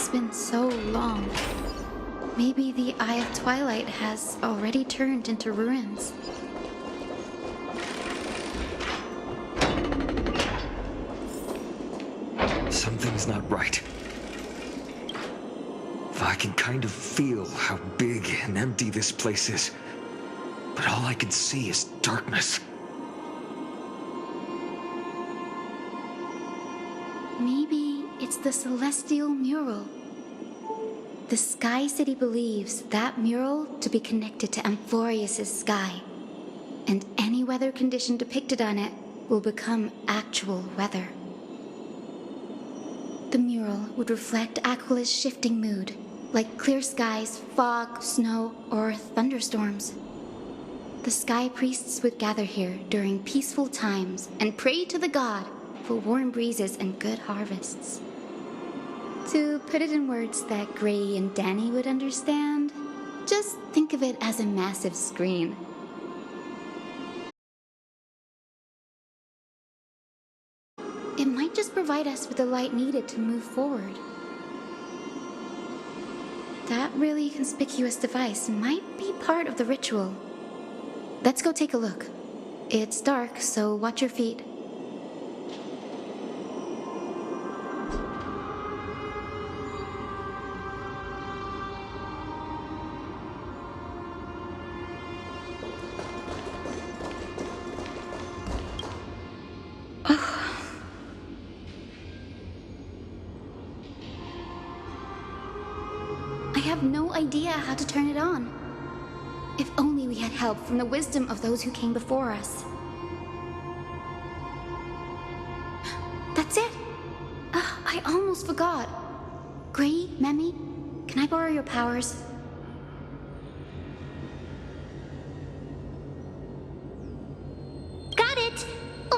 It's been so long. Maybe the Eye of Twilight has already turned into ruins. Something's not right. I can kind of feel how big and empty this place is, but all I can see is darkness. Maybe it's the celestial mural. The Sky City believes that mural to be connected to Amphorius' sky, and any weather condition depicted on it will become actual weather. The mural would reflect Aquila's shifting mood, like clear skies, fog, snow, or thunderstorms. The sky priests would gather here during peaceful times and pray to the god for warm breezes and good harvests. To put it in words that Gray and Danny would understand, just think of it as a massive screen. It might just provide us with the light needed to move forward. That really conspicuous device might be part of the ritual. Let's go take a look. It's dark, so watch your feet. I have no idea how to turn it on. If only we had help from the wisdom of those who came before us. That's it! I almost forgot. Gray, Memmy, can I borrow your powers? Got it!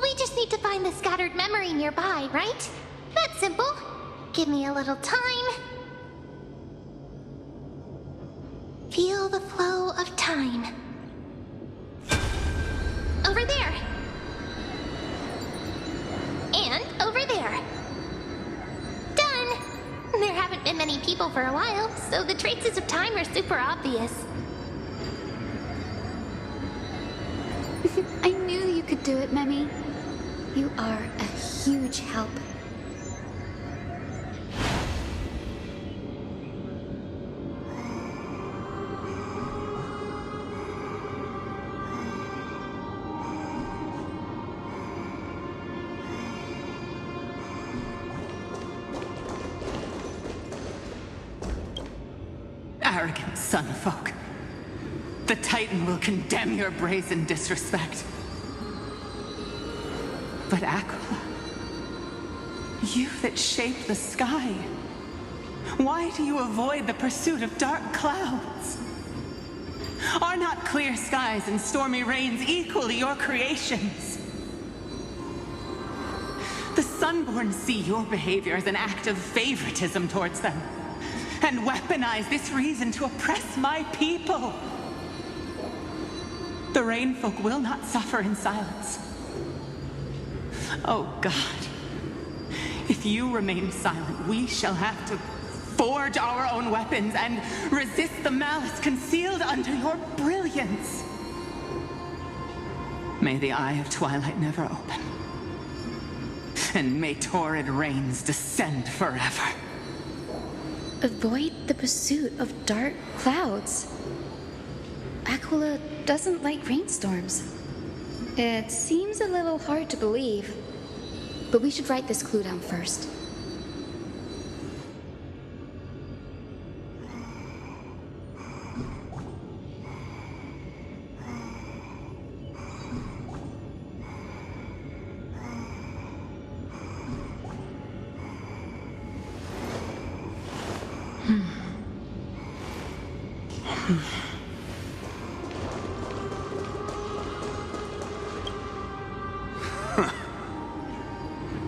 We just need to find the scattered memory nearby, right? That's simple. Give me a little time. Feel the flow of time. Over there. And over there. Done! There haven't been many people for a while, so the traces of time are super obvious. I knew you could do it, Memmy. You are a huge help. Arrogant son of folk. The Titan will condemn your brazen disrespect. But Aquila, you that shape the sky, why do you avoid the pursuit of dark clouds? Are not clear skies and stormy rains equally your creations? The Sunborn see your behavior as an act of favoritism towards them, and weaponize this reason to oppress my people. The Rainfolk will not suffer in silence. Oh God, if you remain silent, we shall have to forge our own weapons and resist the malice concealed under your brilliance. May the Eye of Twilight never open, and may torrid rains descend forever. Avoid the pursuit of dark clouds. Aquila doesn't like rainstorms. It seems a little hard to believe, but we should write this clue down first.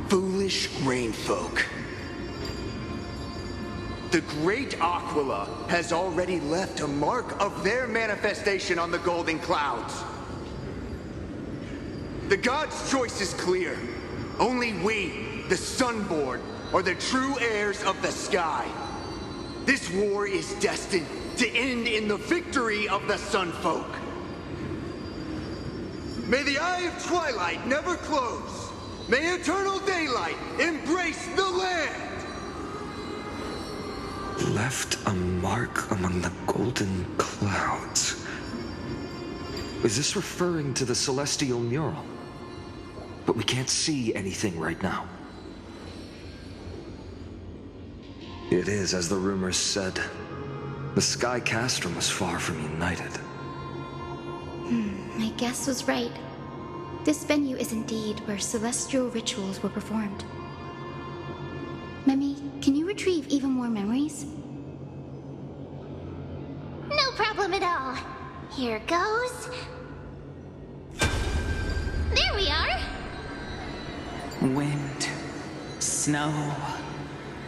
Foolish rainfolk. The great Aquila has already left a mark of their manifestation on the golden clouds. The god's choice is clear. Only we, the Sunborn, are the true heirs of the sky. This war is destined to end in the victory of the Sunfolk. May the Eye of Twilight never close. May eternal daylight embrace the land! Left a mark among the golden clouds. Is this referring to the celestial mural? But we can't see anything right now. It is, as the rumors said. The Sky Castrum was far from united. My guess was right. This venue is indeed where celestial rituals were performed. Memi, can you retrieve even more memories? No problem at all. Here goes. There we are. Wind, snow,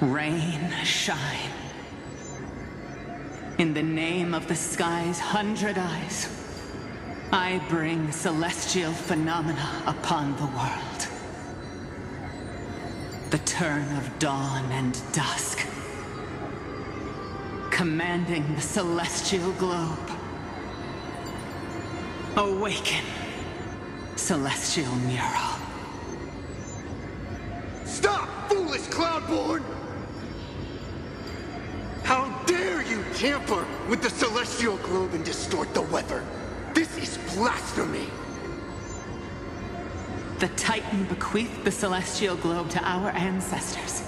rain, shine. In the name of the sky's 100 eyes, I bring celestial phenomena upon the world. The turn of dawn and dusk, commanding the celestial globe. Awaken, celestial mural. Stop, foolish Cloudborn! How dare you tamper with the celestial globe and distort the weather? This is blasphemy! The Titan bequeathed the celestial globe to our ancestors,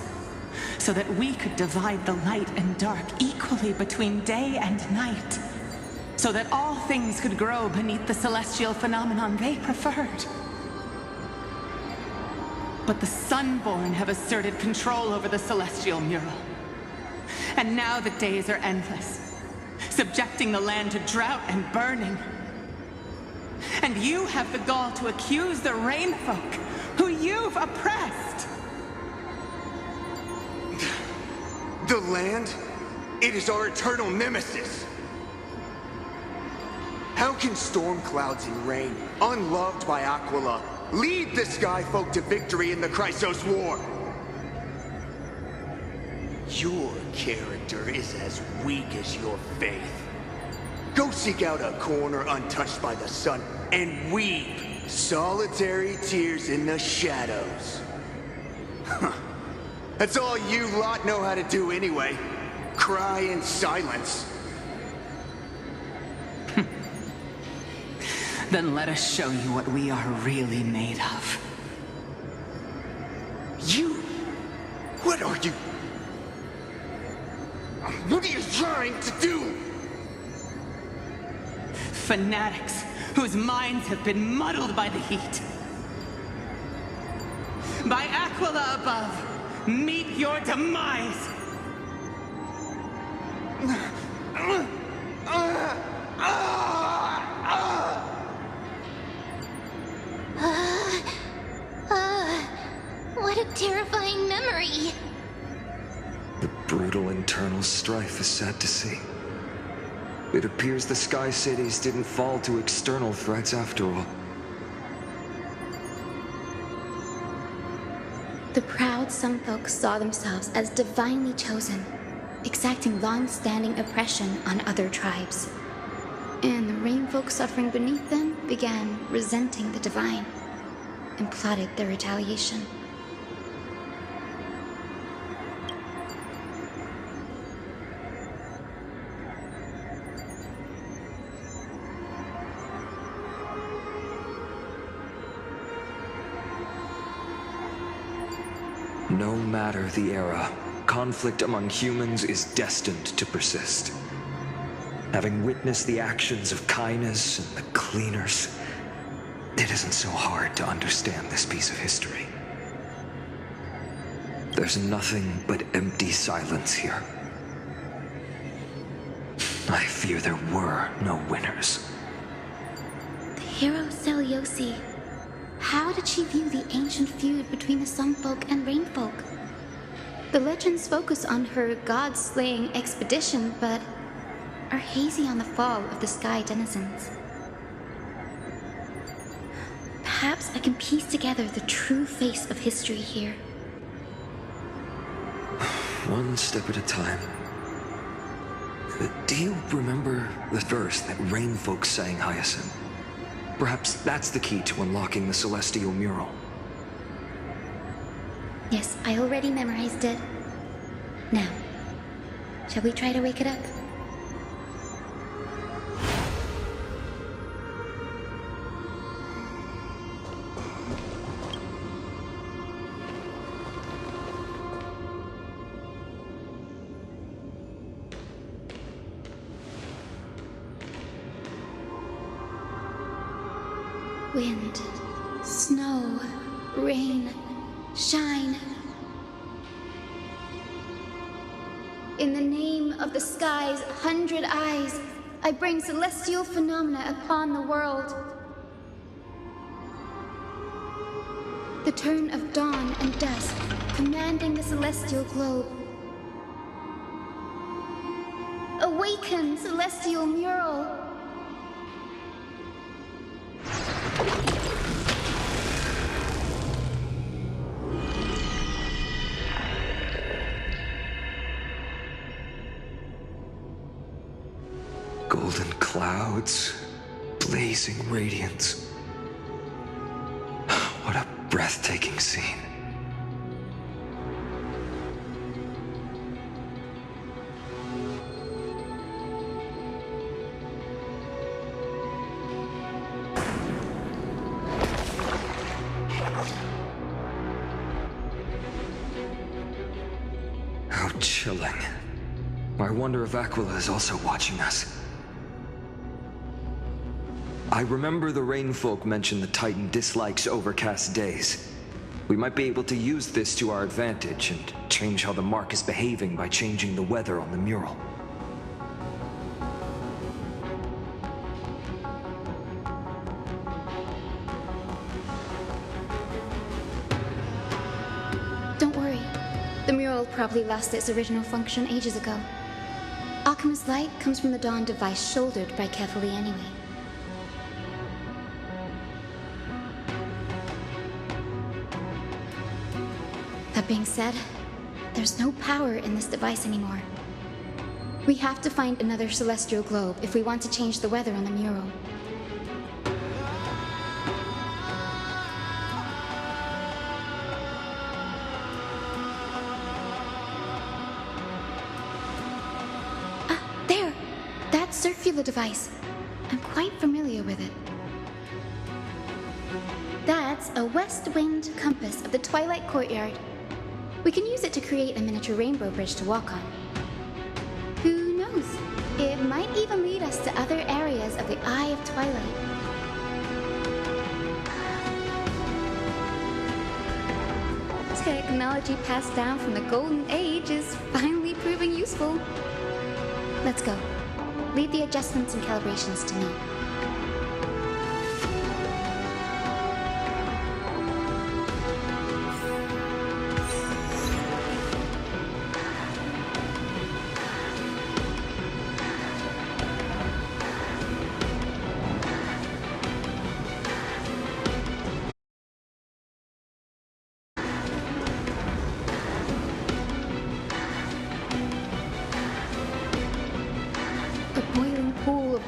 so that we could divide the light and dark equally between day and night, so that all things could grow beneath the celestial phenomenon they preferred. But the Sunborn have asserted control over the celestial mural. And now the days are endless, subjecting the land to drought and burning. And you have the gall to accuse the Rainfolk, who you've oppressed. The land? It is our eternal nemesis. How can storm clouds and rain, unloved by Aquila, lead the Skyfolk to victory in the Chrysos War? Your character is as weak as your faith. Go seek out a corner untouched by the sun and weep solitary tears in the shadows. That's all you lot know how to do anyway. Cry in silence. Then let us show you what we are really made of. You? What are you? What are you trying to do? Fanatics whose minds have been muddled by the heat. By Aquila above, meet your demise! What a terrifying memory. The brutal internal strife is sad to see. It appears the Sky Cities didn't fall to external threats after all. The proud Sunfolk saw themselves as divinely chosen, exacting long-standing oppression on other tribes. And the Rainfolk suffering beneath them began resenting the divine and plotted their retaliation. No matter the era, conflict among humans is destined to persist. Having witnessed the actions of Kindness and the Cleaners, it isn't so hard to understand this piece of history. There's nothing but empty silence here. I fear there were no winners. The hero Seliosi. How did she view the ancient feud between the Sunfolk and Rainfolk? The legends focus on her god-slaying expedition, but are hazy on the fall of the sky denizens. Perhaps I can piece together the true face of history here. One step at a time. Do you remember the verse that rain folks sang, Hyacinth? Perhaps that's the key to unlocking the celestial mural. Yes, I already memorized it. Now, shall we try to wake it up? Wind, snow, rain, shine. In the name of the sky's 100 eyes, I bring celestial phenomena upon the world. The turn of dawn and dusk, commanding the celestial globe. Awaken, celestial mural! Golden clouds, blazing radiance. What a breathtaking scene. How chilling. I wonder if Aquila is also watching us. I remember the Rainfolk mentioned the Titan dislikes overcast days. We might be able to use this to our advantage and change how the mark is behaving by changing the weather on the mural. Don't worry. The mural probably lost its original function ages ago. Alchemist's light comes from the dawn device shouldered by Kefali anyway. That being said, there's no power in this device anymore. We have to find another celestial globe if we want to change the weather on the mural. Ah, there! That circular device. I'm quite familiar with it. That's a west wind compass of the Twilight Courtyard. We can use it to create a miniature rainbow bridge to walk on. Who knows? It might even lead us to other areas of the Eye of Twilight. Technology passed down from the Golden Age is finally proving useful. Let's go. Leave the adjustments and calibrations to me.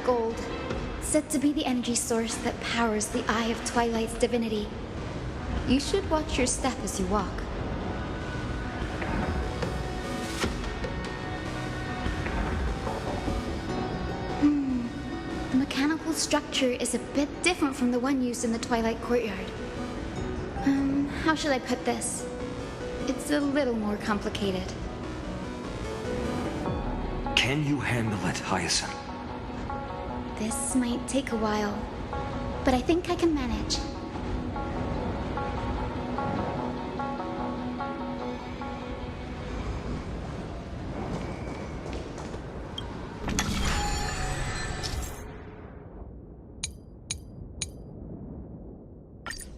Gold, said to be the energy source that powers the Eye of Twilight's divinity. You should watch your step as you walk. The mechanical structure is a bit different from the one used in the Twilight Courtyard. How should I put this? It's a little more complicated. Can you handle it, Hyacinth? This might take a while, but I think I can manage.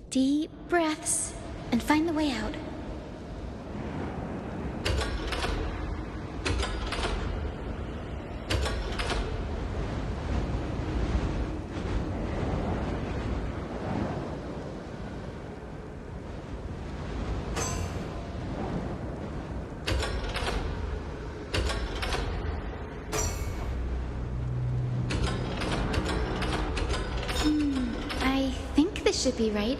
Deep breaths and find the way out. should be right.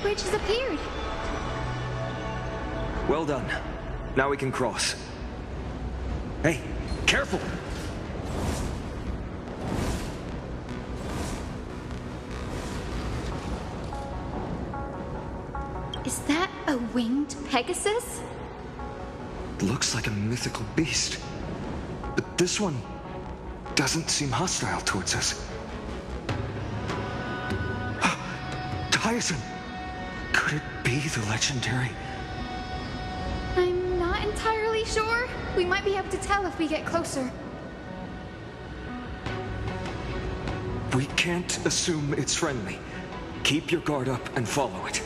Bridge has appeared. Well done. Now we can cross. Hey, careful! Is that a winged Pegasus? Looks like a mythical beast. But this one doesn't seem hostile towards us. Tyson! Could it be the legendary? I'm not entirely sure. We might be able to tell if we get closer. We can't assume it's friendly. Keep your guard up and follow it.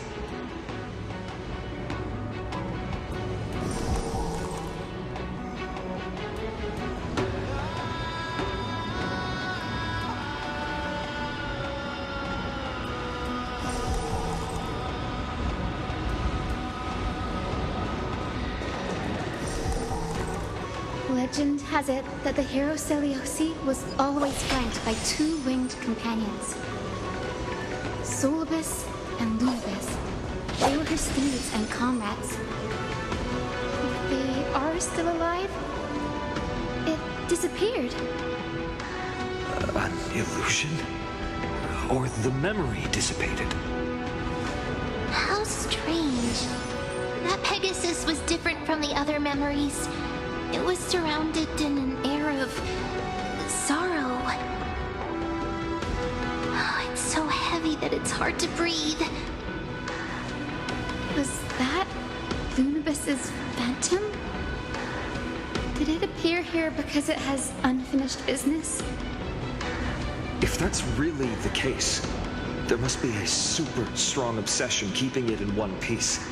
Legend has it that the hero Seliosi was always flanked by two winged companions, Solibus and Lunibus. They were her steeds and comrades. If they are still alive, it disappeared. An illusion? Or the memory dissipated? How strange. That Pegasus was different from the other memories. It was surrounded in an air of sorrow. Oh, it's so heavy that it's hard to breathe. Was that Lunibus's phantom? Did it appear here because it has unfinished business? If that's really the case, there must be a super strong obsession keeping it in one piece.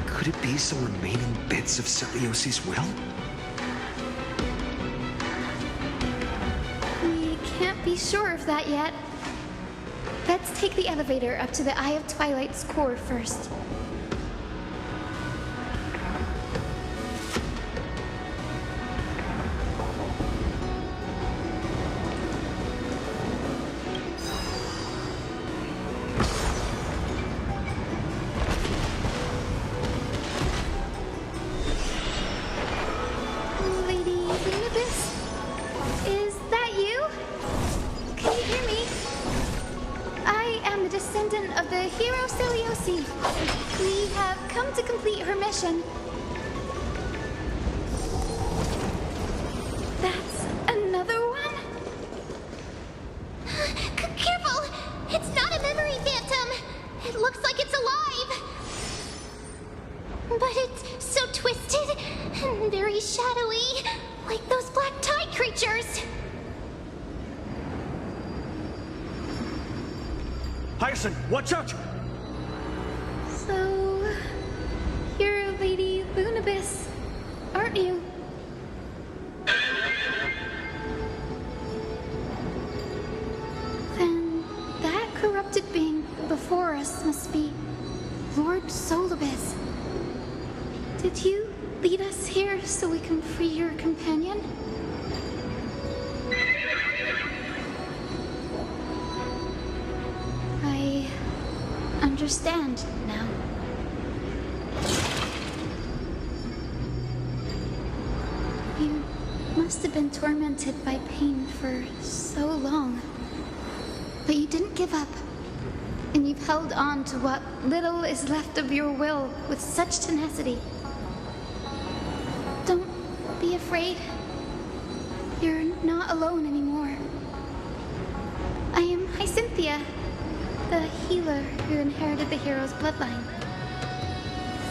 Could it be some remaining bits of Seliosi's will? We can't be sure of that yet. Let's take the elevator up to the Eye of Twilight's core first. Descendant of the hero Seliosi. We have come to complete her mission. That's another one? Careful! It's not a memory phantom! It looks like it's alive! But it's so twisted and very shadowy, like those black tide creatures. Hyacinth, watch out! So, you're Lady Lunibus, aren't you? Then that corrupted being before us must be Lord Solibus. Did you lead us here so we can free your companion? I understand now. You must have been tormented by pain for so long. But you didn't give up. And you've held on to what little is left of your will with such tenacity. Don't be afraid. You're not alone anymore. I am Hyacinthia, the healer who inherited the hero's bloodline.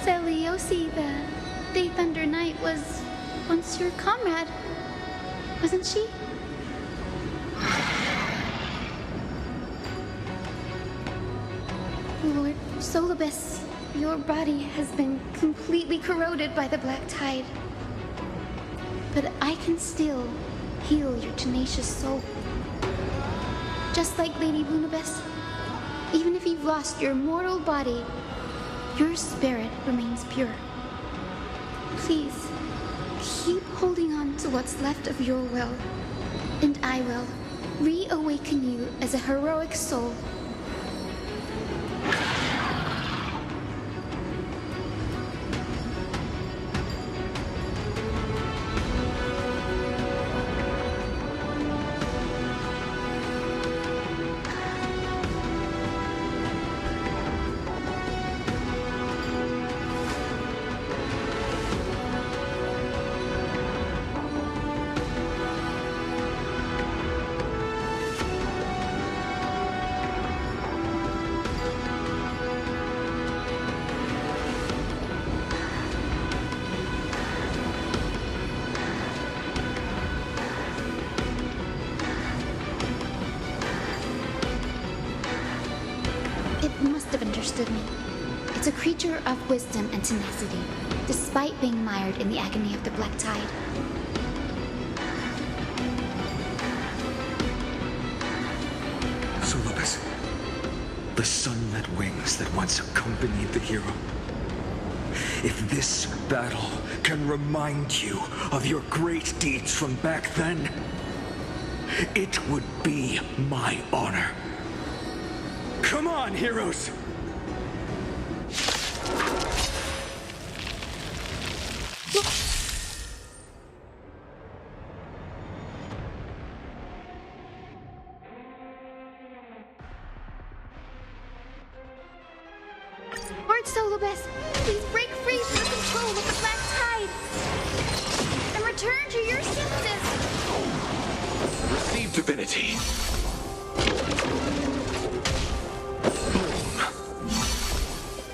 Seliosi, the Day Thunder Knight, was once your comrade, wasn't she? Lord Solibus, your body has been completely corroded by the black tide. But I can still heal your tenacious soul. Just like Lady Blunibus, even if you've lost your mortal body, your spirit remains pure. Please, keep holding on to what's left of your will, and I will reawaken you as a heroic soul. It must have understood me. It's a creature of wisdom and tenacity, despite being mired in the agony of the black tide. Solibus, the sunlit wings that once accompanied the hero. If this battle can remind you of your great deeds from back then, it would be my honor. Come on, heroes! Lord Solibus, please break free from the control of the black tide and return to your senses. Receive divinity.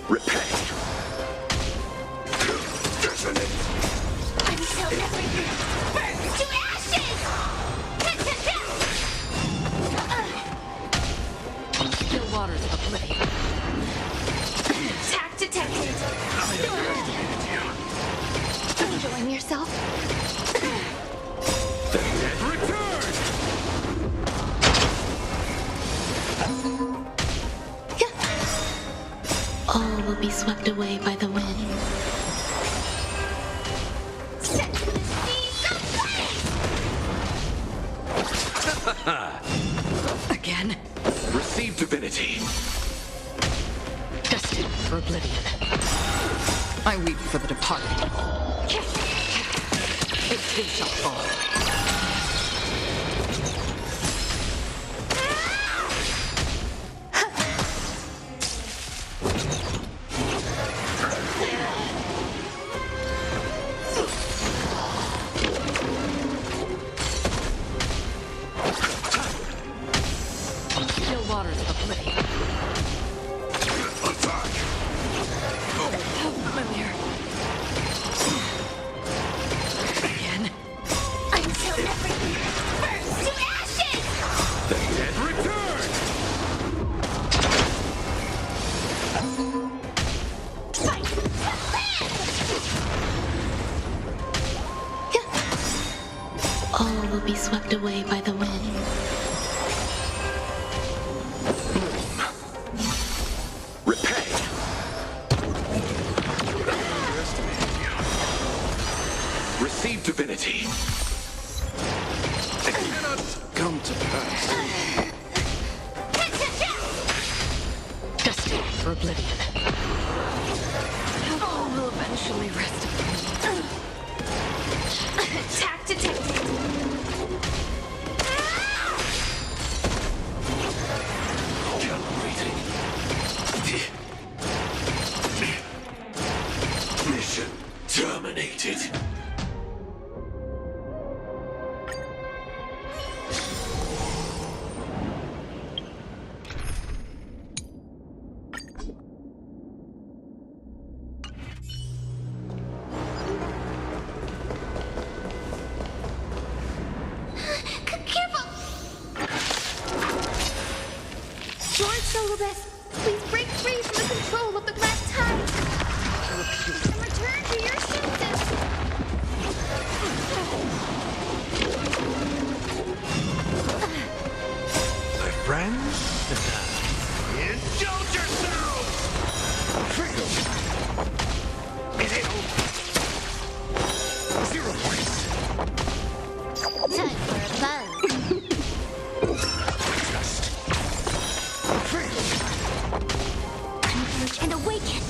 Repent. Dissonate. Until everything burns to ashes! Still waters of oblivion. Attack detected! Enjoying yourself? All will be swept away by the wind. Set to the seas of flame! Again, Receive divinity. destined for oblivion. I weep for the departed. It too shall fall. Still waters of oblivion. Attack. How familiar. Again. Until everything burns to ashes! The dead return. Fight the land! All will be swept away by the wind. Repay. Underestimated you. Receive divinity. It cannot come to pass. Destined for oblivion. All will eventually rest upon me. Attack detected! Calibrating. Mission terminated. emerge and awaken.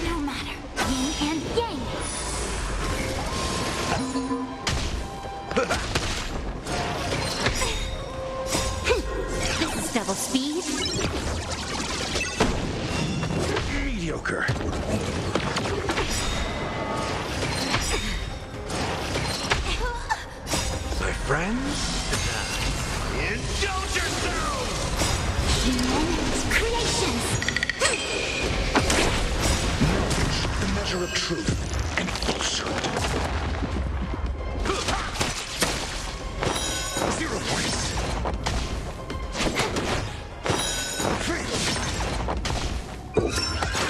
No matter, yin and yang. This is double speed. Mediocre. My friends? Indulge yourselves! Human creations. Knowledge, the measure of truth and falsehood. Zero points.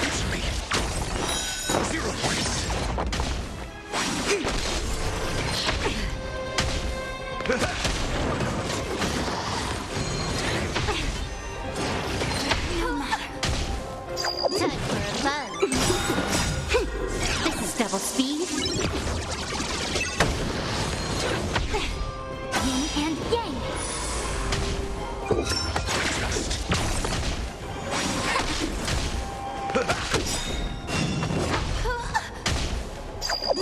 It's me. 0 points. No matter. Time for a fun. This is double speed. Yin and yang.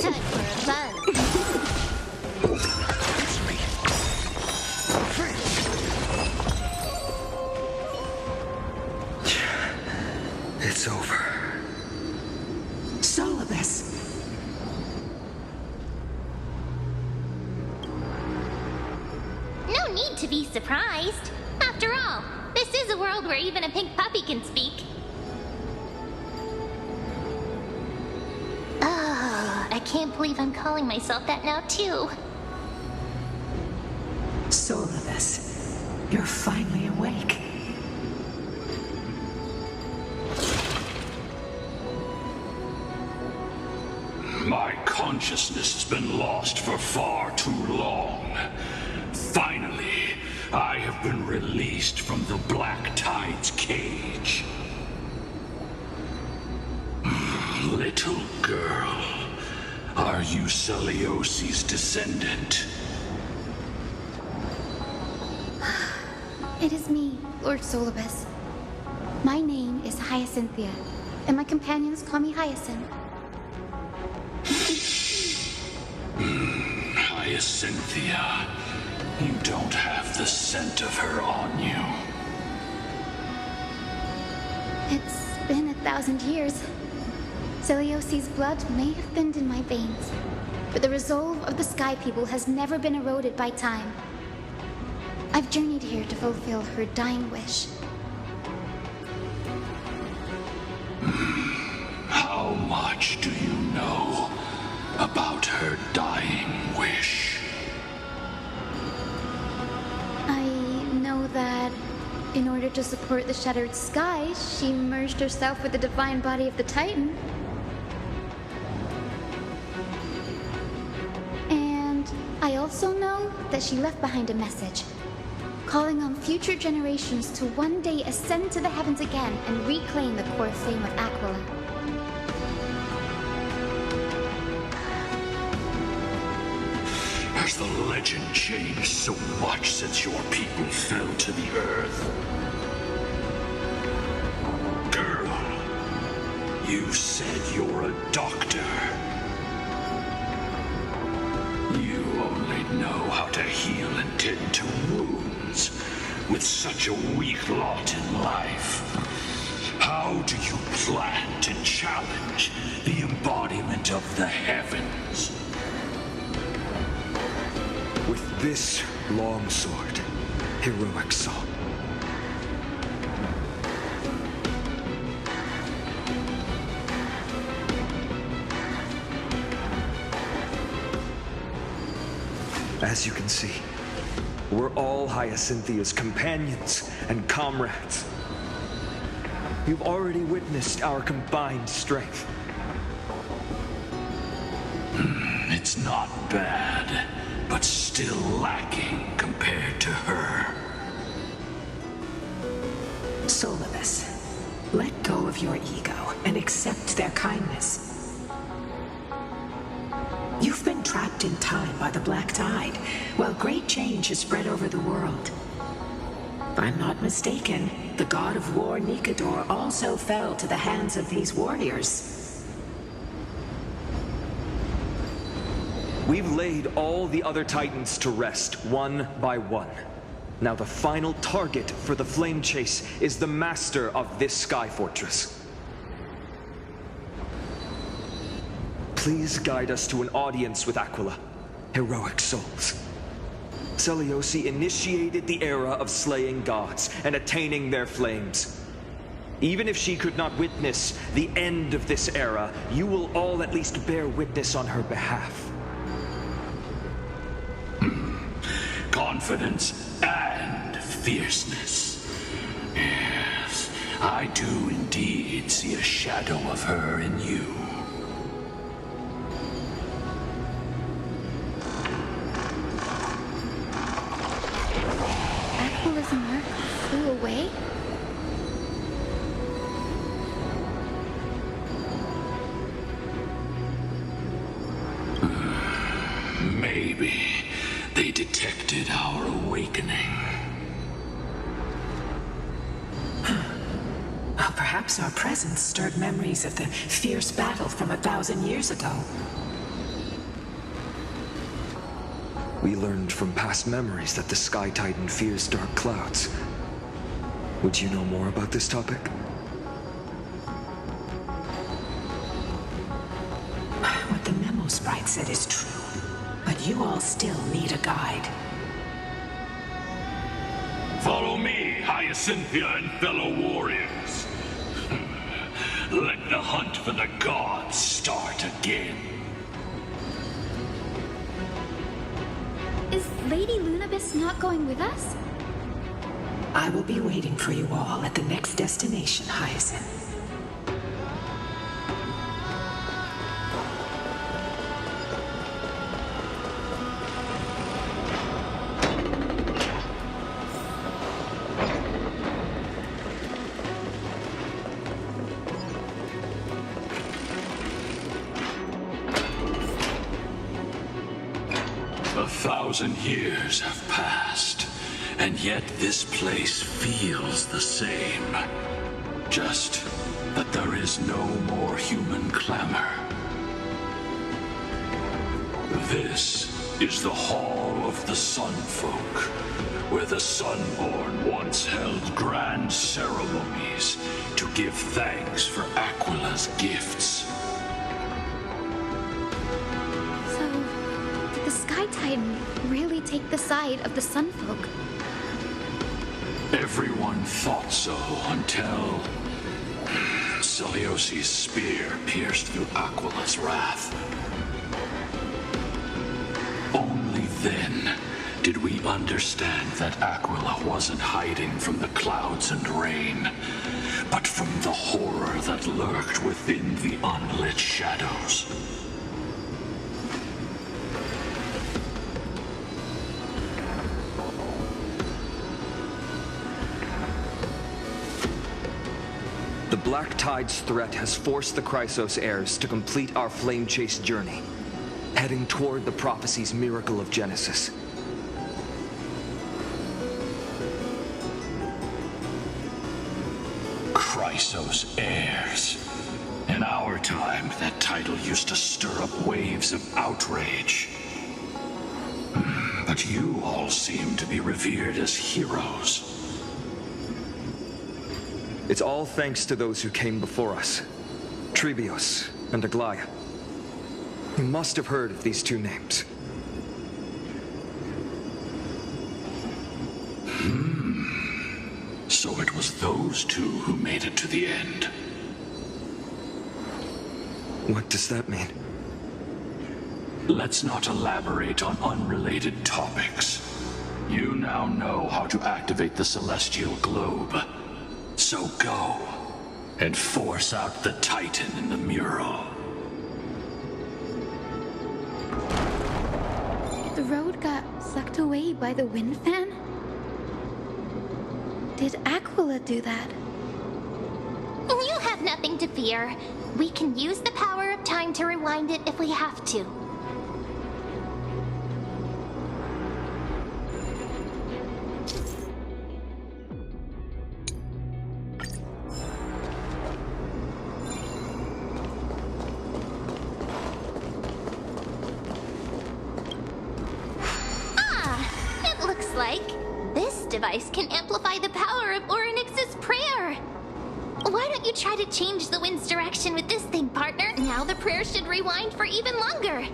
Time for a fun. It's me. It's over. Solibus. No need to be surprised. After all, this is a world where even a pink puppy can speak. Oh, I can't believe I'm calling myself that now, too. Solibus, you're finally awake. My consciousness has been lost for far too long. Finally, I have been released from the Black Tide's cage. Little girl, are you Celiosi's descendant? It is me, Lord Solibus. My name is Hyacinthia, and my companions call me Hyacinth. Hyacinthia, you don't have the scent of her on you. It's been 1,000 years. Celiosi's blood may have thinned in my veins, but the resolve of the Sky People has never been eroded by time. I've journeyed here to fulfill her dying wish. How much do you know about her dying wish? I know that in order to support the shattered sky, she merged herself with the divine body of the Titan. And I also know that she left behind a message, calling on future generations to one day ascend to the heavens again and reclaim the core fame of Aquila. Has the legend changed so much since your people fell to the earth? Girl, you said you're a doctor. You only know how to heal and tend to wounds with such a weak lot in life. How do you plan to challenge the embodiment of the heavens? With this long sword, heroic soul. As you can see, we're all Hyacinthia's companions and comrades. You've already witnessed our combined strength. It's not bad, but still lacking compared to her. Solibus, let go of your ego and accept their kindness. You've been trapped in time by the Black Tide, Well, great change has spread over the world. If I'm not mistaken, the god of war Nikador also fell to the hands of these warriors. We've laid all the other Titans to rest, one by one. Now the final target for the flame chase is the master of this sky fortress. Please guide us to an audience with Aquila. Heroic souls. Seliosi initiated the era of slaying gods and attaining their flames. Even if she could not witness the end of this era, you will all at least bear witness on her behalf. Confidence and fierceness. Yes, I do indeed see a shadow of her in you. Aquila's mark flew away? Maybe they detected our awakening. Well, perhaps our presence stirred memories of the fierce battle from 1,000 years ago. We learned from past memories that the Sky Titan fears dark clouds. Would you know more about this topic? What the memo sprite said is true. But you all still need a guide. Follow me, Hyacinthia and fellow warriors. Let the hunt for the gods start again. Is Lady Lunabis not going with us? I will be waiting for you all at the next destination, Hyacinth. A 1,000 years have passed, and yet this place feels the same. Just that there is no more human clamor. This is the Hall of the Sun Folk, where the Sunborn once held grand ceremonies to give thanks for Aquila's gifts. The Sky Titan really take the side of the Sunfolk? Everyone thought so until Seliosi's spear pierced through Aquila's wrath. Only then did we understand that Aquila wasn't hiding from the clouds and rain, but from the horror that lurked within the unlit shadows. The Black Tide's threat has forced the Chrysos heirs to complete our flame chase journey, heading toward the prophecy's miracle of Genesis. Chrysos heirs. In our time, that title used to stir up waves of outrage. But you all seem to be revered as heroes. It's all thanks to those who came before us, Trebios and Aglaya. You must have heard of these two names. So it was those two who made it to the end. What does that mean? Let's not elaborate on unrelated topics. You now know how to activate the celestial globe. So go, and force out the Titan in the mural. The road got sucked away by the wind fan? Did Aquila do that? You have nothing to fear. We can use the power of time to rewind it if we have to. device can amplify the power of Orynyx's prayer. Why don't you try to change the wind's direction with this thing, partner? Now the prayer should rewind for even longer.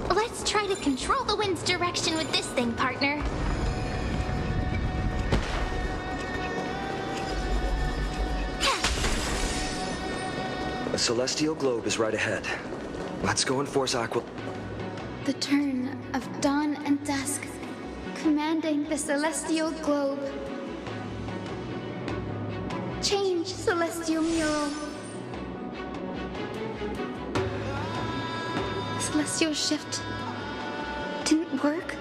Let's try to control the wind's direction with this thing, partner. A celestial globe is right ahead. Let's go and force Aqua... The turn of dawn and dusk, commanding the celestial globe. Change, celestial mural. Celestial shift didn't work?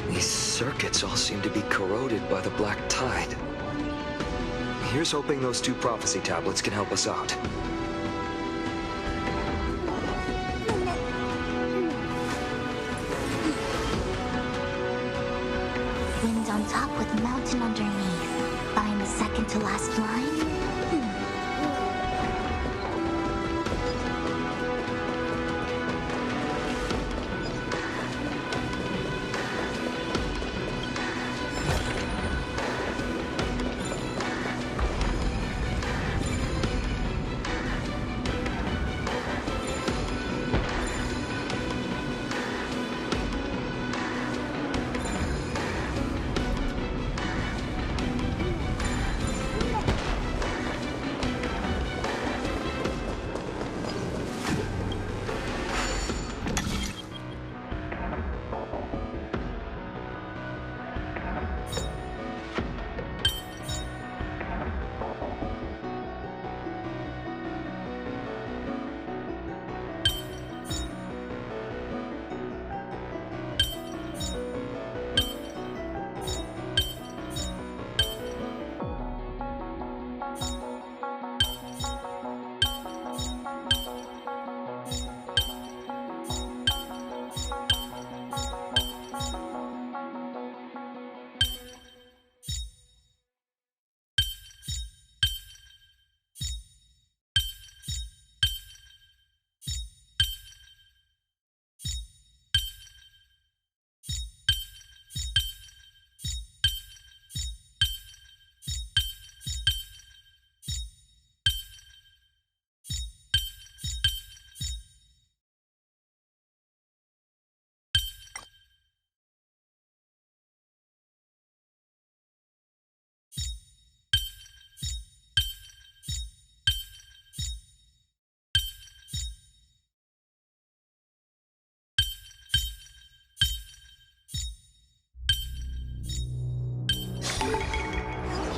These circuits all seem to be corroded by the black tide. Here's hoping those 2 prophecy tablets can help us out. Wind on top with mountain underneath. Find the second to last line.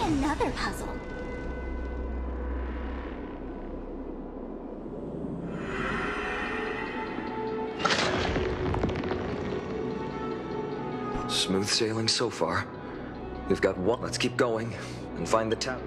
Another puzzle. Smooth sailing so far. We've got 1. Let's keep going and find the tower.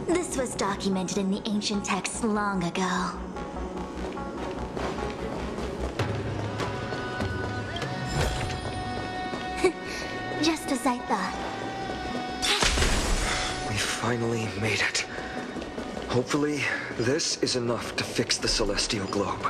This was documented in the ancient texts long ago. Just as I thought. We finally made it. Hopefully, this is enough to fix the celestial globe.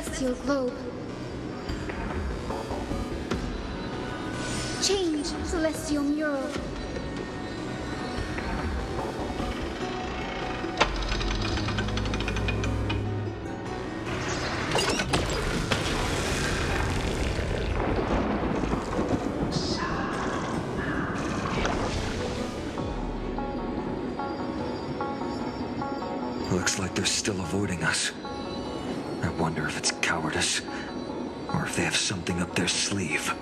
celestial globe. Change, celestial mural. Looks like they're still avoiding us. I wonder if it's cowardice, or if they have something up their sleeve.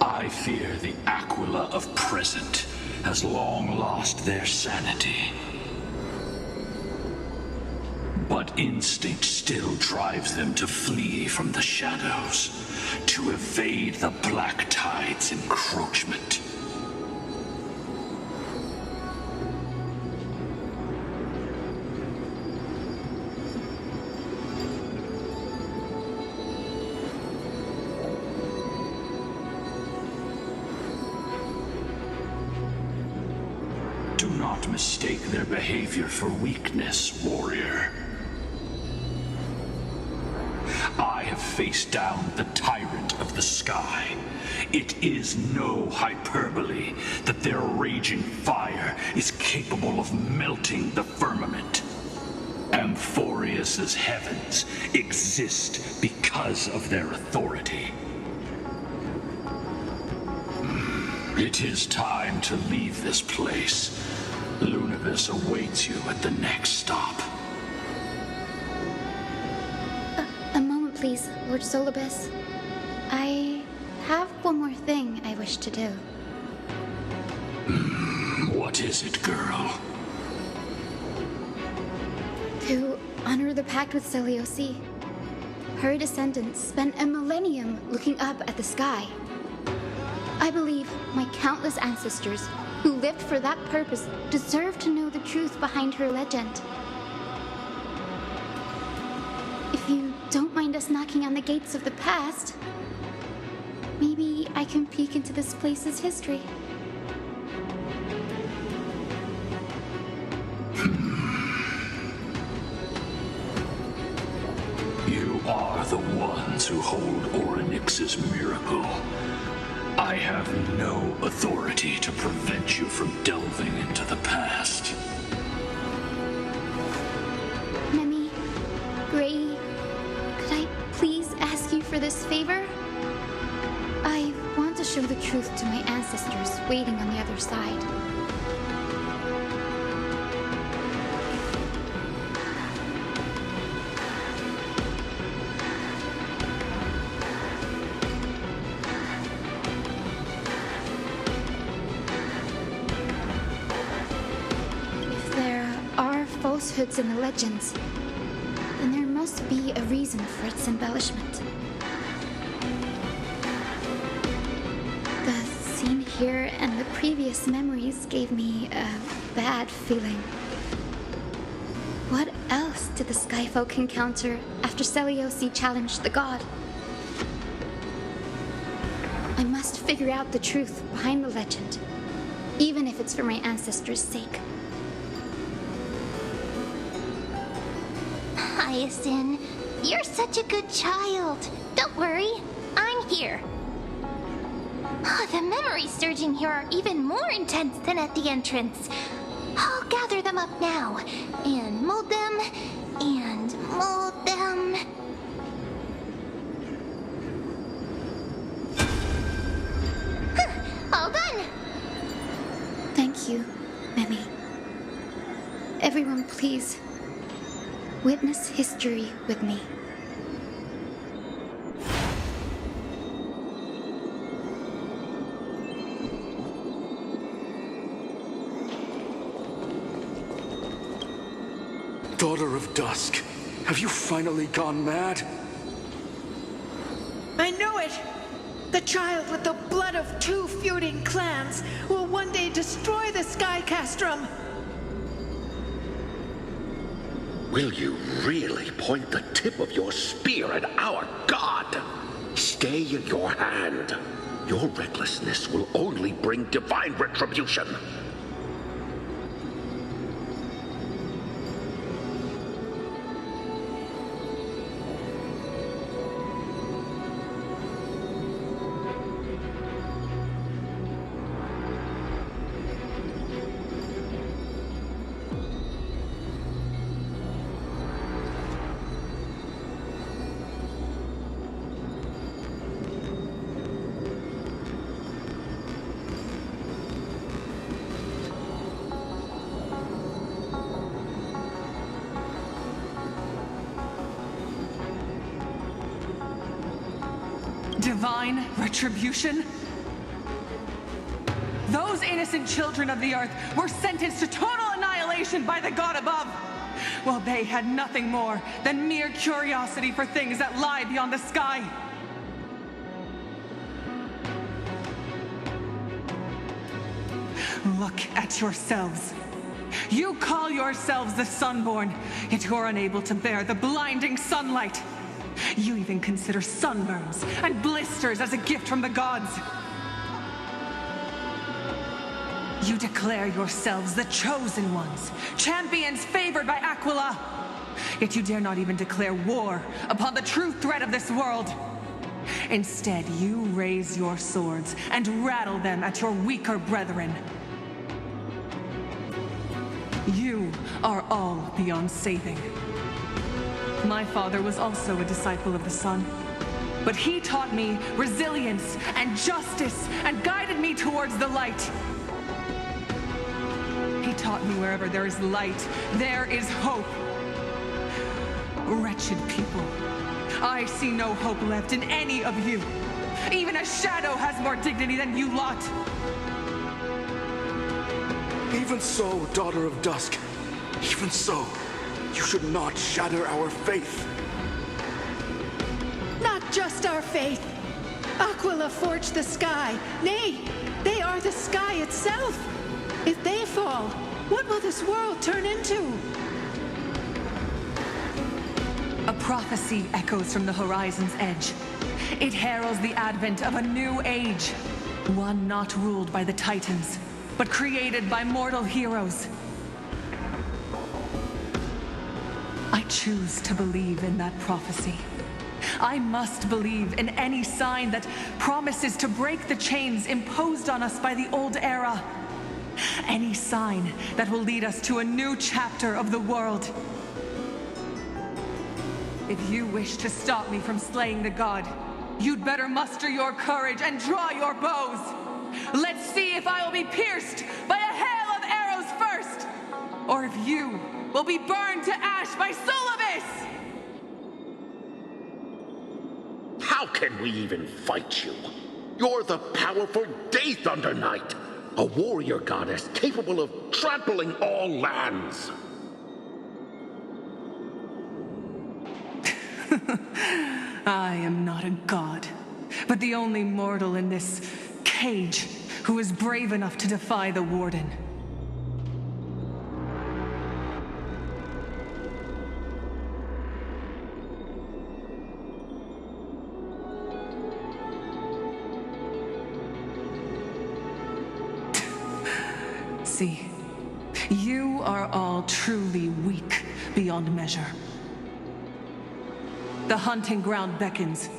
I fear the Aquila of present has long lost their sanity. But instinct still drives them to flee from the shadows, to evade the Black Tide's encroachment. Do not mistake their behavior for weakness, warrior. I have faced down the tyrant of the sky. It is no hyperbole that their raging fire is capable of melting the firmament. Amphorius's heavens exist because of their authority. It is time to leave this place. Lunavis awaits you at the next stop. A moment, please, Lord Solibus. I have one more thing I wish to do. What is it, girl? To honor the pact with Selioci. Her descendants spent a millennium looking up at the sky. I believe my countless ancestors who lived for that purpose deserve to know the truth behind her legend. If you don't mind us knocking on the gates of the past, maybe I can peek into this place's history. You are the ones who hold Orynyx's miracle. I have no authority to prevent you from delving into the past. Memi, Gray, could I please ask you for this favor? I want to show the truth to my ancestors waiting on the other side. Falsehoods in the legends, then there must be a reason for its embellishment. The scene here and the previous memories gave me a bad feeling. What else did the Skyfolk encounter after Selioci challenged the god? I must figure out the truth behind the legend, even if it's for my ancestors' sake. Hyacinth, you're such a good child. Don't worry, I'm here. The memories surging here are even more intense than at the entrance. I'll gather them up now, and mold them, and mold them. All done! Thank you, Memi. Everyone, please. Witness history with me. Daughter of Dusk, have you finally gone mad? I know it! The child with the blood of 2 feuding clans will one day destroy the Sky Castrum! Will you really point the tip of your spear at our god? Stay in your hand. Your recklessness will only bring divine retribution. divine retribution? Those innocent children of the earth were sentenced to total annihilation by the god above, while they had nothing more than mere curiosity for things that lie beyond the sky. Look at yourselves. You call yourselves the Sunborn, yet you're unable to bear the blinding sunlight. You even consider sunburns and blisters as a gift from the gods. You declare yourselves the chosen ones, champions favored by Aquila. Yet you dare not even declare war upon the true threat of this world. Instead, you raise your swords and rattle them at your weaker brethren. You are all beyond saving. My father was also a disciple of the sun, but he taught me resilience and justice and guided me towards the light. He taught me wherever there is light, there is hope. Wretched people, I see no hope left in any of you. Even a shadow has more dignity than you lot. Even so, Daughter of Dusk, even so, you should not shatter our faith. Not just our faith. Aquila forged the sky. Nay, they are the sky itself. If they fall, what will this world turn into? A prophecy echoes from the horizon's edge. It heralds the advent of a new age, one not ruled by the Titans, but created by mortal heroes. I choose to believe in that prophecy. I must believe in any sign that promises to break the chains imposed on us by the old era. Any sign that will lead us to a new chapter of the world. If you wish to stop me from slaying the god, you'd better muster your courage and draw your bows. Let's see if I will be pierced by a hail of arrows first, or if you will be burned to ash by Solobis! How can we even fight you? You're the powerful Day Thunder Knight, a warrior goddess capable of trampling all lands. I am not a god, but the only mortal in this cage who is brave enough to defy the Warden. See, you are all truly weak beyond measure. The hunting ground beckons.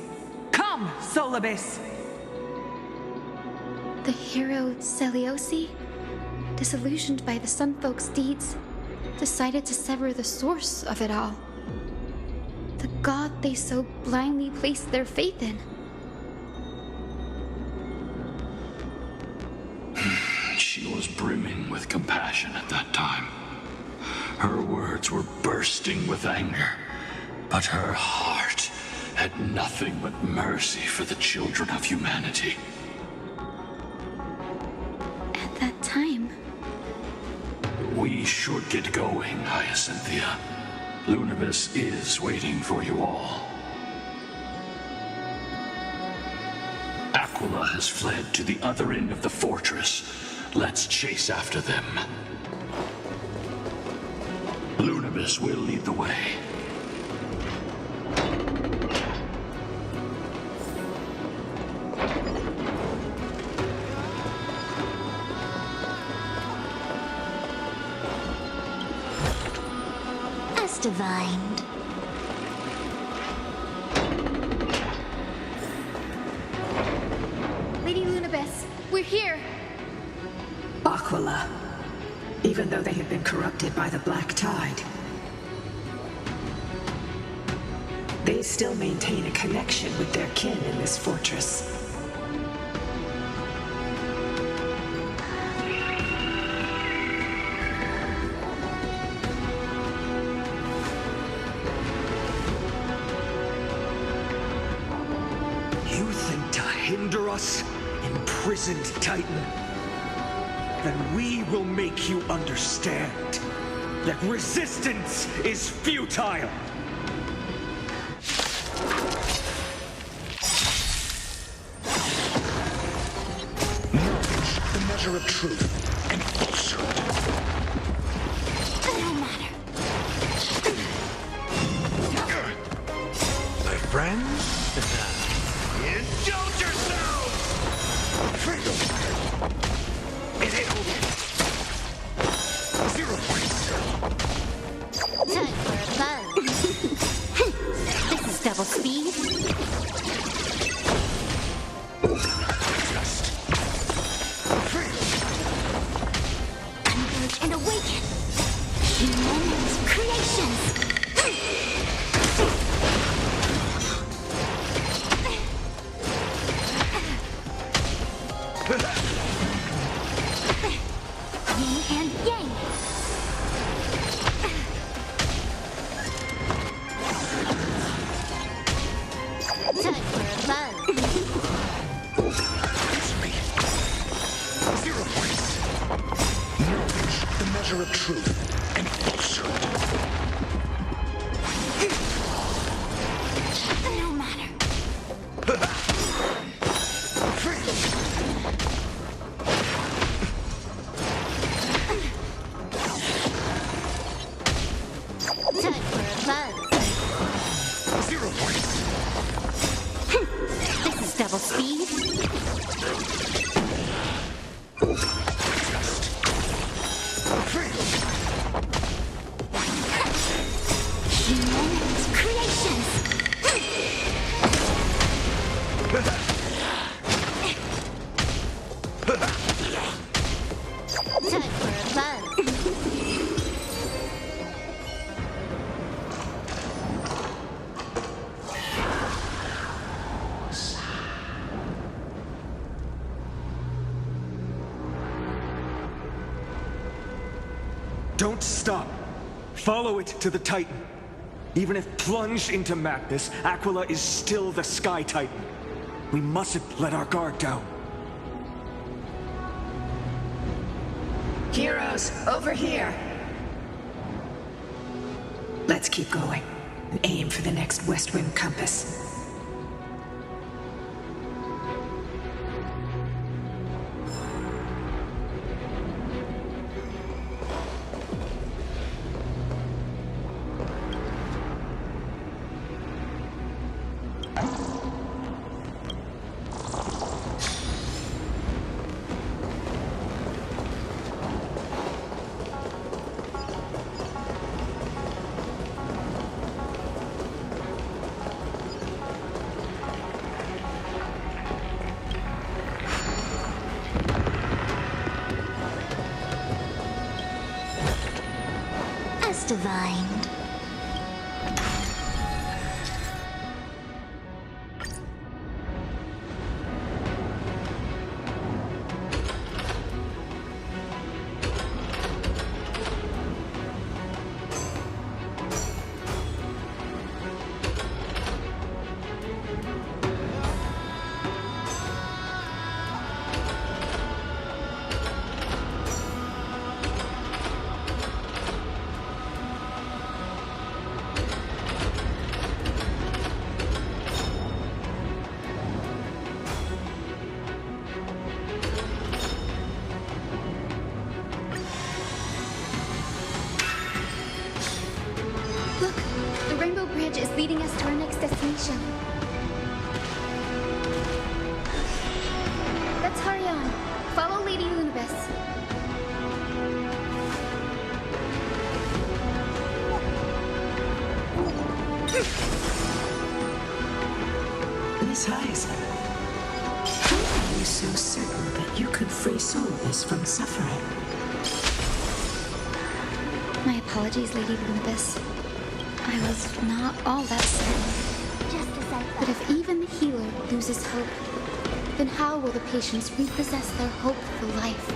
Come, Solobis! The hero Celiosi, disillusioned by the Sunfolk's deeds, decided to sever the source of it all. The god they so blindly placed their faith in. She was brimming with compassion at that time. Her words were bursting with anger, but her heart had nothing but mercy for the children of humanity. At that time... We should get going, Hyacinthia. Lunibus is waiting for you all. Aquila has fled to the other end of the fortress. Let's chase after them. Lunibus will lead the way. As divined. Lady Lunibus, we're here! Aquila, even though they had been corrupted by the Black Tide, they still maintain a connection with their kin in this fortress. You think after us, imprisoned Titan, then we will make you understand that resistance is futile. Knowledge, the measure of truth and falsehood. No matter. My friends? Indulge yourselves! Freedom! It ain't over. 0 points. Time for a buzz. This is double speed. Converge and awaken. Humans, creations. Yin and yang. Time for a buzz. It's me. 0 points. Knowledge, the measure of truth and falsehood. No matter. Freedom! Time for a buzz. 0 points. This is double speed. Freedom! Humans, creations. Time for a buzz. Don't stop. Follow it to the Titan. Even if plunged into madness, Aquila is still the Sky Titan. We mustn't let our guard down. Heroes, over here! Let's keep going and aim for the next West Wind compass. As divined. Look, the Rainbow Bridge is leading us to our next destination. Let's hurry on. Follow Lady Lunibus. Miss Heisen, how are you so certain that you could free Solus from suffering? My apologies, Lady Lunibus. I was not all that certain. Just as I But thought. if even the healer loses hope, then how will the patients repossess their hope for life?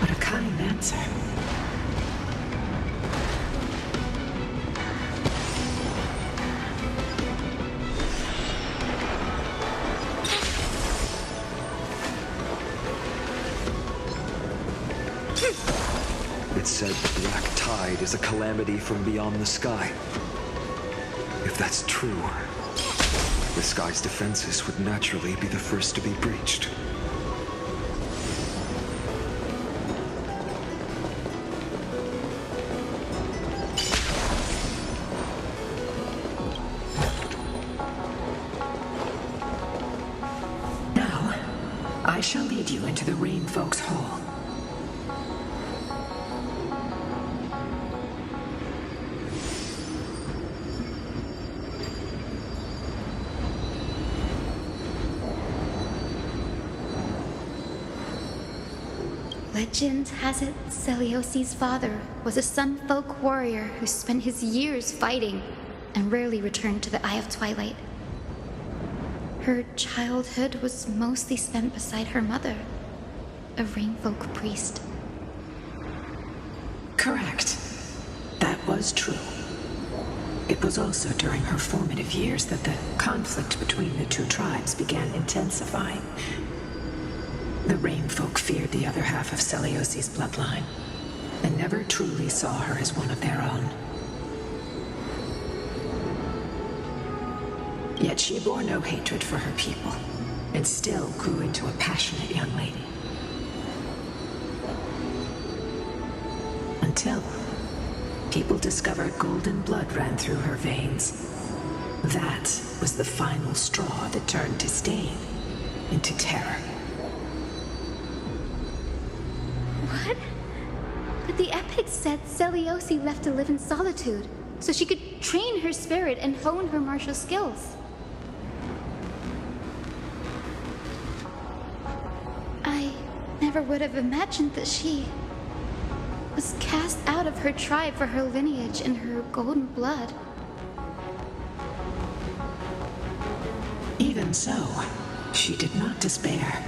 What a kind answer. prophet said the Black Tide is a calamity from beyond the sky. If that's true, the sky's defenses would naturally be the first to be breached. Now, I shall lead you into the Rain Folks Hall. Legend has it Celiosi's father was a Sunfolk warrior who spent his years fighting and rarely returned to the Eye of Twilight. Her childhood was mostly spent beside her mother, a Rainfolk priest. Correct. That was true. It was also during her formative years that the conflict between the two tribes began intensifying. The Rainfolk feared the other half of Celiosi's bloodline, and never truly saw her as one of their own. Yet she bore no hatred for her people, and still grew into a passionate young lady. Until people discovered golden blood ran through her veins. That was the final straw that turned disdain into terror. What? But the epic said Celiosi left to live in solitude, so she could train her spirit and hone her martial skills. I never would have imagined that she was cast out of her tribe for her lineage and her golden blood. Even so, she did not despair.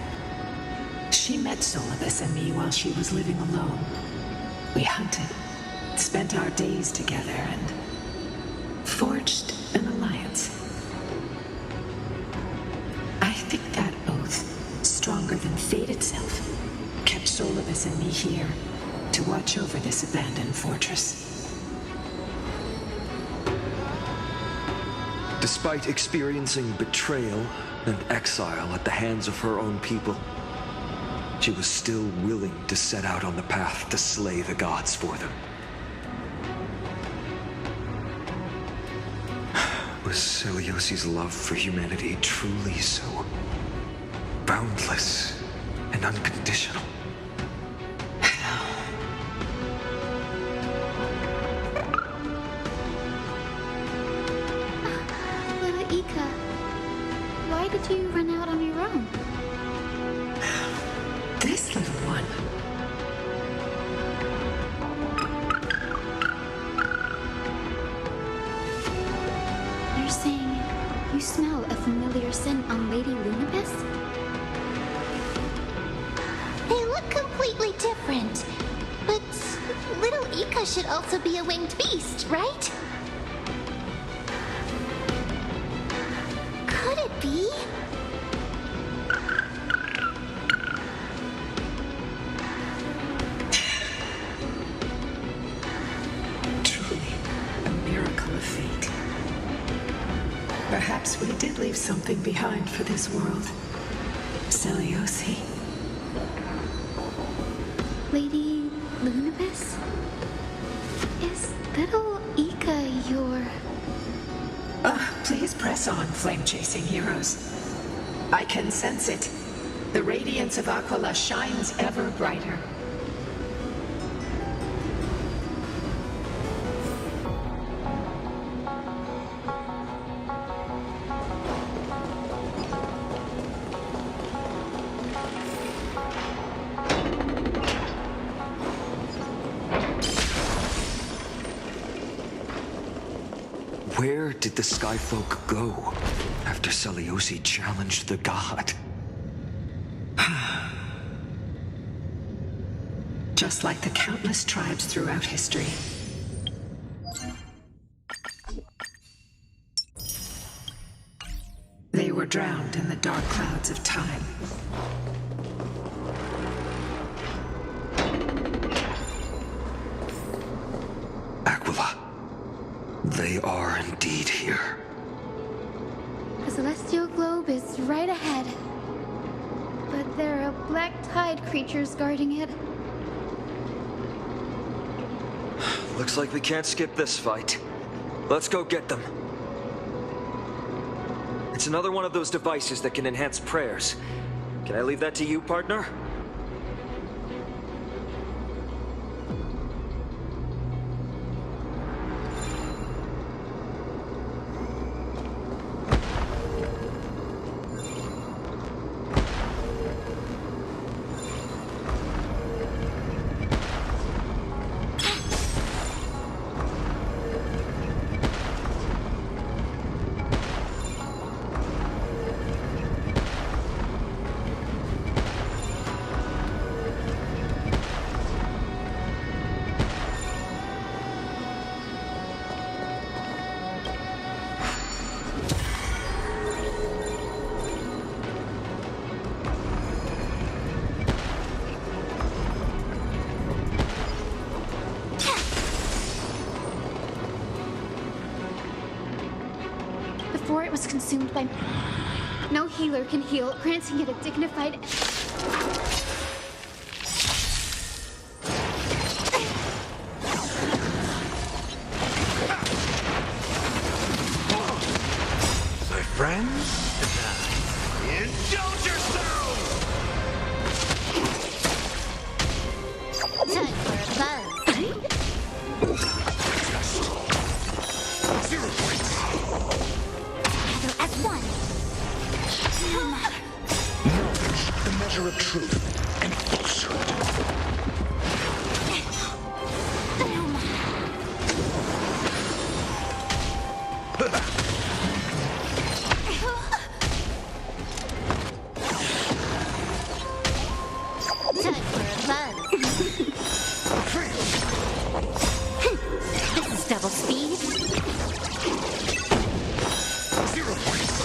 She met Solibus and me while she was living alone. We hunted, spent our days together, and forged an alliance. I think that oath, stronger than fate itself, kept Solibus and me here to watch over this abandoned fortress. Despite experiencing betrayal and exile at the hands of her own people, she was still willing to set out on the path to slay the gods for them. Was Celiosi's love for humanity truly so boundless and unconditional? Little Ika, why did you run out on your own? This little one. You're saying you smell a familiar scent on Lady Lunabis? They look completely different. But little Ika should also be a winged beast, right? Could it be? Perhaps we did leave something behind for this world. Celiosi. Lady Lunabis? Is little Ika your... Please press on, flame-chasing heroes. I can sense it. The radiance of Aquila shines ever brighter. Where did the Skyfolk go after Celiosi challenged the god? Just like the countless tribes throughout history. They were drowned in the dark clouds of time. They are indeed here. The celestial globe is right ahead. But there are black tide creatures guarding it. Looks like we can't skip this fight. Let's go get them. It's another one of those devices that can enhance prayers. Can I leave that to you, partner? Before it was consumed by... No healer can heal, granting it a dignified... My friends? Indulge yourselves! Time for a buzz. Zero points! Together as one. No matter. Knowledge, the measure of truth and falsehood. No matter. Time for a buzz. This is double speed. Zero points!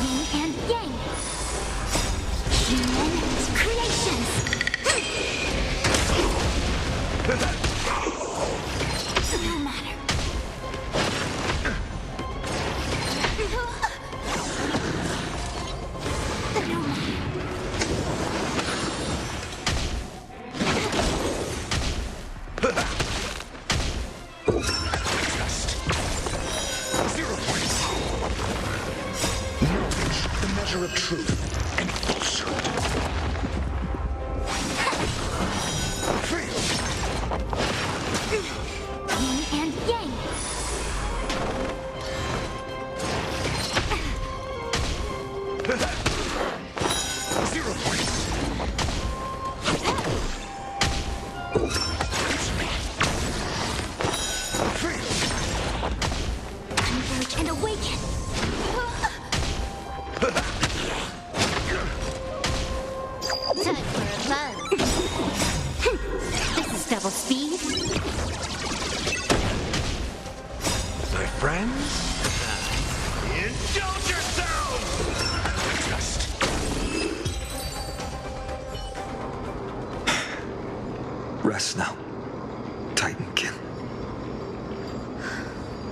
Yin and yang. Human creations. No matter. No matter. Zero points! Knowledge, the measure of truth and falsehood. Yin and yang. Zero points! Converge and awaken. Time for a buzz. This is double speed. My friends? Indulge yourselves! Rest now, Titankin.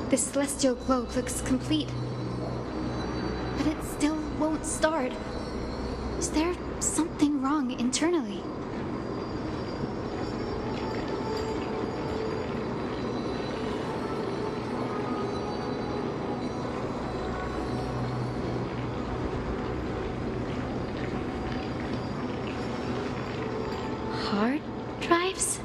This celestial globe looks complete. But it still won't start. Is there something wrong internally? Hard drives?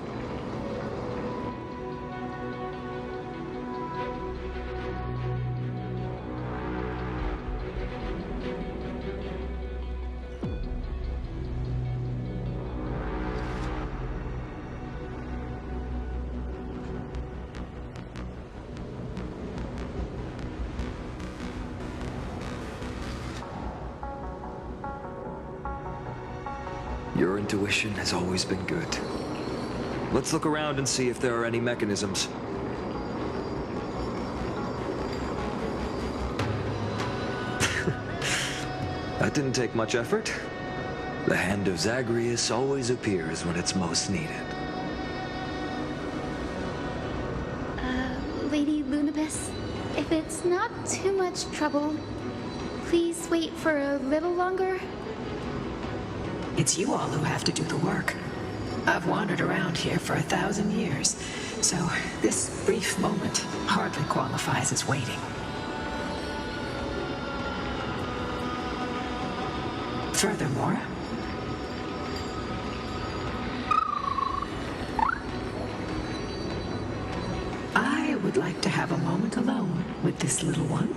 Your intuition has always been good. Let's look around and see if there are any mechanisms. That didn't take much effort. The hand of Zagreus always appears when it's most needed. Lady Lunabis, if it's not too much trouble, please wait for a little longer. It's you all who have to do the work. I've wandered around here for 1,000 years, so this brief moment hardly qualifies as waiting. Furthermore, I would like to have a moment alone with this little one.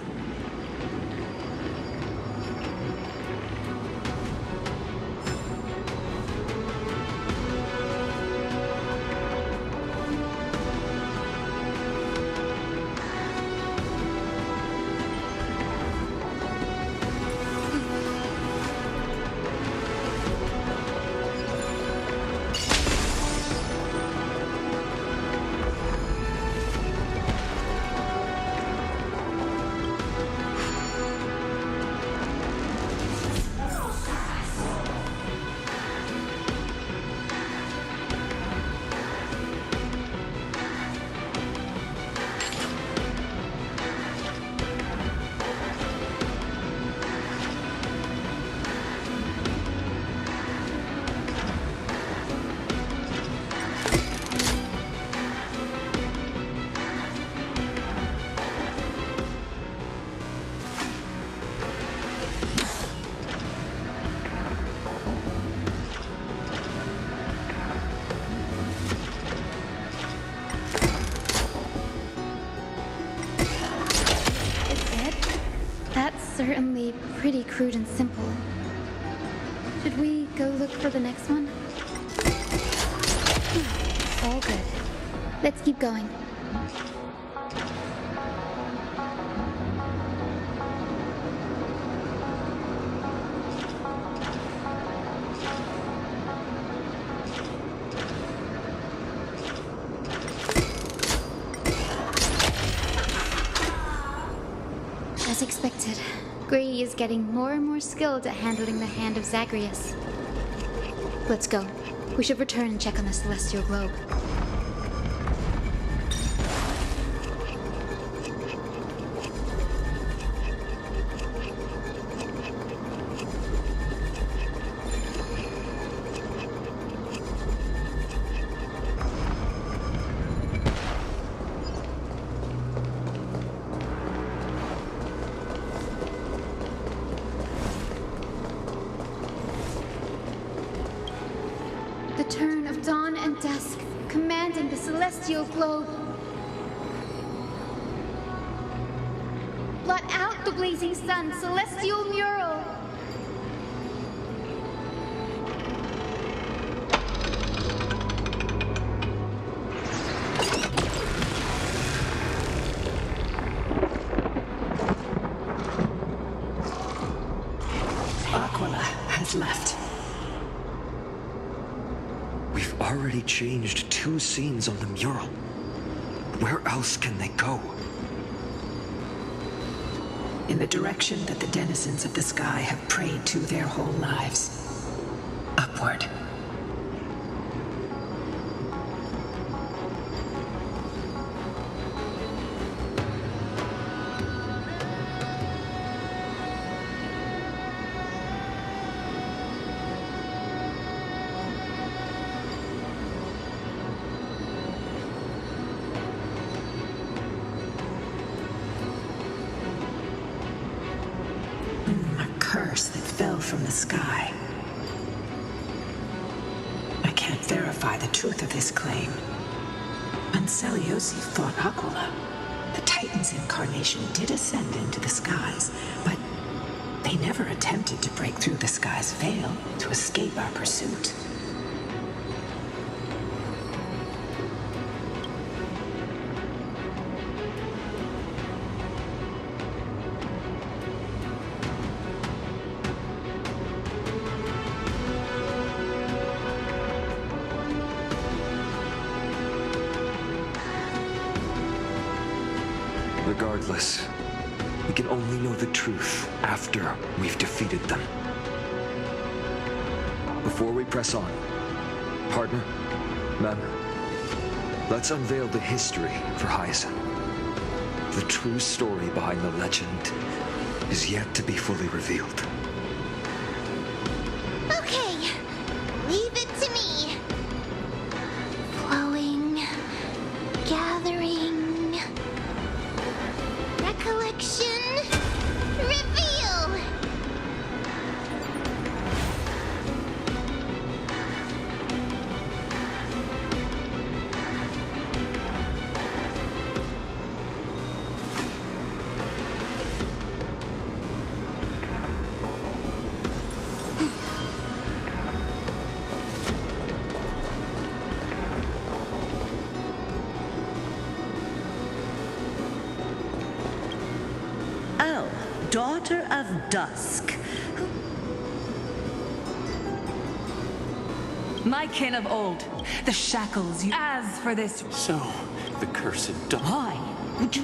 Certainly pretty crude and simple. Should we go look for the next one? All good. Let's keep going. As expected, Grady is getting more and more skilled at handling the hand of Zagreus. Let's go. We should return and check on the celestial globe. The turn of dawn and dusk, commanding the celestial globe. Blot out the blazing sun, celestial mural. Aquila has left. We've already changed 2 scenes on the mural. Where else can they go? In the direction that the denizens of the sky have prayed to their whole lives. Upward. Curse that fell from the sky. I can't verify the truth of this claim. Anseliosi fought Aquila. The Titan's incarnation did ascend into the skies, but they never attempted to break through the sky's veil to escape our pursuit. Regardless, we can only know the truth after we've defeated them. before we press on, partner, ma'am, let's unveil the history for Hyacinth. The true story behind the legend is yet to be fully revealed. Okay, leave it to me. Flowing, gathering, recollection, reveal! Daughter of Dusk. My kin of old, the shackles you... As for this... So, the cursed dog. Why?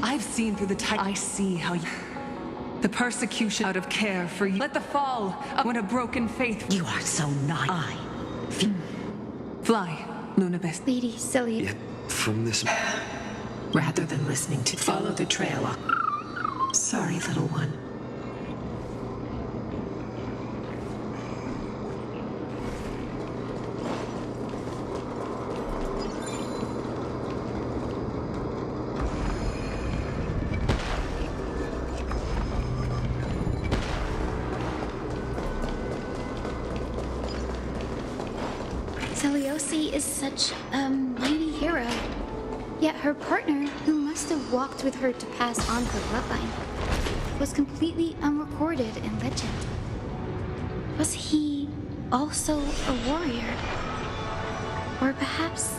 I've seen through the tide. I see how you... The persecution out of care for you. Let the fall of when a broken faith... You are so naive. Fly, Lunabis. Lady Celia. Yet, from this... Rather than listening to follow the trail up. Sorry, little one. Celiosi is such a mighty hero. Yet her partner, who must have walked with her to pass on her bloodline, was completely unrecorded in legend. Was he also a warrior? Or perhaps...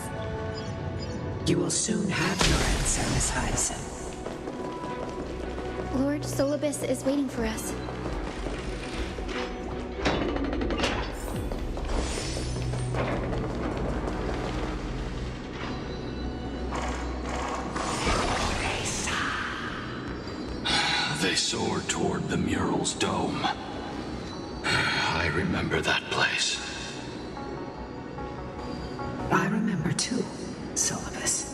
You will soon have your answer, Miss Hyacinth. Lord Solibus is waiting for us. They soared toward the mural's dome. I remember that place. I remember too, Solibus.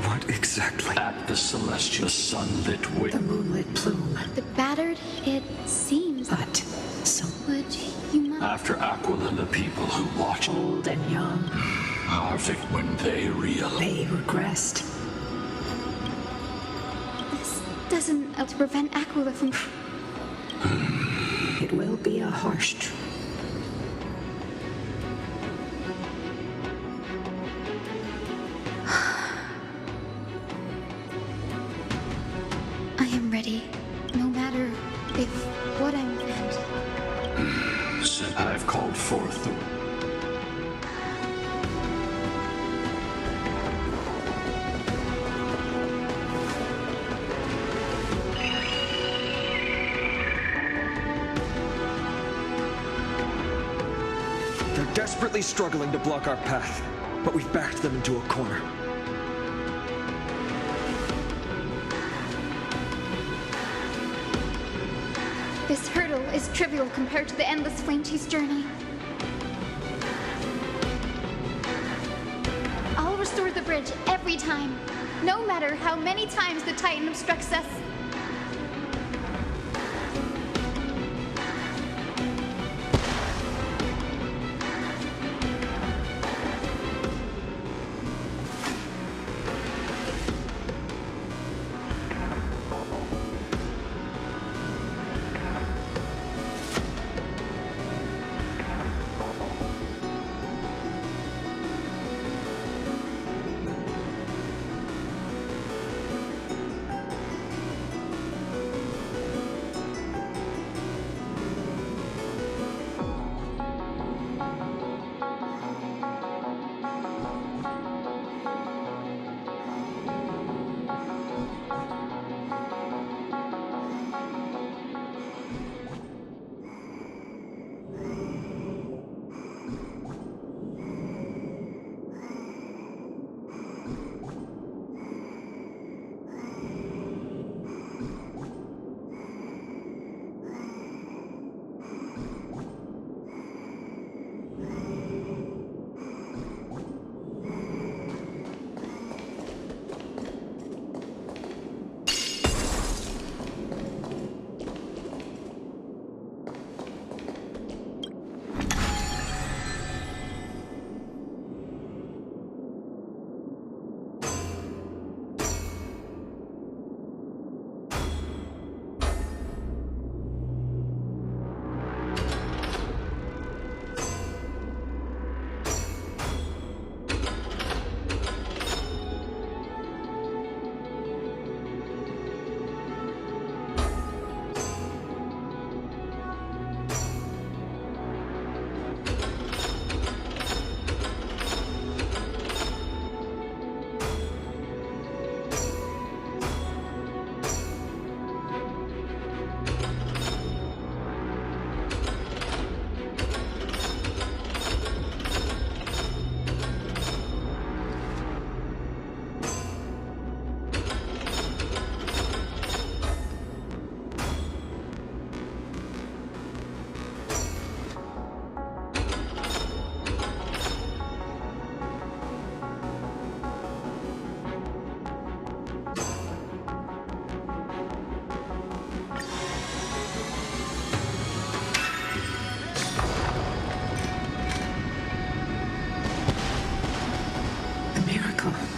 What exactly? At the celestial sunlit wing. The moonlit plume. The battered, it seems. But so Would you mind? After Aquila, the people who watch old and young, are victim when they realize. they regressed. This doesn't help to prevent Aquila from... It will be a harsh truth. I am ready, no matter if what I'm meant. I've called forth the... They're desperately struggling to block our path, but we've backed them into a corner. This hurdle is trivial compared to the endless flame-chase journey. I'll restore the bridge every time, no matter how many times the Titan obstructs us.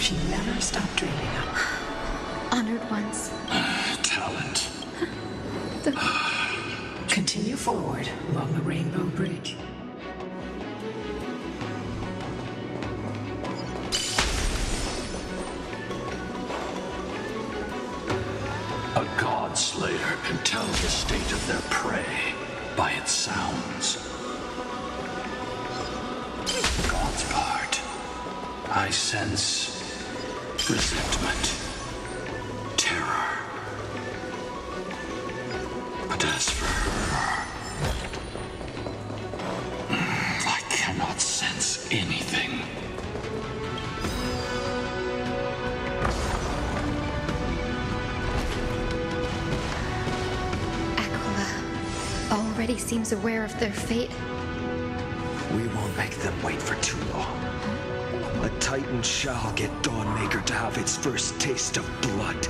which you never stop dreaming of. Honored ones. Talent. Continue forward along the Rainbow Bridge. A god slayer can tell the state of their prey by its sounds. God's part. I sense resentment, terror. But as for her, I cannot sense anything. Already seems aware of their fate. We won't make them wait for too long. A Titan shall get Dawnmaker to have its first taste of blood.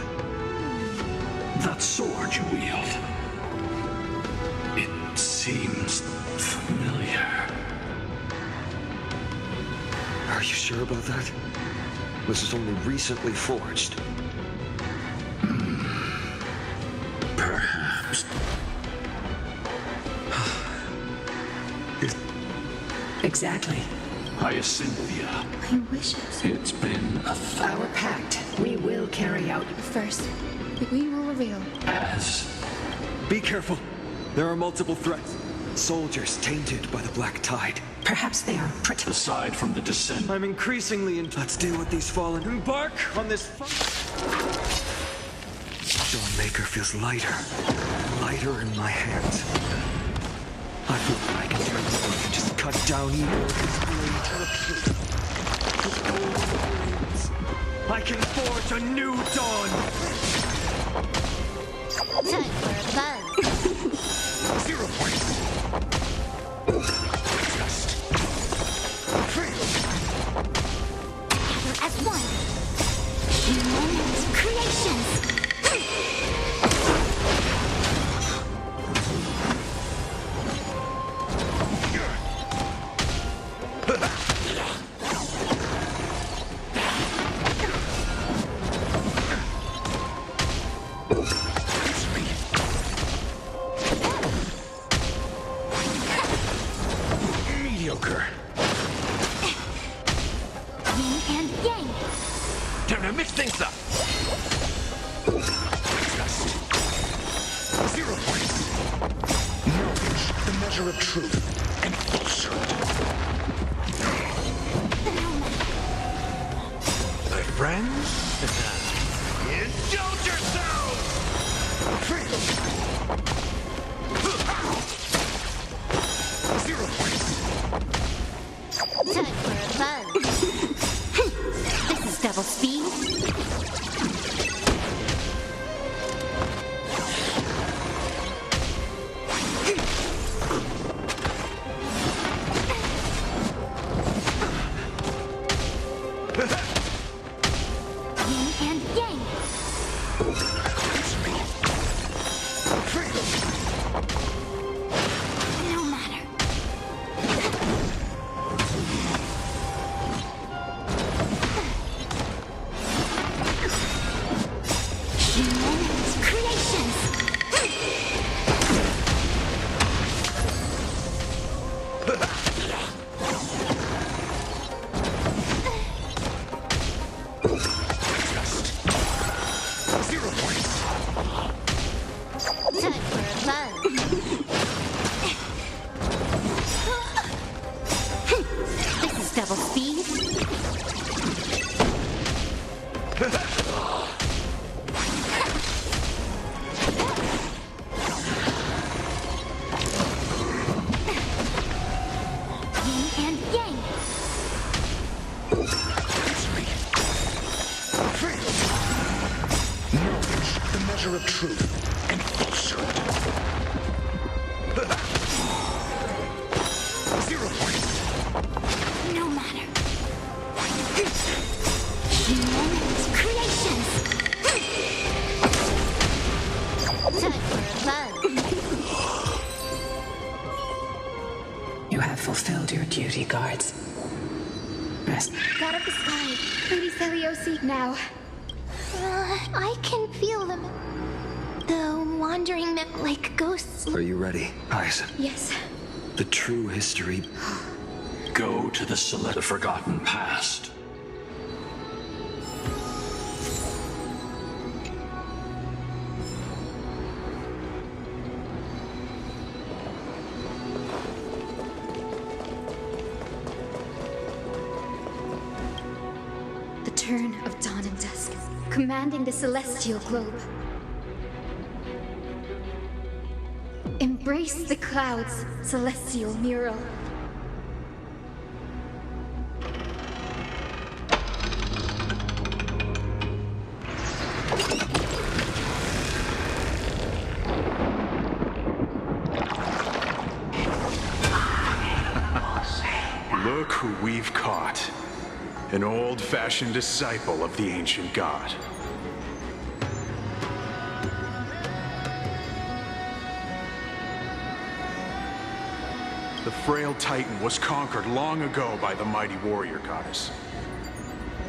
That sword you wield, it seems familiar. Are you sure about that? This is only recently forged. Perhaps. Exactly. Hyacinthia. My wishes. It's been Our pact. We will carry out. First, we will reveal. as Be careful. There are multiple threats. Soldiers tainted by the Black Tide. Perhaps they are pretty. aside from the descent. I'm increasingly in. Let's deal with these fallen. Embark on this. Dawnmaker feels lighter. Lighter in my hands. I feel like I can turn this one and just cut down evil with this blade. With golden blades, I can forge a new dawn. Time for a buzz. 0 points. Gather as one. Humans, creations. Mediocre. Yin and yang. Time to mix things up. 0 points. Knowledge, the measure of truth and falsehood. My friends, indulge yourselves! 0 points. Time for a buzz. This is double speed. Yin and yang. No matter. Humans, creations. Time for a buzz. This is double speed. Yin and yang. Knowledge, the measure of truth and falsehood. 0 points. No matter. Humans, creations. Time for a buzz. You have fulfilled your duty, guards. Rest. God of the sky, Lady Celiosi, now. I can feel them. The wandering like ghosts. Are you ready, Ice? Yes. The true history. Go to the forgotten past. The turn of dawn and dusk, commanding the celestial globe. Embrace the clouds, celestial mural. Look who we've caught. An old-fashioned disciple of the ancient god. The frail Titan was conquered long ago by the mighty warrior goddess.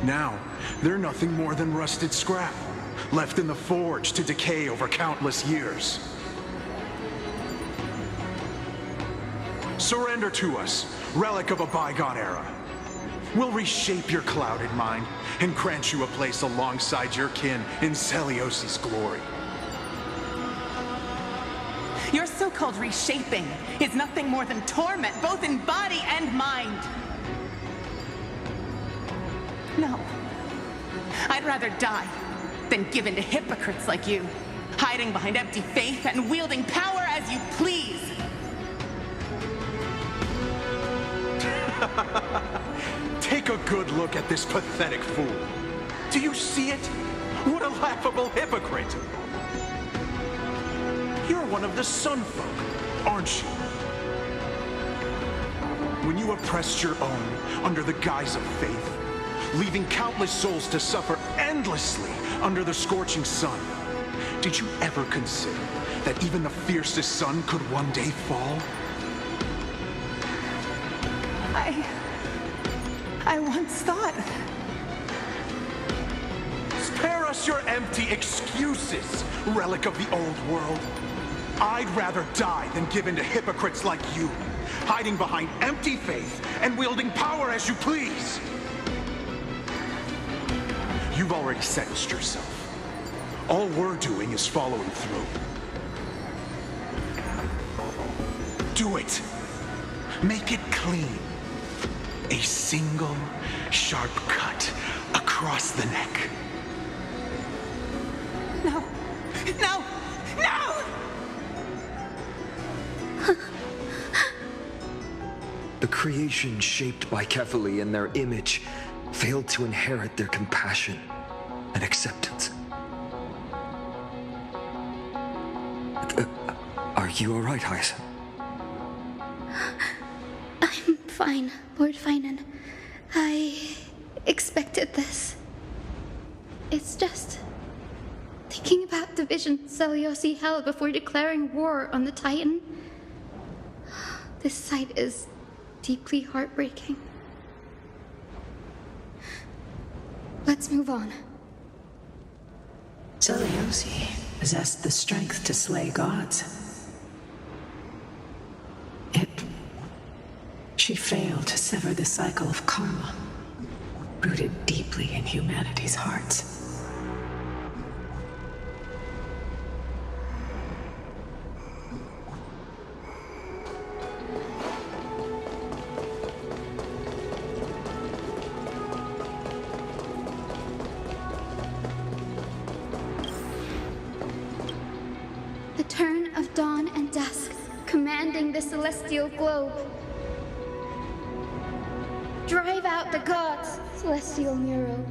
Now, they're nothing more than rusted scrap, left in the forge to decay over countless years. Surrender to us, relic of a bygone era. We'll reshape your clouded mind and grant you a place alongside your kin in Celiosi's glory. Your so-called reshaping is nothing more than torment, both in body and mind. No. I'd rather die than give in to hypocrites like you, hiding behind empty faith and wielding power as you please. Take a good look at this pathetic fool. Do you see it? What a laughable hypocrite! You're one of the Sun Folk, aren't you? When you oppressed your own under the guise of faith, leaving countless souls to suffer endlessly under the scorching sun, did you ever consider that even the fiercest sun could one day fall? I once thought... Spare us your empty excuses, relic of the old world. I'd rather die than give in to hypocrites like you, hiding behind empty faith and wielding power as you please. You've already sentenced yourself. All we're doing is following through. Do it. Make it clean. A single, sharp cut across the neck. No! No! No! The creation shaped by Kefali in their image failed to inherit their compassion and acceptance. Are you all right, Ice? I'm fine, Lord Finan. I expected this. It's just thinking about the vision Celiosi held before declaring war on the Titan. This sight is deeply heartbreaking. Let's move on. Celiosi possessed the strength to slay gods. She failed to sever the cycle of karma, rooted deeply in humanity's hearts. The turn of dawn and dusk, commanding the celestial globe. Drive out the gods, celestial mural.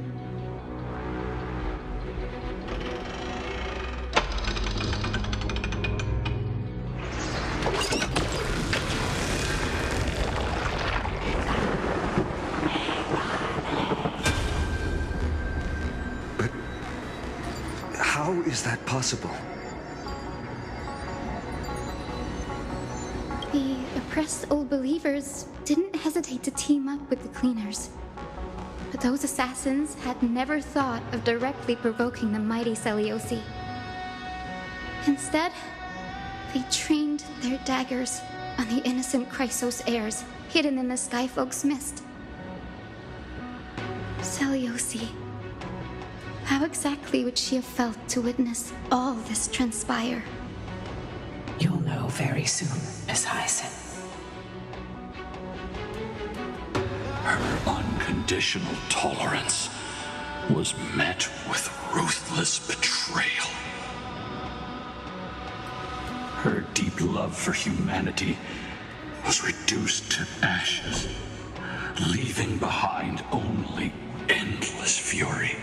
But how is that possible? The oppressed old believers didn't hesitate to team up with the cleaners. But those assassins had never thought of directly provoking the mighty Seliosi. Instead, they trained their daggers on the innocent Chrysos heirs hidden in the Skyfolk's mist. Seliosi. How exactly would she have felt to witness all this transpire? You'll know very soon, Miss Hyson. Her unconditional tolerance was met with ruthless betrayal. Her deep love for humanity was reduced to ashes, leaving behind only endless fury.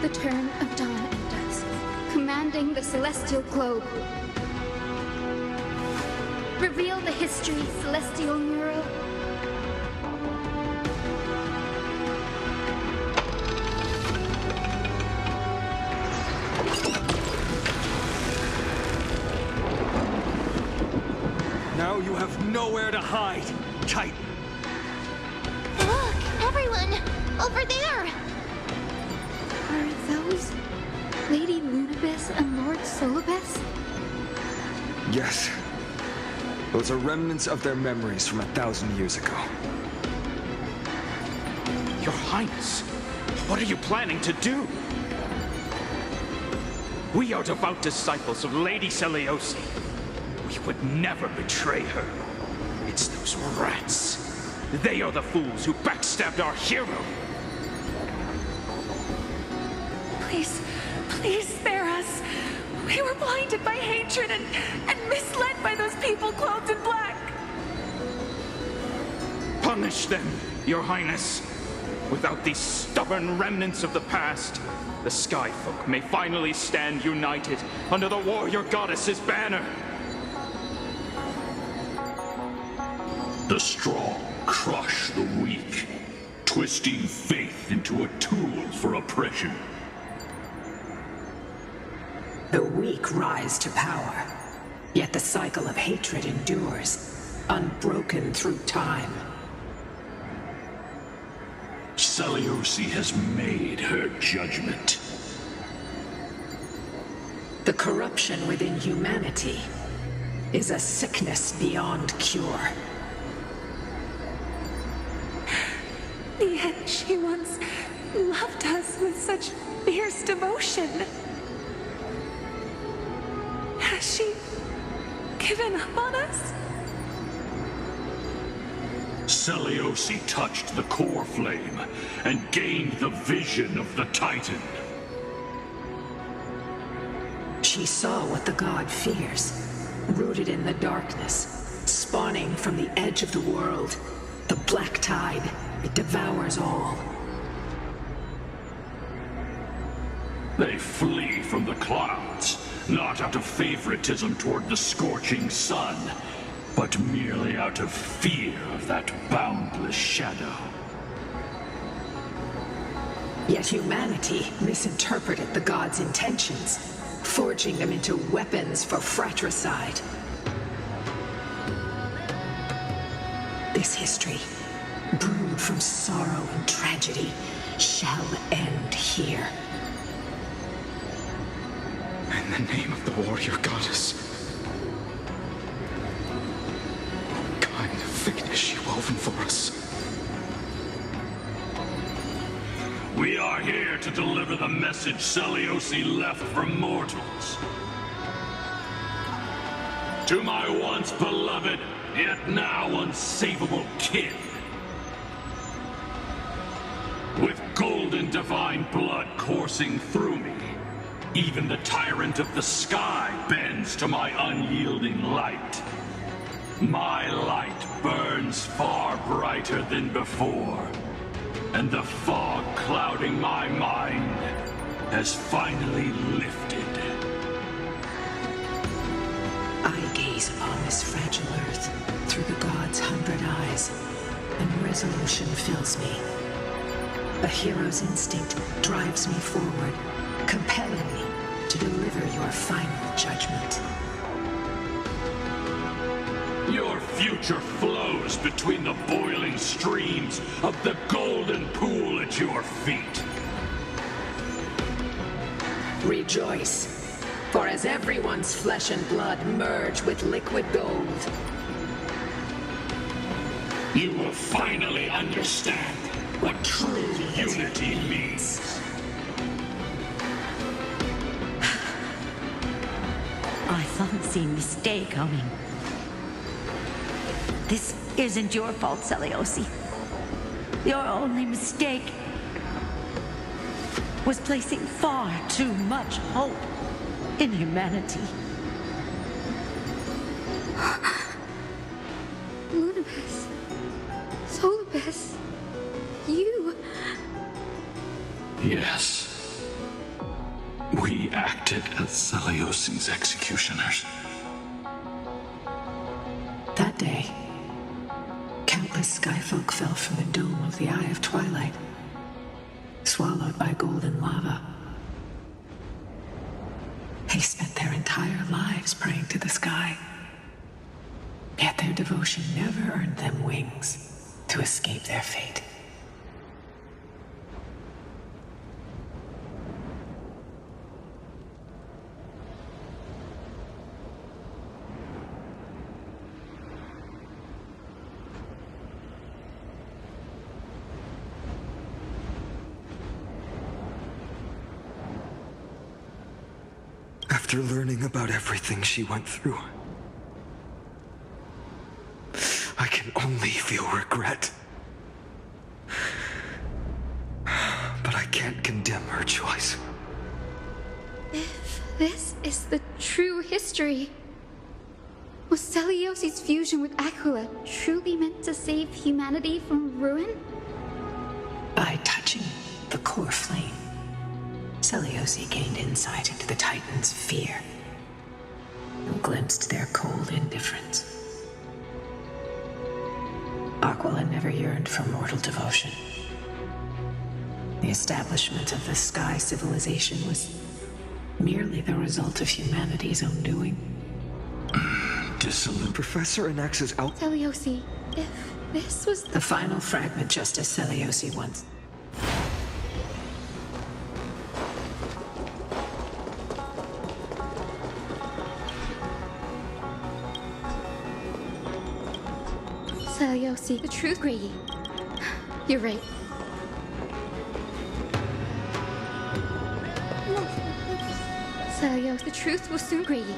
The turn of dawn and dusk, commanding the celestial globe. Reveal the history, celestial mural. Now you have nowhere to hide, Titan. Look, everyone! Over there! Are those Lady Lunabis and Lord Solibus? Yes. Those are remnants of their memories from 1,000 years ago. Your Highness, what are you planning to do? We are devout disciples of Lady Seliosi. We would never betray her. It's those rats. They are the fools who backstabbed our hero. Please, please spare us. We were blinded by hatred and misled by those people clothed in black. Punish them, Your Highness. Without these stubborn remnants of the past, the Skyfolk may finally stand united under the warrior goddess's banner. The strong crush the weak, twisting faith into a tool for oppression. The weak rise to power, yet the cycle of hatred endures, unbroken through time. Seliosi has made her judgment. The corruption within humanity is a sickness beyond cure. Yet she once loved us with such fierce devotion. Has she given up on us? Seliosi touched the core flame and gained the vision of the Titan. She saw what the god fears, rooted in the darkness, spawning from the edge of the world. The black tide, it devours all. They flee from the clouds, not out of favoritism toward the scorching sun, but merely out of fear of that boundless shadow. Yet humanity misinterpreted the gods' intentions, forging them into weapons for fratricide. This history, brewed from sorrow and tragedy, shall end here. In the name of the warrior goddess, what kind of fate is she woven for us? We are here to deliver the message Seliosi left for mortals. To my once beloved, yet now unsavable kin. With golden divine blood coursing through me, even the tyrant of the sky bends to my unyielding light. My light burns far brighter than before, and the fog clouding my mind has finally lifted. I gaze upon this fragile earth through the gods' 100 eyes, and resolution fills me. A hero's instinct drives me forward, compelling me to deliver your final judgment. Your future flows between the boiling streams of the golden pool at your feet. Rejoice, for as everyone's flesh and blood merge with liquid gold, You will finally understand what true unity means. I thought see mistake coming. This isn't your fault, Seliosi. Your only mistake was placing far too much hope in humanity. Lunabes. Solibes. You. Yes. We acted as Seliosi's executioners. that day, countless skyfolk fell from the dome of the Eye of Twilight, swallowed by golden lava. They spent their entire lives praying to the sky, yet their devotion never earned them wings to escape their fate. After learning about everything she went through, I can only feel regret. But I can't condemn her choice. If this is the true history, was Seliosi's fusion with Aquila truly meant to save humanity from ruin? By touching the core flame, Seliosi gained insight into the Titans' fear and glimpsed their cold indifference. Aquila never yearned for mortal devotion. The establishment of the Sky Civilization was merely the result of humanity's own doing. Dissolute. Professor Anax's out. Seliosi, if this was The final fragment, just as Seliosi once. Seliosi, the truth, Grady. You're right. Selios, the truth will soon, Grady.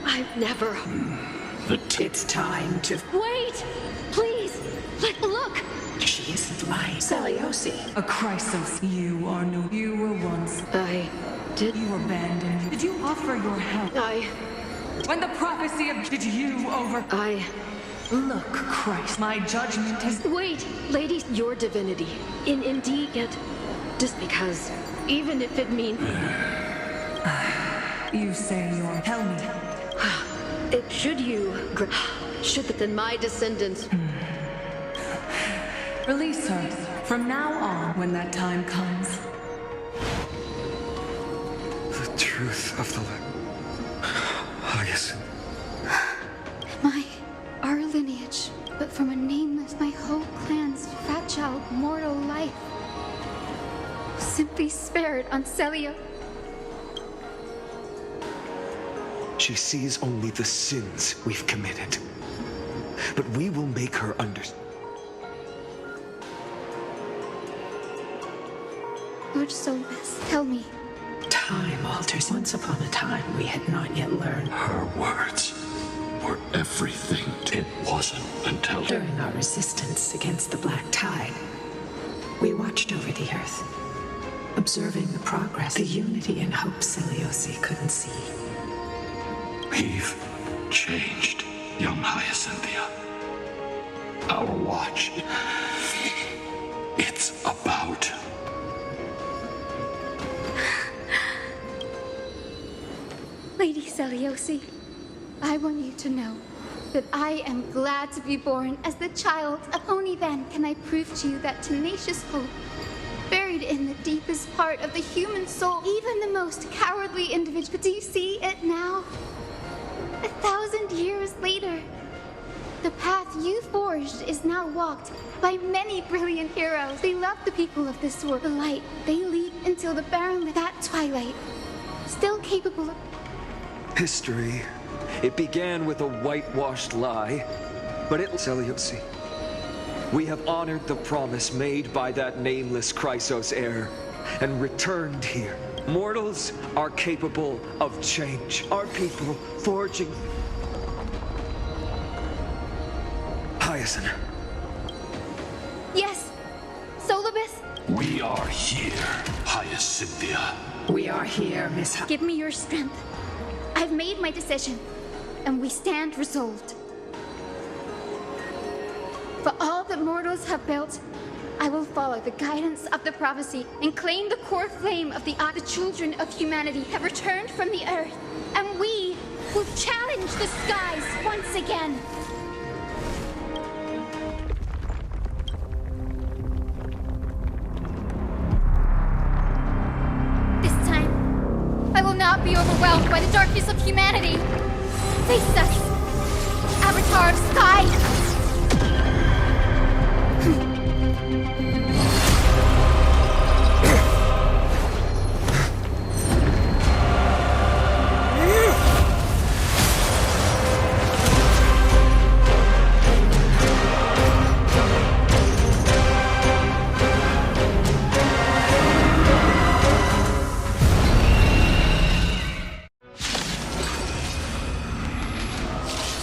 I've never... It's time to... Wait! Please! Look! She isn't lying. Seliosi. A crisis. You are no... You were once. I did... You abandoned. Did you offer your help? When the prophecy of... Did you over... Look, Christ, my judgment is... Wait, lady, your divinity. Indeed, yet... Just because... Even if it means... You say you're... Tell me. Should you... Should then my descendants... Release her. From now on, when that time comes. The truth of the Hyacinth. Our lineage, but from a nameless, my whole clan's fragile, mortal life was simply spared on Celia. She sees only the sins we've committed. But we will make her understand. Lord Solbes, tell me. Time alters. Once upon a time, we had not yet learned. Her words were everything. It wasn't until... During our resistance against the Black Tide, we watched over the Earth, observing the progress, the unity and hope Seliosi couldn't see. We've changed, young Hyacinthia. Our watch. It's about... Lady Seliosi, I want you to know that I am glad to be born as the child of. Only then can I prove to you that tenacious hope buried in the deepest part of the human soul, even the most cowardly individual. Do you see it now? 1,000 years later, the path you forged is now walked by many brilliant heroes. They love the people of this world. The light they lead until the barren that twilight, still capable of. History. It began with a whitewashed lie, but it... Seliosi. We have honored the promise made by that nameless Chrysos heir and returned here. Mortals are capable of change. Our people forging... Hyacinth. Yes, Solibus. We are here, Hyacinthia. We are here, Miss Give me your strength. I've made my decision, and we stand resolved. For all that mortals have built, I will follow the guidance of the prophecy and claim the core flame of the children of humanity have returned from the earth, and we will challenge the skies once again. This time, I will not be overwhelmed by the darkness of humanity. Face us, Avatar of Sky!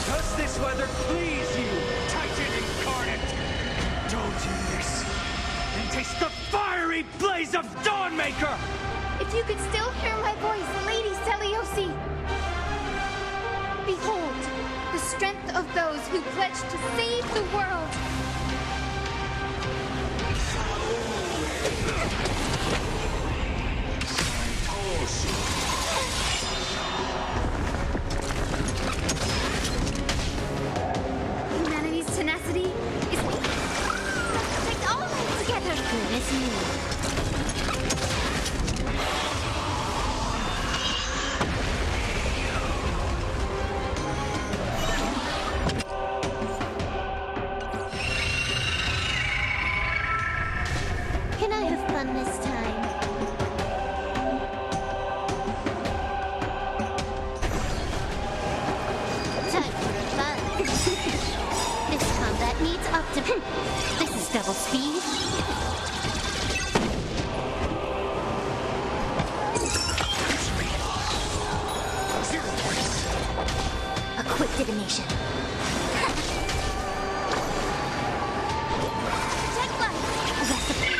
Does this weather please you, Titan incarnate? Don't you this and taste the fiery blaze of Dawnmaker! If you could still hear my voice, Lady Seliosi! Behold, the strength of those who pledged to save the world! Humanity's tenacity is... Protect all of us together! Goodness me. Can I have fun this time? Time for fun. This combat needs This is double speed. A quick divination. Tech light. Recipe.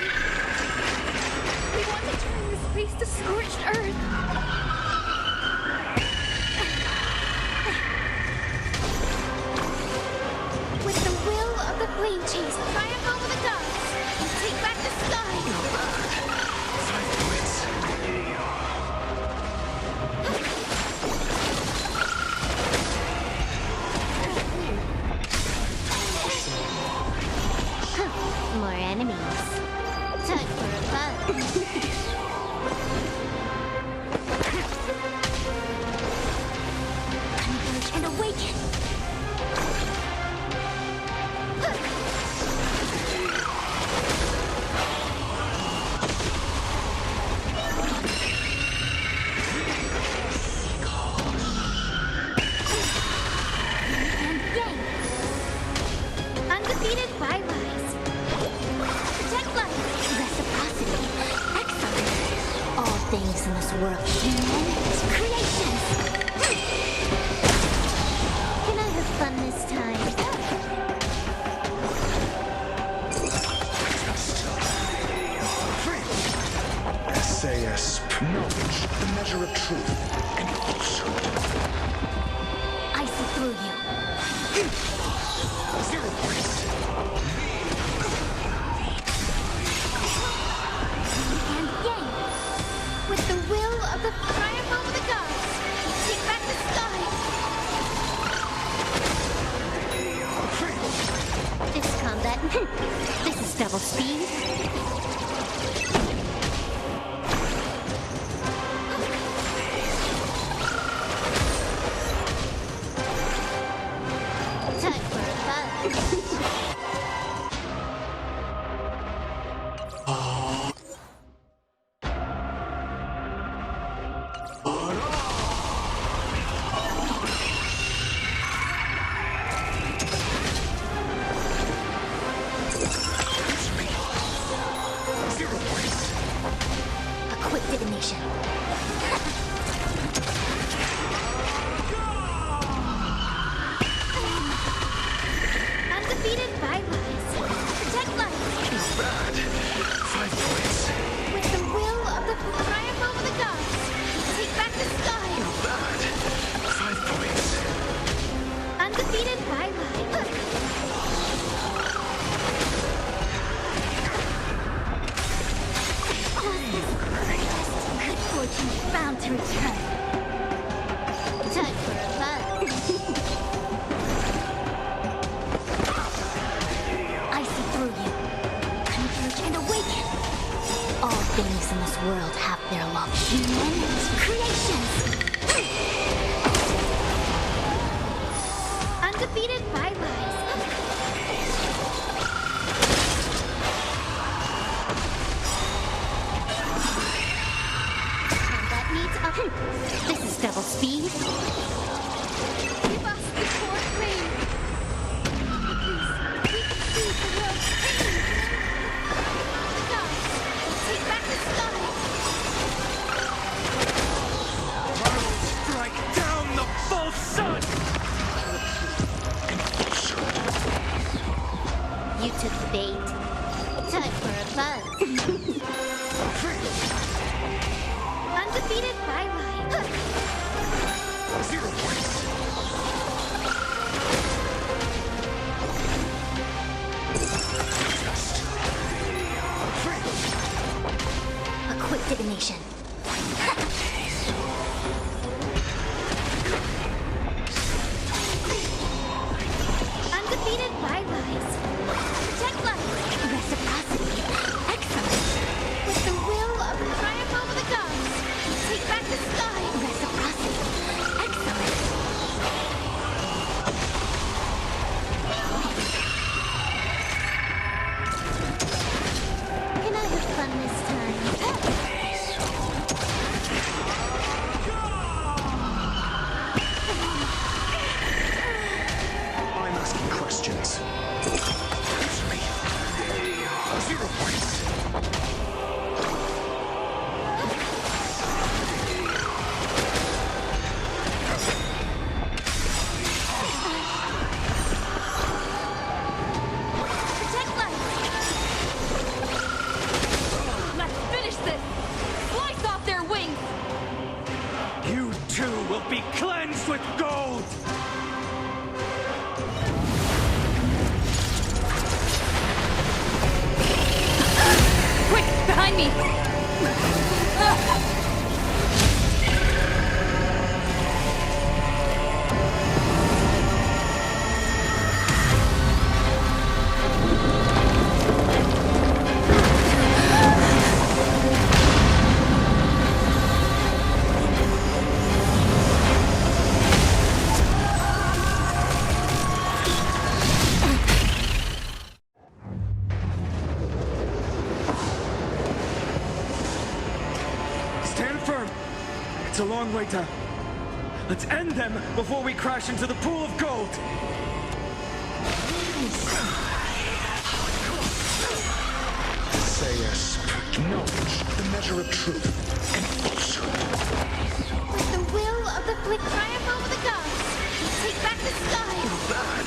We want to turn this place to scorched earth! With the will of the flame chase, triumph over the gods, and take back the sky! More enemies. Time for a fun. Converge and awaken. And yang. Undefeated bylies. Protect life. Reciprocity. Excellent. All things in this world. Humanity's creations. Can I have fun this time? SAS, knowledge, the measure of truth and falsehood. I see through you. Zero points. And yang. With the will of the triumph over the gods, take back the sky. to return. Time for a buzz. I see through you. Converge and awaken. All things in this world have their love. Human creations. Undefeated bylines. Combat needs up. This is double speed. Give us the core flame. We can see the world's pain. Gods, take back the sky. Strike down the full sun! You took the bait. Time for a buzz. Undefeated byline. 0 points. A quick divination. Undefeated bylines. Protect life. Reciprocity. Excellent. With the will of the triumph over the gods. Take back the sky. Reciprocity. Excellent. Can I have fun this time? I'm asking questions. Answer me. 0 points. Protect life. Let's finish this. Slice off their wings. You too will be cleansed with gold! Quick, behind me. Stand firm! It's a long way down. Let's end them before we crash into the pool of gold! Sayers, knowledge, the measure of truth, and falsehood. With the will of the flick triumph over the gods. Take back the sky. Bad.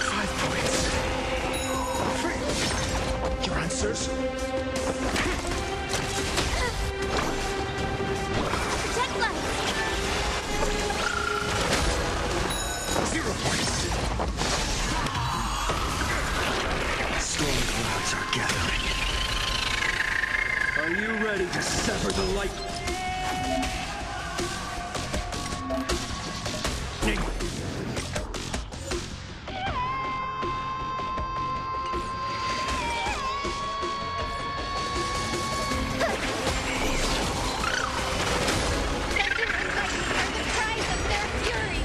5 points. Your answers? Protect life. 0 points. Storm clouds are gathering. Are you ready to sever the light? Vengeance and lightning are the cries of their fury.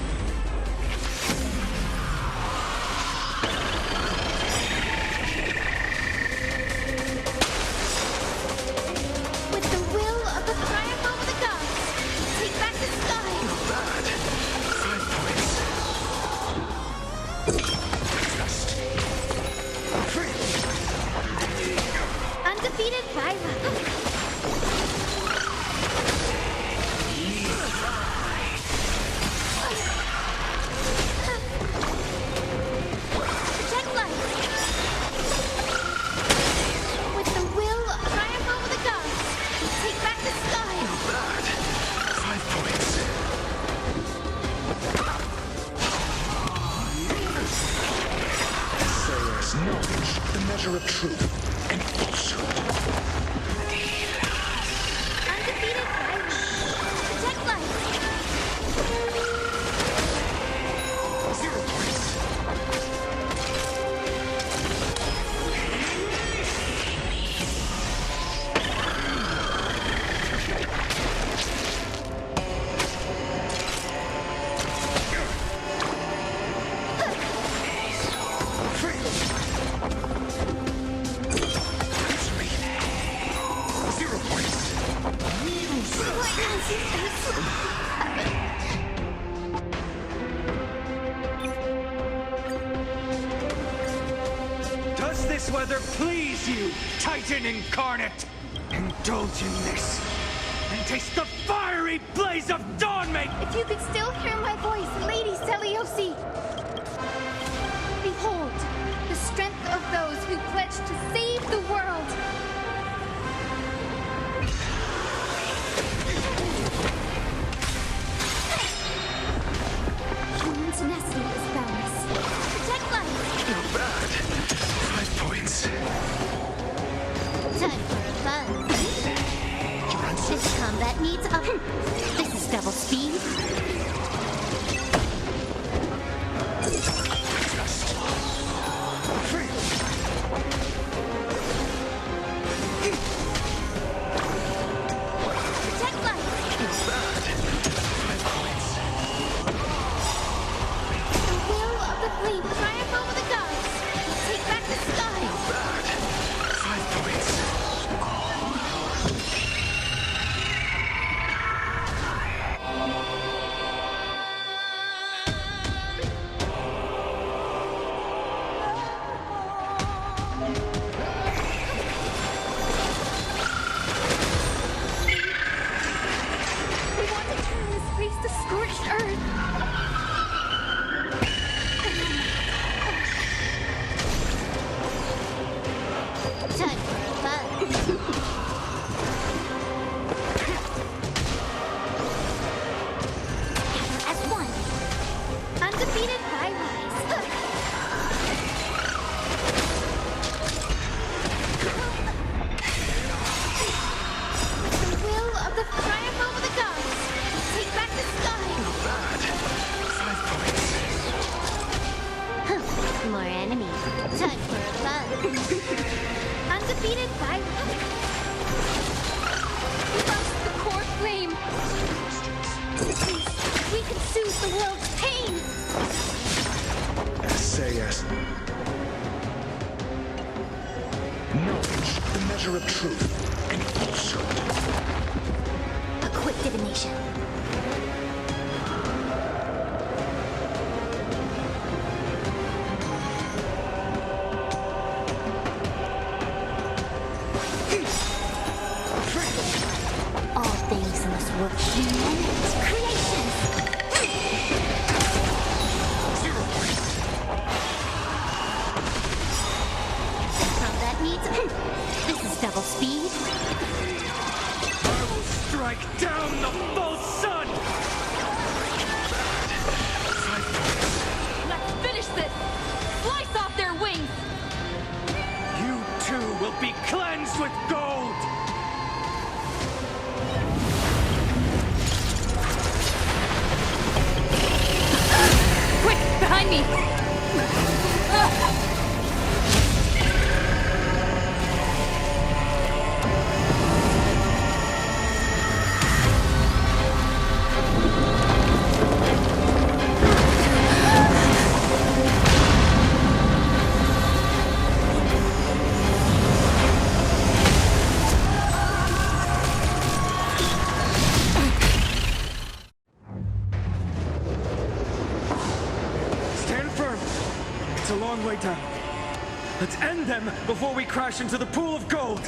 With the will of the triumph Does this weather please you, Titan incarnate? Indulge in this, and taste the fiery blaze of dawnmate! If you could still hear my voice, Lady Seliosi! Behold, the strength of those who pledge to save the world! Human's nesting is boundless. Protect life! Not bad. 5 points. Time for a buzz. This combat needs up. This is double speed. Protect life. Not bad. 5 points. The will of the flame triumph over the gods. Take back the sky. Not bad. 5 points. We want to turn this place to scorched earth! Time for a buzz. As one. Undefeated by rise. The will of the triumph over the gods. Take back the sky. Not bad. 5 points. More enemies. Time for a buzz. Undefeated by rise. We lost the core flame. Please, we can soothe the world's pain. SAS. Knowledge, the measure of truth and falsehood. A quick divination. All things in this world humanity's creations. 0 points. Combat needs. This is double speed. I will strike down the false sun! 5 points. Let's finish this. Slice off their wings. You too will be cleansed with gold! Quick, behind me. Stand firm! It's a long way down. Let's end them before we crash into the pool of gold!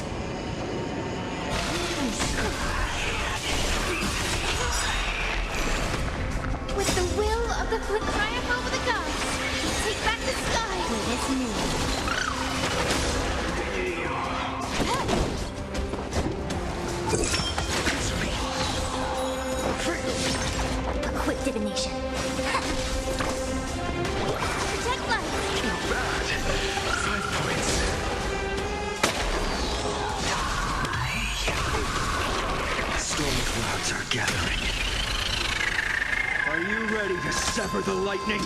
With the will of the triumph over the gods. Take back the sky. With its new. A quick divination. Protect life. Not bad. 5 points. Storm clouds are gathering. Are you ready to sever the lightning?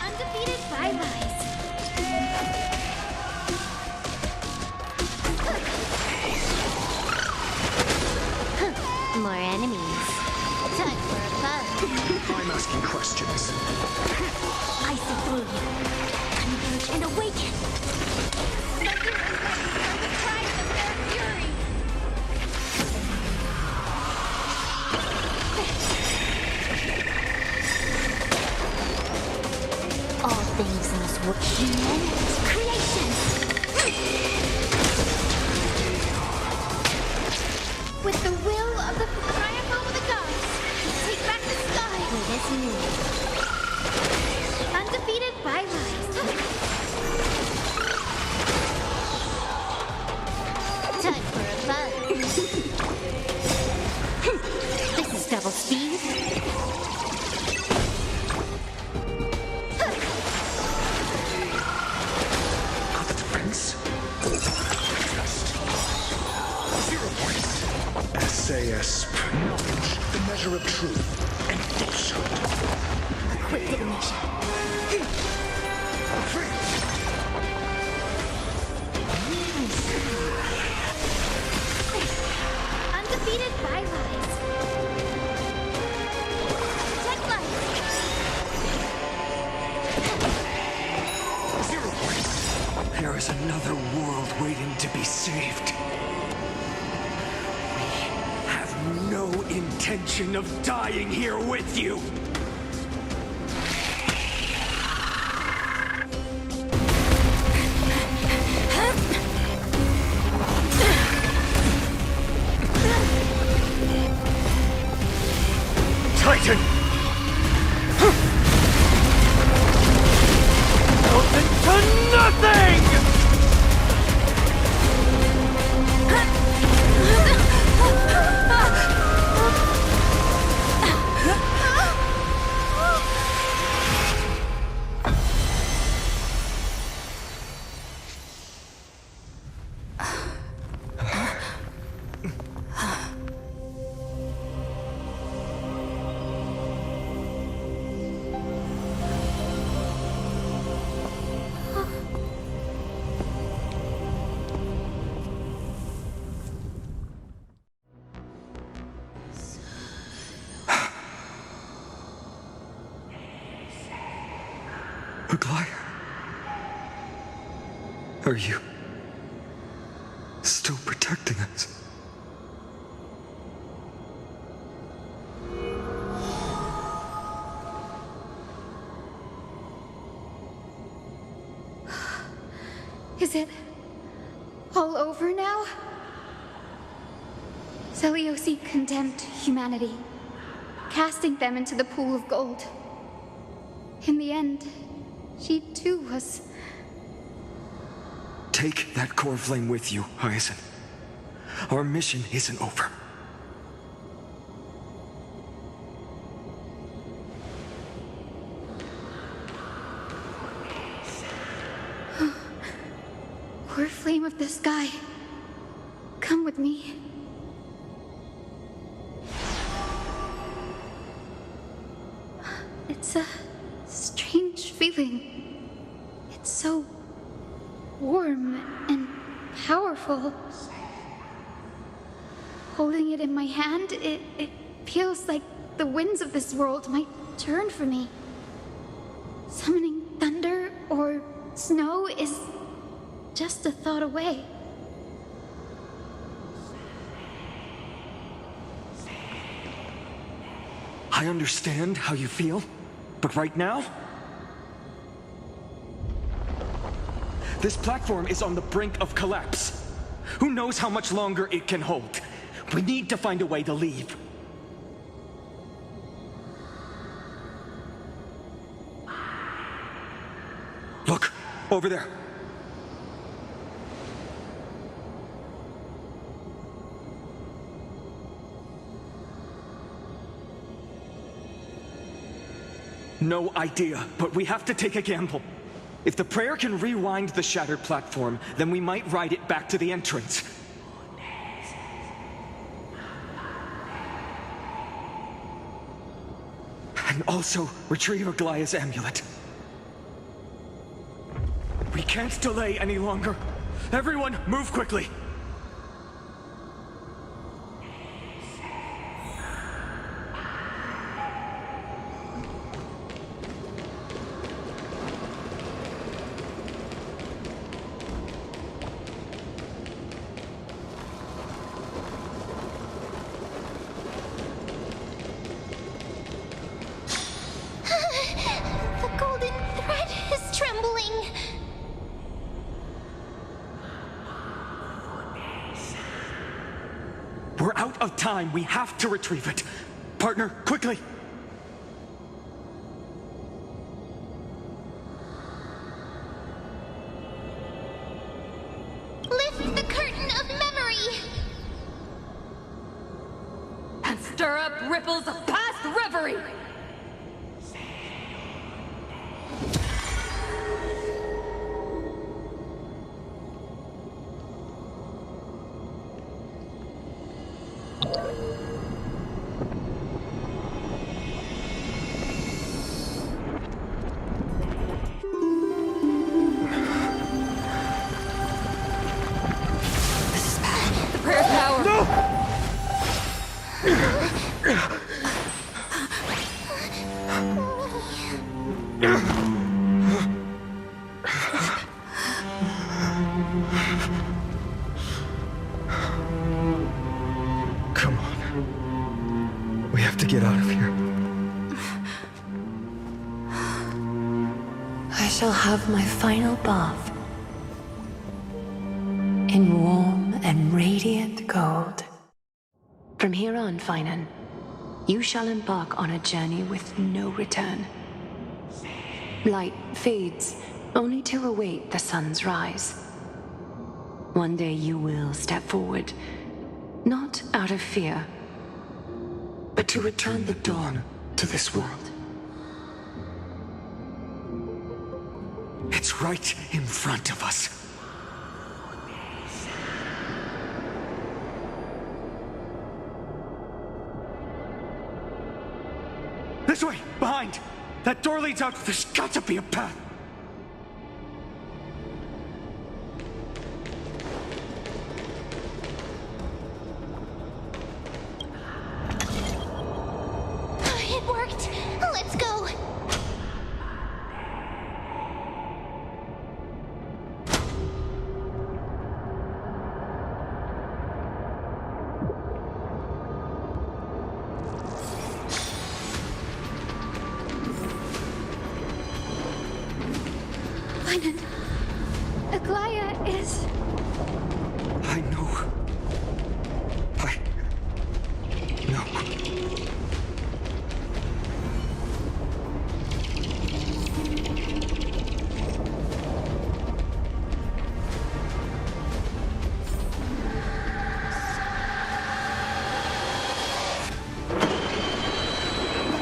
Undefeated by rise. More enemies. Time for a buzz. I'm asking questions. I see through you. Converge and awaken. Thunder and lightning are the cries of their fury. will human creation. With the will of the triumph over the gods, take back the sky. With this new undefeated by rise. Time for a bug. This is double speed. SAS, knowledge, the measure of truth, and falsehood. A quick divination. Undefeated by lies. Tech life. 0 points. There is another world waiting to be saved. No intention of dying here with you! Titan! Melted to nothing! Aglaya, are you still protecting us? Is it all over now? Seliosi condemned humanity, casting them into the pool of gold. In the end, she too was... Take that core flame with you, Hyacinth. Our mission isn't over. Core flame of the sky, come with me. It's a strange feeling. It's so warm and powerful. Holding it in my hand, it feels like the winds of this world might turn for me. Summoning thunder or snow is just a thought away. I understand how you feel, but right now, this platform is on the brink of collapse. Who knows how much longer it can hold? We need to find a way to leave. Look, over there. No idea, but we have to take a gamble. If the prayer can rewind the shattered platform, then we might ride it back to the entrance. And also retrieve Aglaya's amulet. We can't delay any longer. Everyone, move quickly. The golden thread is trembling. time. We have to retrieve it. Partner, quickly! Lift the curtain of memory! And stir up ripples of past reverie! The prayer's power! No! Come on. We have to get out of here. I shall have my final bath in warm and radiant gold. From here on, Finan, you shall embark on a journey with no return. Light fades, only to await the sun's rise. One day you will step forward, not out of fear, but to return the dawn to this world. It's right in front of us. This way! Behind! That door leads out. There's got to be a path. It worked! Let's go! Finan, Aglaya is... I know. No.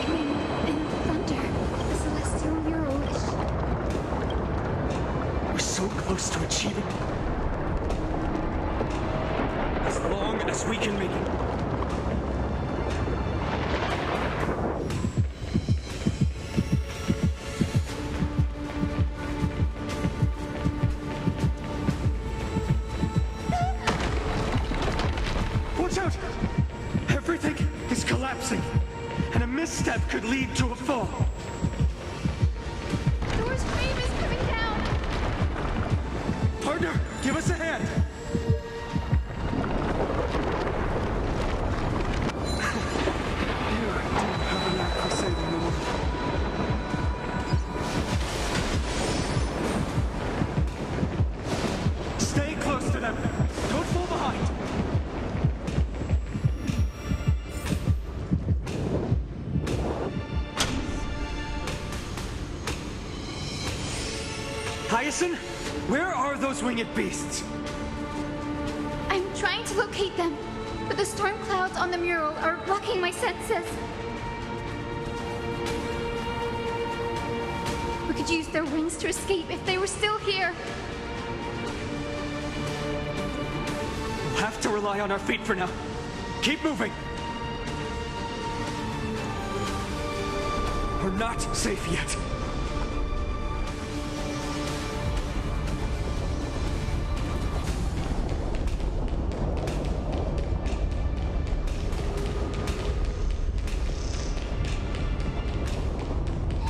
lightning and thunder. The celestial mural is... We're so close to achieving it. As long as we can make it. Watch out! Everything is collapsing, and a misstep could lead to a fall. Door's frame is coming down! Partner, give us a hand! You do have a knack for saving the world. Stay close to them! Don't fall behind! Hyacinth, where are those winged beasts? I'm trying to locate them, but the storm clouds on the mural are blocking my senses. We could use their wings to escape if they were still here. We'll have to rely on our feet for now. Keep moving! We're not safe yet.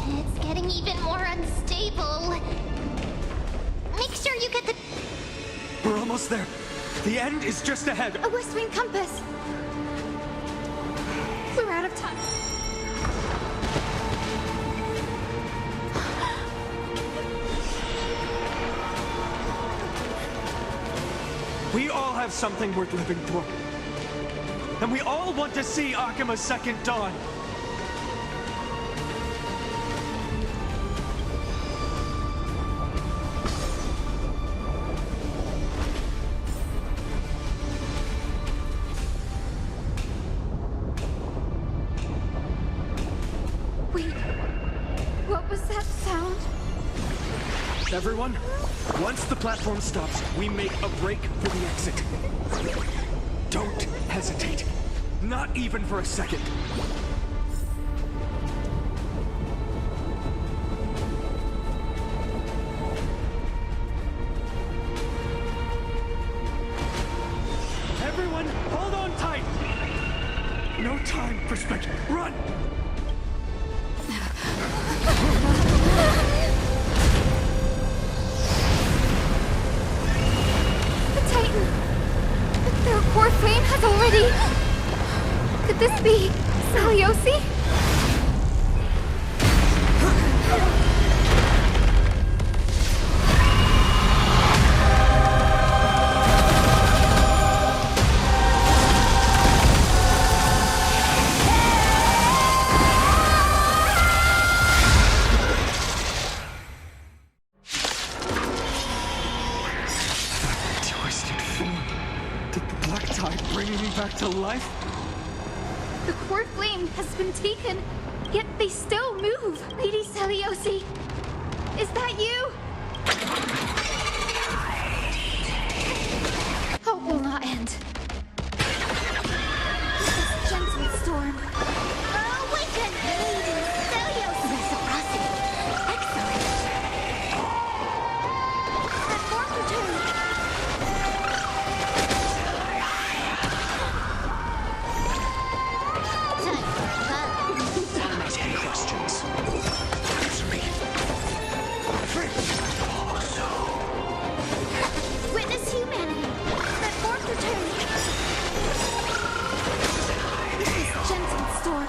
It's getting even more unstable. Make sure you get the... We're almost there. The end is just ahead. A west wing compass. We're out of time. We all have something worth living for. and we all want to see Arkhama's second dawn. Wait, what was that sound? Everyone, once the platform stops, we make a break for the exit. Don't hesitate. Not even for a second. Everyone, hold on tight! No time for spec. Run! Their core flame has already... Could this be Saliosi? To life? The core flame has been taken, yet they still move. Lady Saliosi, is that you? Hope will not end. This gentle storm. Awaken, Lady Saliosi! Reciprocity. Excellent. Platform return. Witness humanity. Platform return. This is gentle storm.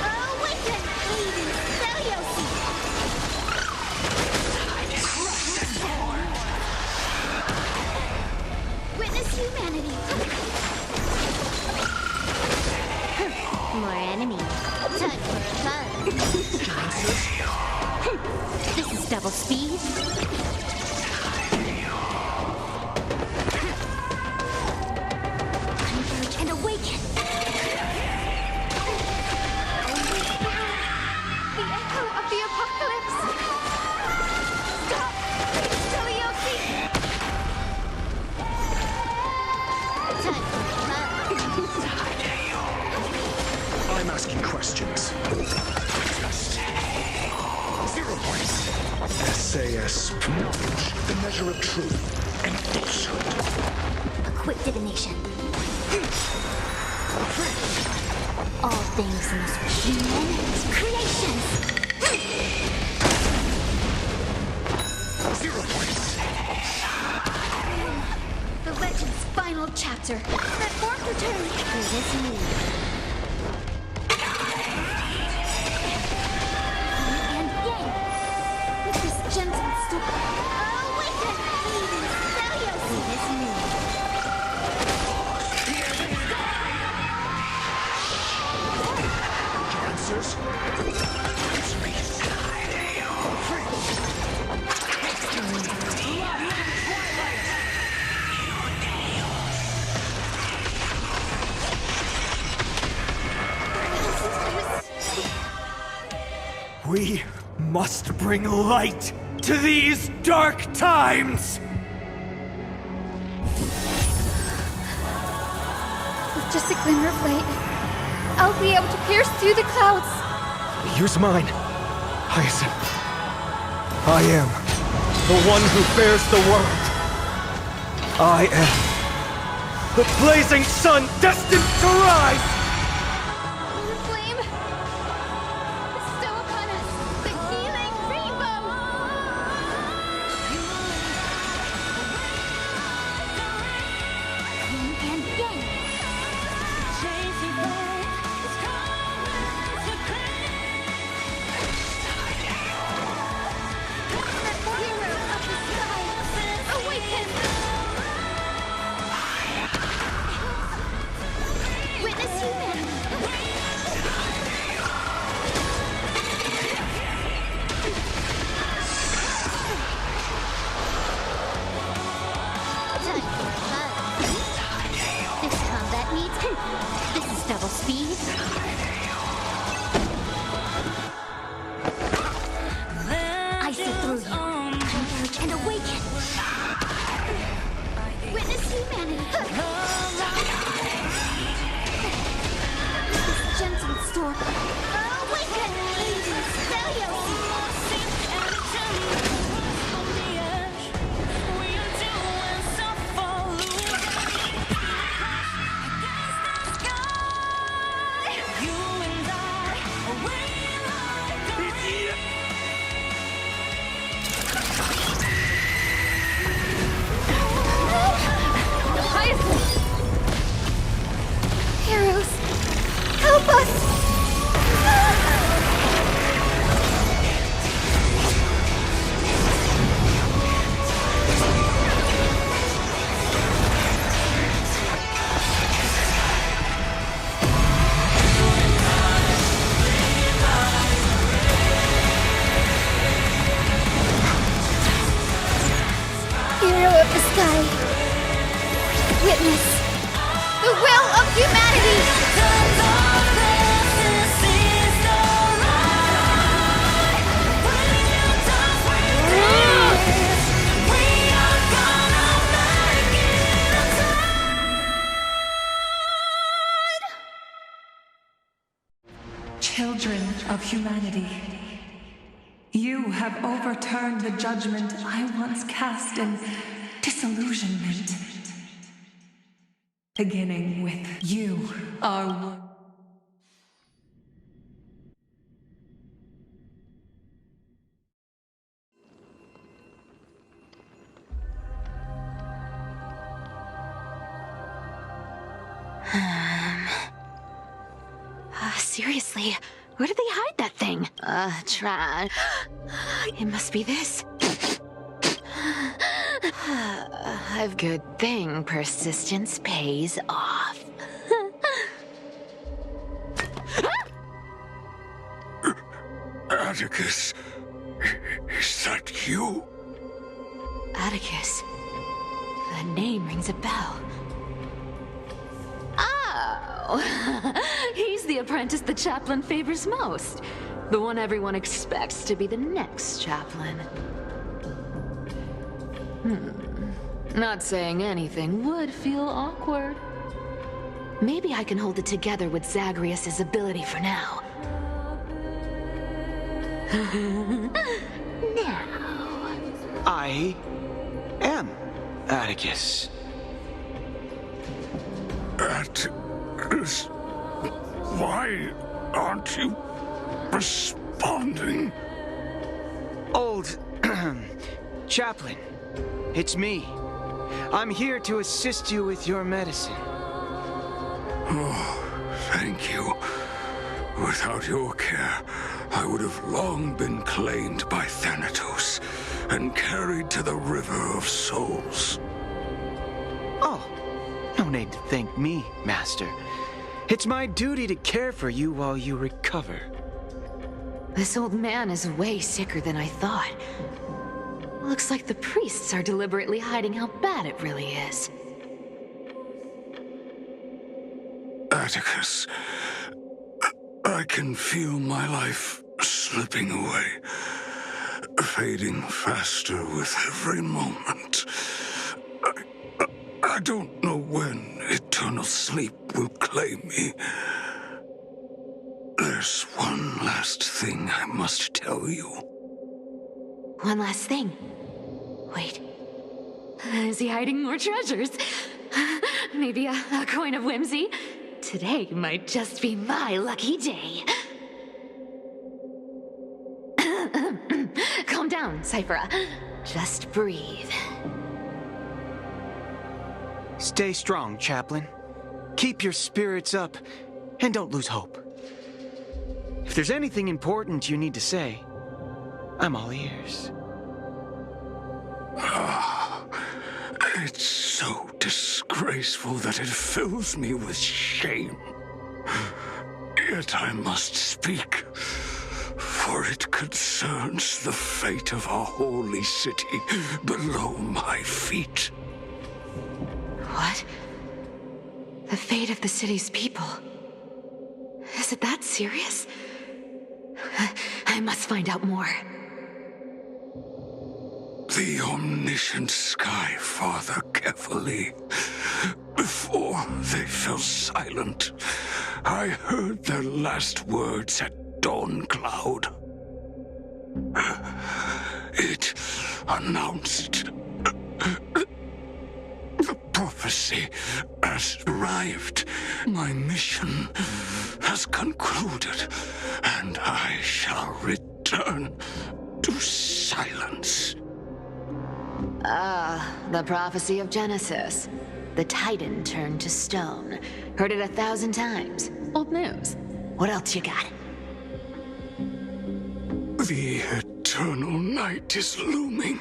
Awaken, Lady Saliosi! Witness humanity. More enemies. Time for a buzz. This is double speed. Converge and awaken. The echo of the apocalypse. Stop! Saliosi! Time for a buzz. I'm asking questions. 0 points. SAS knowledge, the measure of truth and falsehood. A quick divination. All things must be human creations. 0 points. The legend's final chapter. Platform return. It is me. And yang. With this gentle storm. Awaken, Lady Saliosi! It is me. Answers? We must bring light to these dark times! With just a glimmer of light, I'll be able to pierce through the clouds. Use mine, Hyacinth. I am the one who bears the world. I am the blazing sun destined to rise! The flame bestow upon us the healing rainbow. Yin and yang. Hero of the sky, awaken! Witness Children of humanity, you have overturned the judgment I once cast in disillusionment. Beginning with you, our one. Seriously, where did they hide that thing? Try. It must be this. A good thing persistence pays off. Atticus, is that you? Atticus. The name rings a bell. Oh! He's the apprentice the chaplain favors most. The one everyone expects to be the next chaplain. Not saying anything would feel awkward. Maybe I can hold it together with Zagreus's ability for now. Now. I am Atticus. Atticus, why aren't you responding? Old chaplain, it's me. I'm here to assist you with your medicine. Oh, thank you. Without your care, I would have long been claimed by Thanatos and carried to the River of Souls. Oh, no need to thank me, Master. It's my duty to care for you while you recover. This old man is way sicker than I thought. Looks like the priests are deliberately hiding how bad it really is. Atticus, I can feel my life slipping away, fading faster with every moment. I don't know when eternal sleep will claim me. There's one last thing I must tell you. One last thing. Wait. Is he hiding more treasures? Maybe a coin of whimsy? Today might just be my lucky day. Calm down, Cyphera. Just breathe. Stay strong, Chaplain. Keep your spirits up, and don't lose hope. If there's anything important you need to say, I'm all ears. It's so disgraceful that it fills me with shame. Yet I must speak, for it concerns the fate of our holy city below my feet. What? The fate of the city's people? Is it that serious? I must find out more. The omniscient Sky Father carefully. Before they fell silent, I heard their last words at Dawn Cloud. It announced the prophecy has arrived. My mission has concluded, and I shall return to silence. The prophecy of Genesis. The Titan turned to stone. Heard it 1,000 times. Old news. What else you got? The eternal night is looming.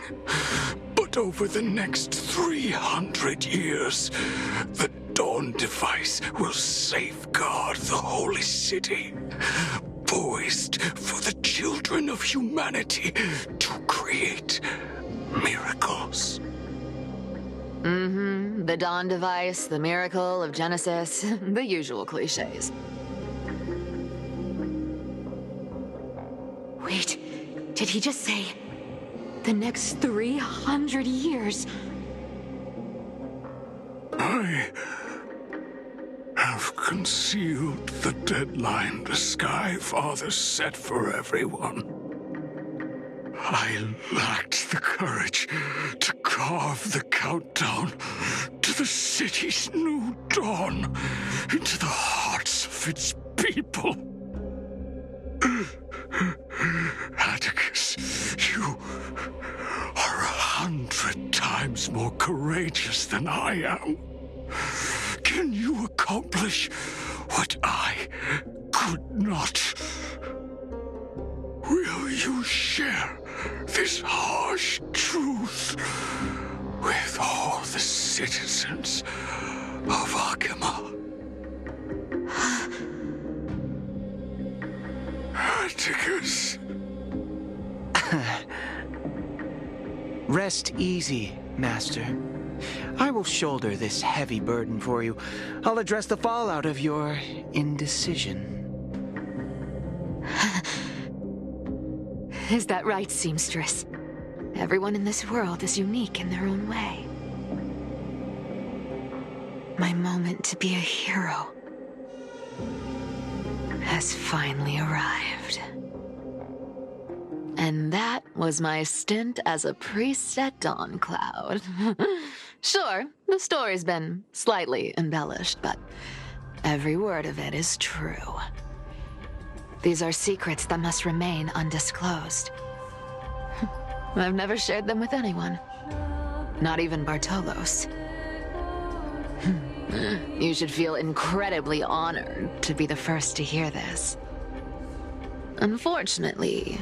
But over the next 300 years, the Dawn device will safeguard the holy city, poised for the children of humanity to create miracles. The Dawn device, the miracle of Genesis, the usual cliches. Wait, did he just say the next 300 years? I have concealed the deadline the Sky Father set for everyone. I lacked the courage to carve the countdown to the city's new dawn into the hearts of its people. Atticus, you are 100 times more courageous than I am. Can you accomplish what I could not? Will you share this harsh truth with all the citizens of Akima? Atticus. Rest easy, Master. I will shoulder this heavy burden for you. I'll address the fallout of your indecision. Is that right, seamstress? Everyone in this world is unique in their own way. My moment to be a hero has finally arrived. And that was my stint as a priest at Dawn Cloud. Sure, the story's been slightly embellished, but every word of it is true. These are secrets that must remain undisclosed. I've never shared them with anyone. Not even Bartolos. You should feel incredibly honored to be the first to hear this. Unfortunately,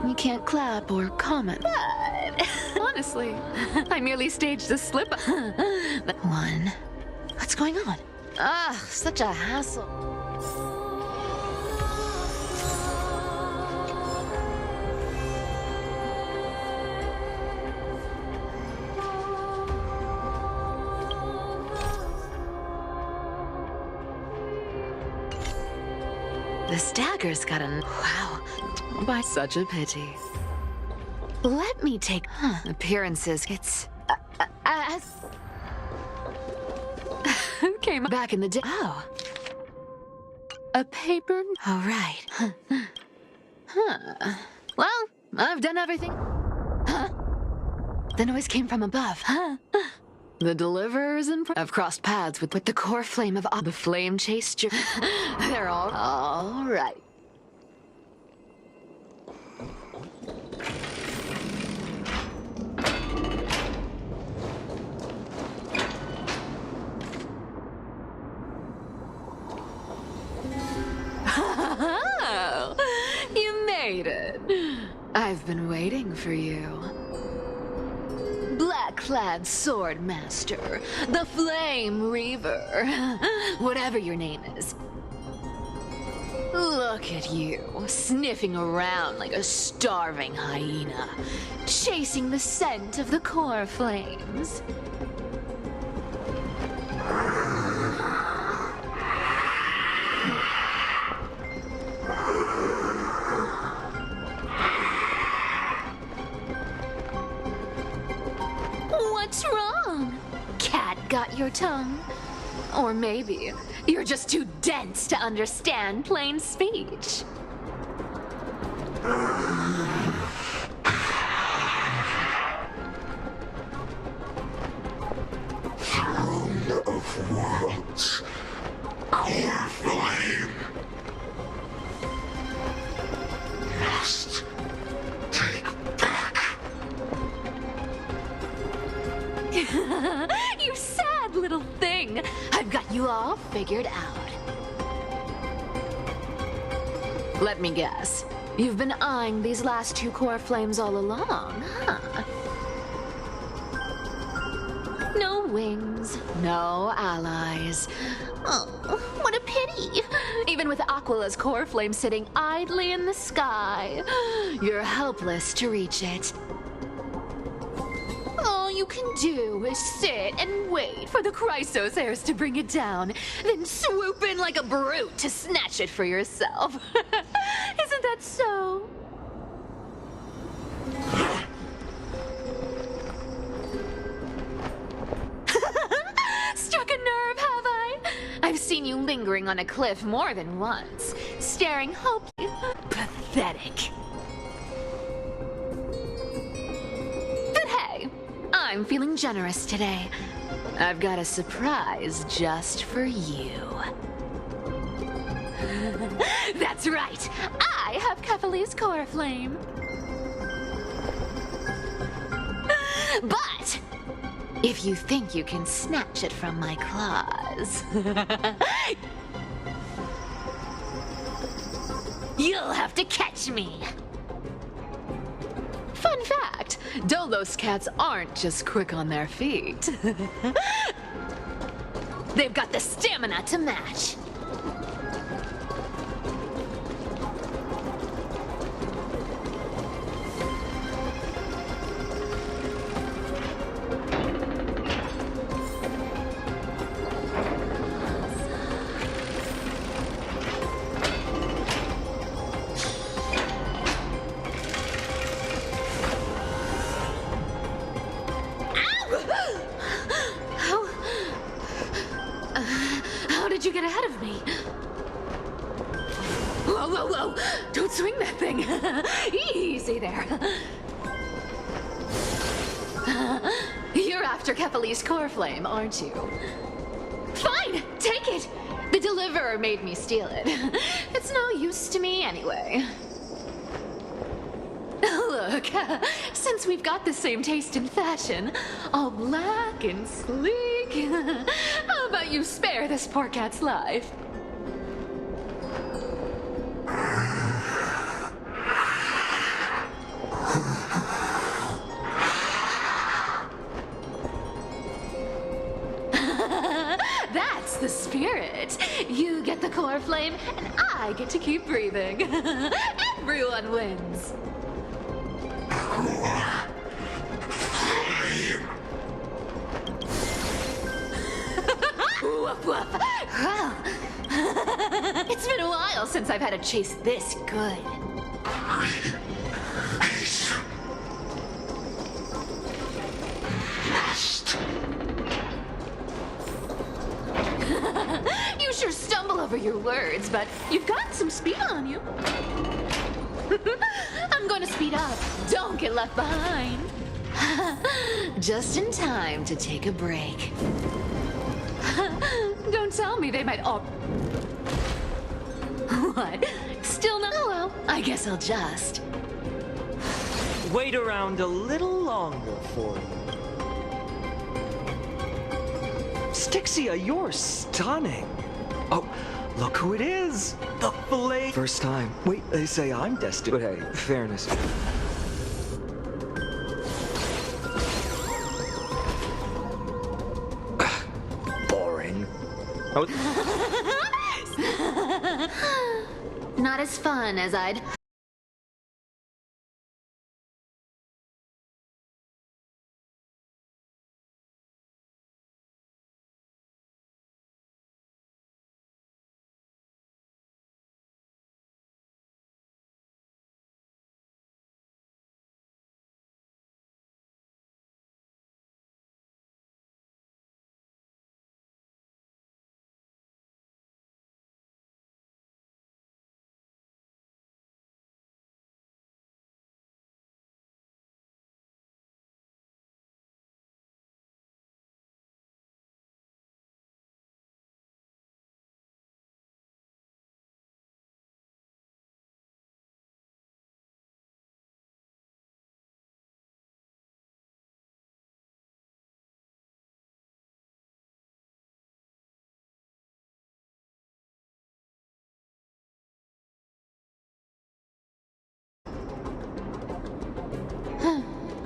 you can't clap or comment. But honestly, I merely staged a slip. One. What's going on? Ah, such a hassle. This dagger's got a... Wow. By such a pity. Let me take... Appearances. It's... Came back in the day... Oh. A paper... All right. Well, I've done everything. The noise came from above. The deliverers and... I've crossed paths with the core flame of... The flame chased you. They're all right. You made it. I've been waiting for you. Black-clad sword master, the Flame Reaver, whatever your name is. Look at you, sniffing around like a starving hyena, chasing the scent of the core flames. What's wrong? Cat got your tongue? Or maybe you're just too dense to understand plain speech. Throne of worlds, core flame. Must take back. You sad little thing. I've got you all figured out. Let me guess. You've been eyeing these last two core flames all along, huh? No wings, no allies. Oh, what a pity. Even with Aquila's core flame sitting idly in the sky, you're helpless to reach it. All you can do is sit and wait for the Chrysos heirs to bring it down, then swoop in like a brute to snatch it for yourself. Isn't that so? Struck a nerve, have I? I've seen you lingering on a cliff more than once, staring hopelessly pathetic. But hey, I'm feeling generous today. I've got a surprise just for you. That's right, I have Kephalese core flame. But if you think you can snatch it from my claws, you'll have to catch me. Fun fact, Dolos cats aren't just quick on their feet. They've got the stamina to match. How did you get ahead of me? Whoa, whoa, whoa! Don't swing that thing! Easy there. You're after Kephalese core flame, aren't you? Fine! Take it! The deliverer made me steal it. It's no use to me anyway. Look, since we've got the same taste in fashion, all black and sleek, how about you spare this poor cat's life? That's the spirit. You get the core flame, and I get to keep breathing. Everyone wins. Woof, woof. Well, it's been a while since I've had a chase this good. You sure stumble over your words, but you've got some speed on you. I'm going to speed up. Don't get left behind. Just in time to take a break. Don't tell me they might all... What? Still not... Oh, well, I guess I'll just... Wait around a little longer for you. Styxia, you're stunning. Oh, look who it is. The flame. First time. Wait, they say I'm destined. But hey, fairness. Boring. Oh. Not as fun as I'd...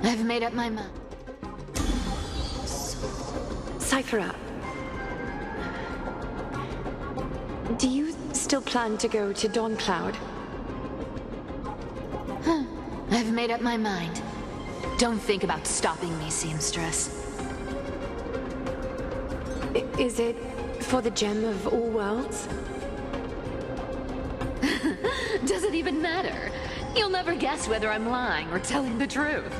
I've made up my mind. Cyphera, do you still plan to go to Dawn Cloud? I've made up my mind. Don't think about stopping me, seamstress. Is it for the gem of all worlds? Does it even matter? You'll never guess whether I'm lying or telling the truth.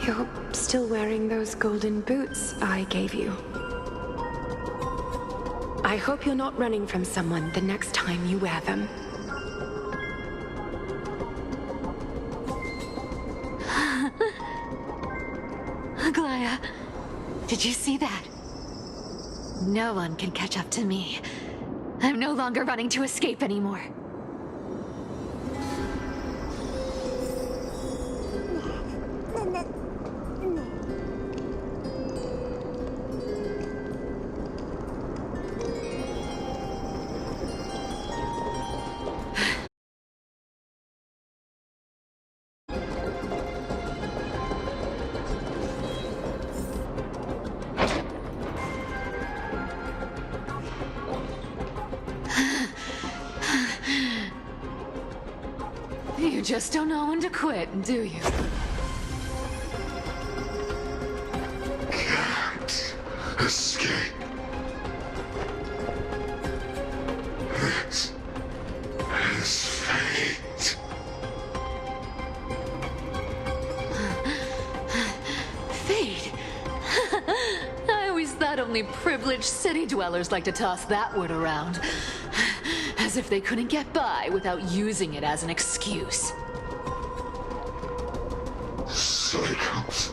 You're still wearing those golden boots I gave you. I hope you're not running from someone the next time you wear them. Aglaya, did you see that? No one can catch up to me. I'm no longer running to escape anymore. You just don't know when to quit, do you? Can't escape. This is fate. Fate? I always thought only privileged city dwellers like to toss that word around. As if they couldn't get by without using it as an excuse. Cycles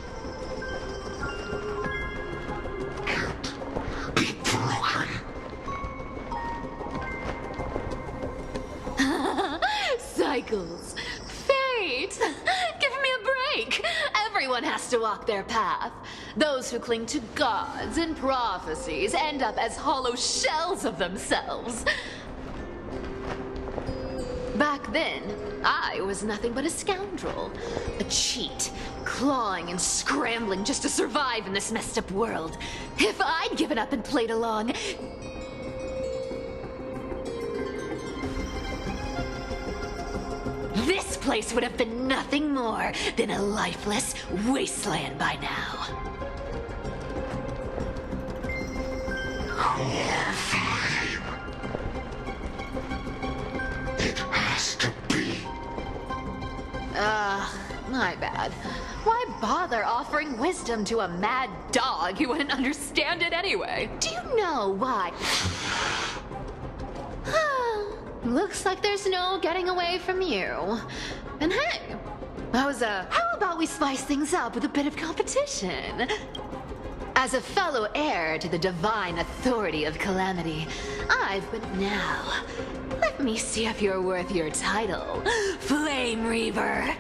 can't be broken. Cycles. Fate! Give me a break! Everyone has to walk their path. Those who cling to gods and prophecies end up as hollow shells of themselves. Back then, I was nothing but a scoundrel. A cheat, clawing and scrambling just to survive in this messed up world. If I'd given up and played along, this place would have been nothing more than a lifeless wasteland by now. Core 5. It has to be. My bad. Why bother offering wisdom to a mad dog who wouldn't understand it anyway? Do you know why? Looks like there's no getting away from you. And hey, how about we spice things up with a bit of competition? As a fellow heir to the divine authority of Calamity, now, let me see if you're worth your title, Flame Reaver.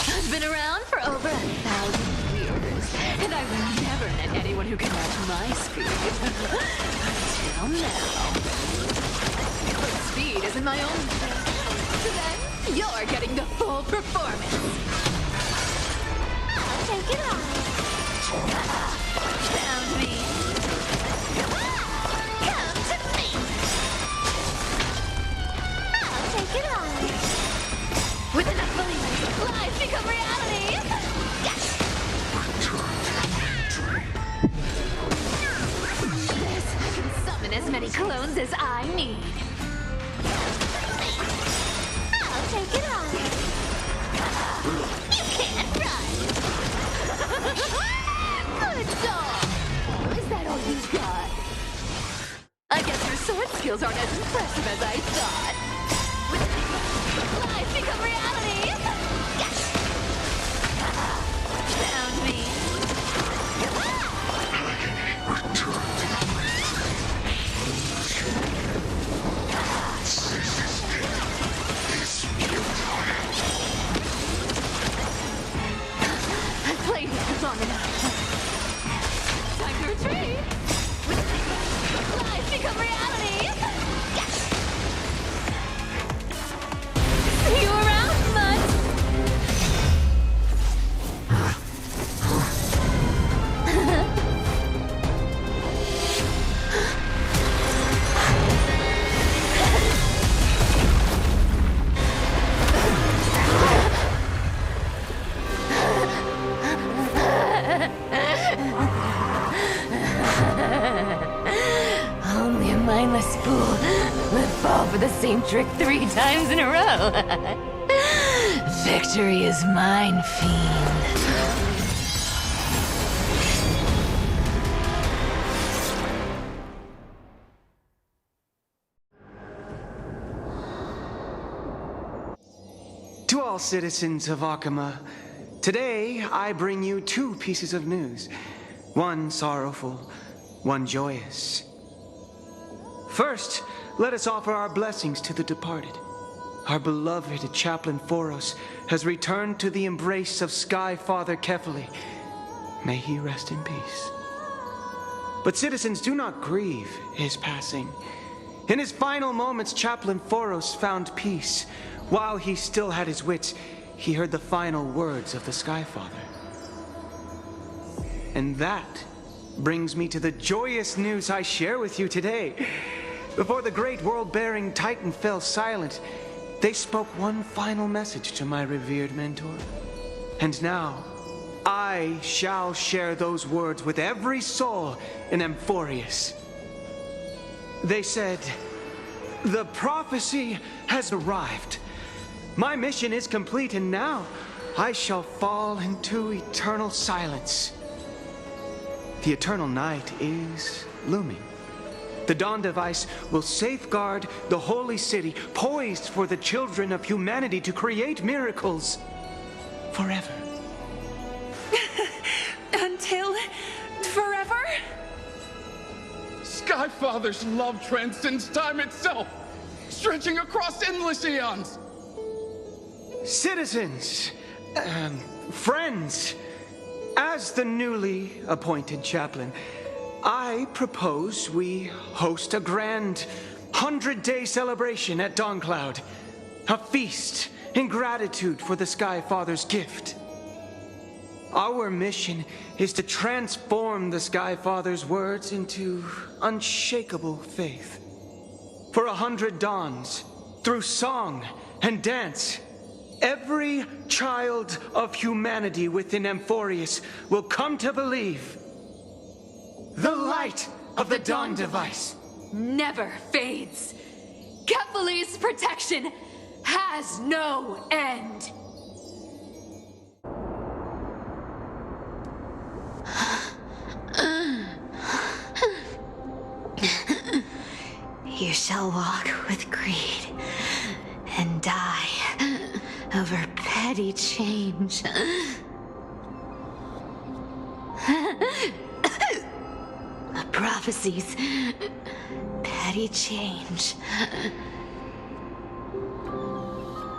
I've been around for over 1,000 years, and I've never met anyone who can match my speed. Until now. But speed isn't my own thing. So then, you're getting the full performance. I'll take it on. Found me. Come to me. I'll take it on. With enough belief, lies become reality. This can summon as many clones as I need. I'll take it on. You can't run. Good dog. Is that all you've got? I guess your sword skills aren't as impressive as I thought. Lies become reality. Found me. I've played with you long enough. Time to retreat. Lies become reality. See you around, Mutt. Only a mindless fool would fall for the same trick 3 times in a row. Victory is mine, fiend. To all citizens of Akama, today I bring you two pieces of news. One sorrowful, one joyous. First, let us offer our blessings to the departed. Our beloved Chaplain Foros has returned to the embrace of Sky Father Kefali. May he rest in peace. But citizens, do not grieve his passing. In his final moments, Chaplain Foros found peace. While he still had his wits, he heard the final words of the Sky Father. And that brings me to the joyous news I share with you today. Before the great world-bearing Titan fell silent, they spoke one final message to my revered mentor. And now, I shall share those words with every soul in Amphorius. They said, "The prophecy has arrived. My mission is complete, and now I shall fall into eternal silence." The eternal night is looming. The Dawn Device will safeguard the holy city, poised for the children of humanity to create miracles forever. Until forever? Skyfather's love transcends time itself, stretching across endless eons. Citizens, friends, as the newly appointed chaplain, I propose we host a grand 100-day celebration at Dawncloud. A feast in gratitude for the Sky Father's gift. Our mission is to transform the Sky Father's words into unshakable faith. For 100 dawns, through song and dance, every child of humanity within Amphorius will come to believe the light of the Dawn Device never fades. Kefali's protection has no end. You shall walk with greed and die over petty change. The prophecies, petty change,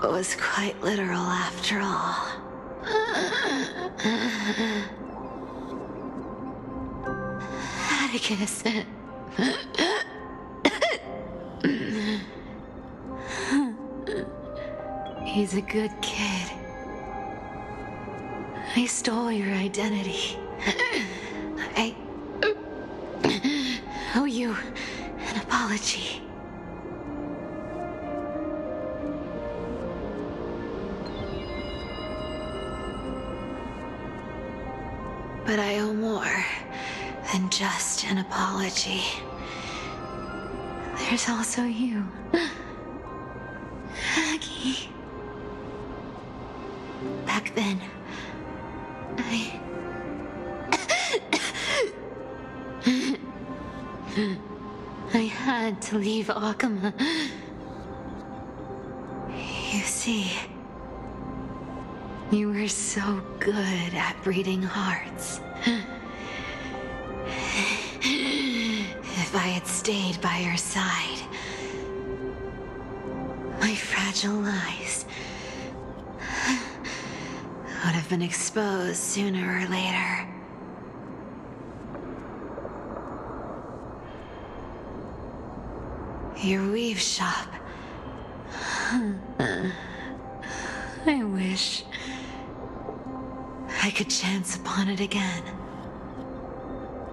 was quite literal after all. Atticus. He's a good kid. I stole your identity. I owe you an apology. But I owe more than just an apology. There's also you, Aggie. Back then, I had to leave Akama. You see, you were so good at breeding hearts. If I had stayed by your side, my fragile lies would have been exposed sooner or later. Your weave shop. I wish I could chance upon it again.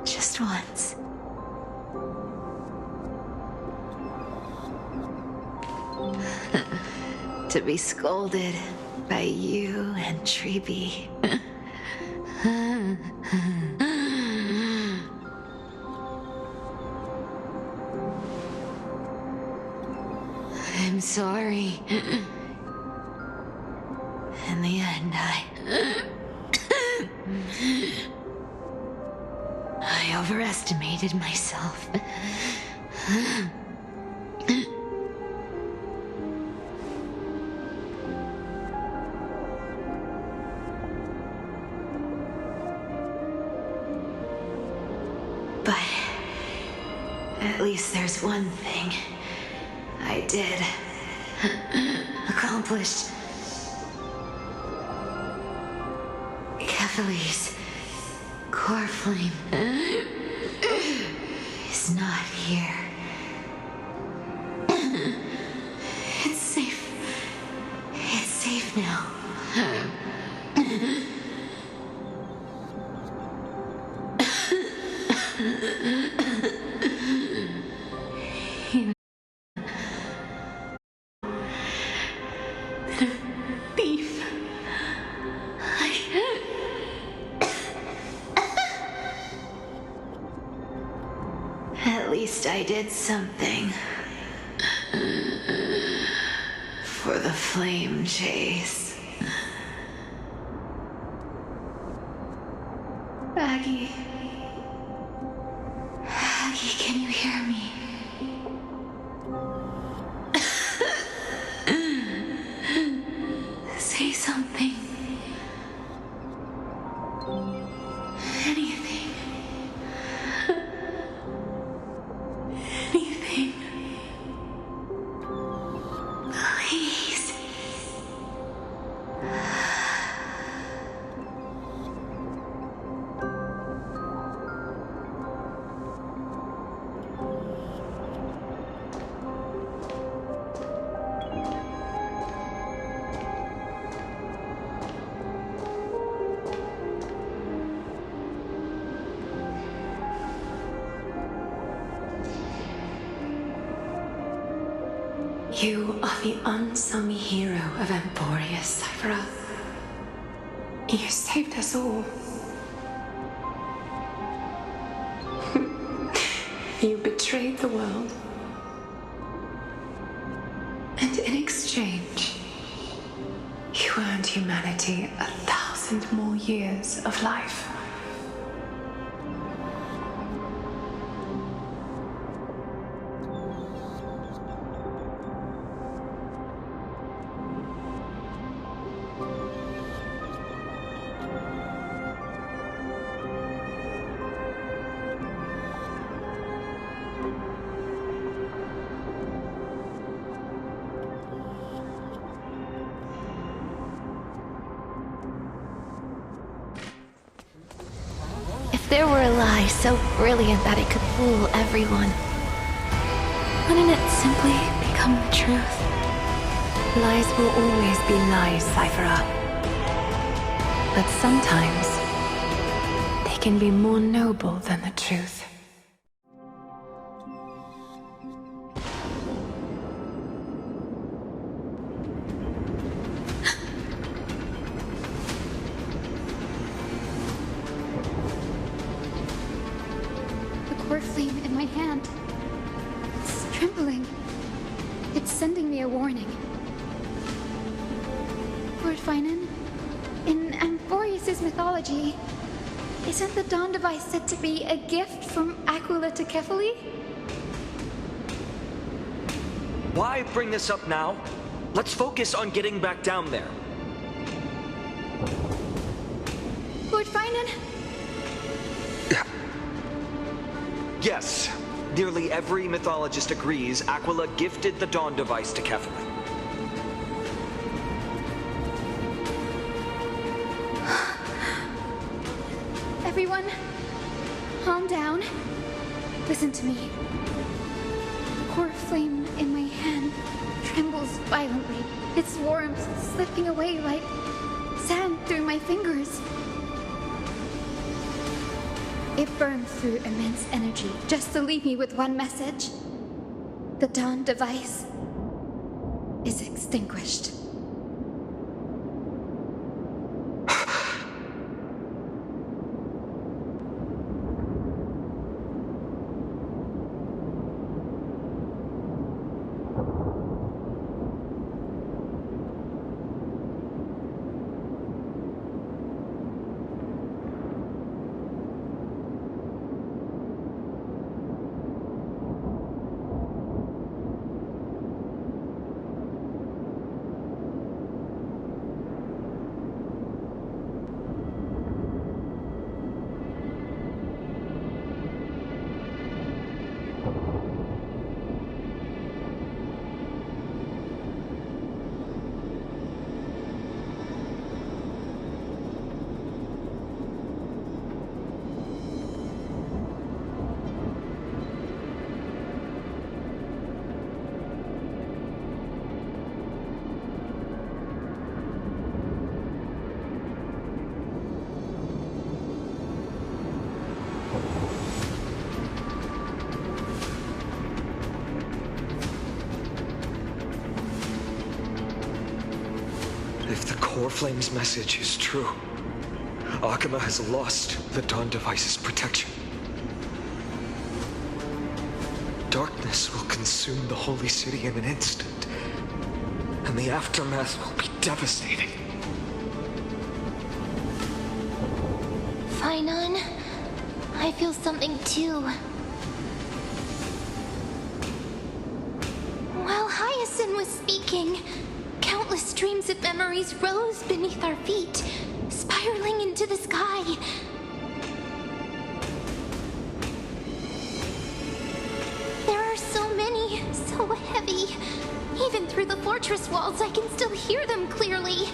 Just once. To be scolded by you and Treeby. I'm sorry. I overestimated myself. But at least there's one thing I did accomplish. Kephalie's core flame is not here. It's safe. It's safe now. Thief. At least I did something. For the flame chase. Aggie. Aggie, can you hear me? Say something. Anything. Anything. Please. You are the unsung hero of Emporius, Cypher. You saved us all. You betrayed the world. And in exchange, you earned humanity 1,000 more years of life. If there were a lie so brilliant that it could fool everyone, wouldn't it simply become the truth? Lies will always be lies, Cypher. But sometimes, they can be more noble than the truth. Core flame in my hand. It's trembling. It's sending me a warning. Lord Finan, in Amphorius' mythology, isn't the Dawn device said to be a gift from Aquila to Kephalie? Why bring this up now? Let's focus on getting back down there. Lord Finan? Yes, nearly every mythologist agrees Aquila gifted the Dawn device to Kephalie. Everyone, calm down. Listen to me. The core flame in my hand trembles violently, its warmth slipping away like sand through my fingers. It burns through immense energy just to leave me with one message. The Dawn device is extinguished. Core Flame's message is true. Akuma has lost the Dawn Device's protection. Darkness will consume the Holy City in an instant, and the aftermath will be devastating. Finon, I feel something too. While Hyacinth was speaking, countless streams of memories rose beneath our feet, spiraling into the sky. There are so many, so heavy. Even through the fortress walls, I can still hear them clearly.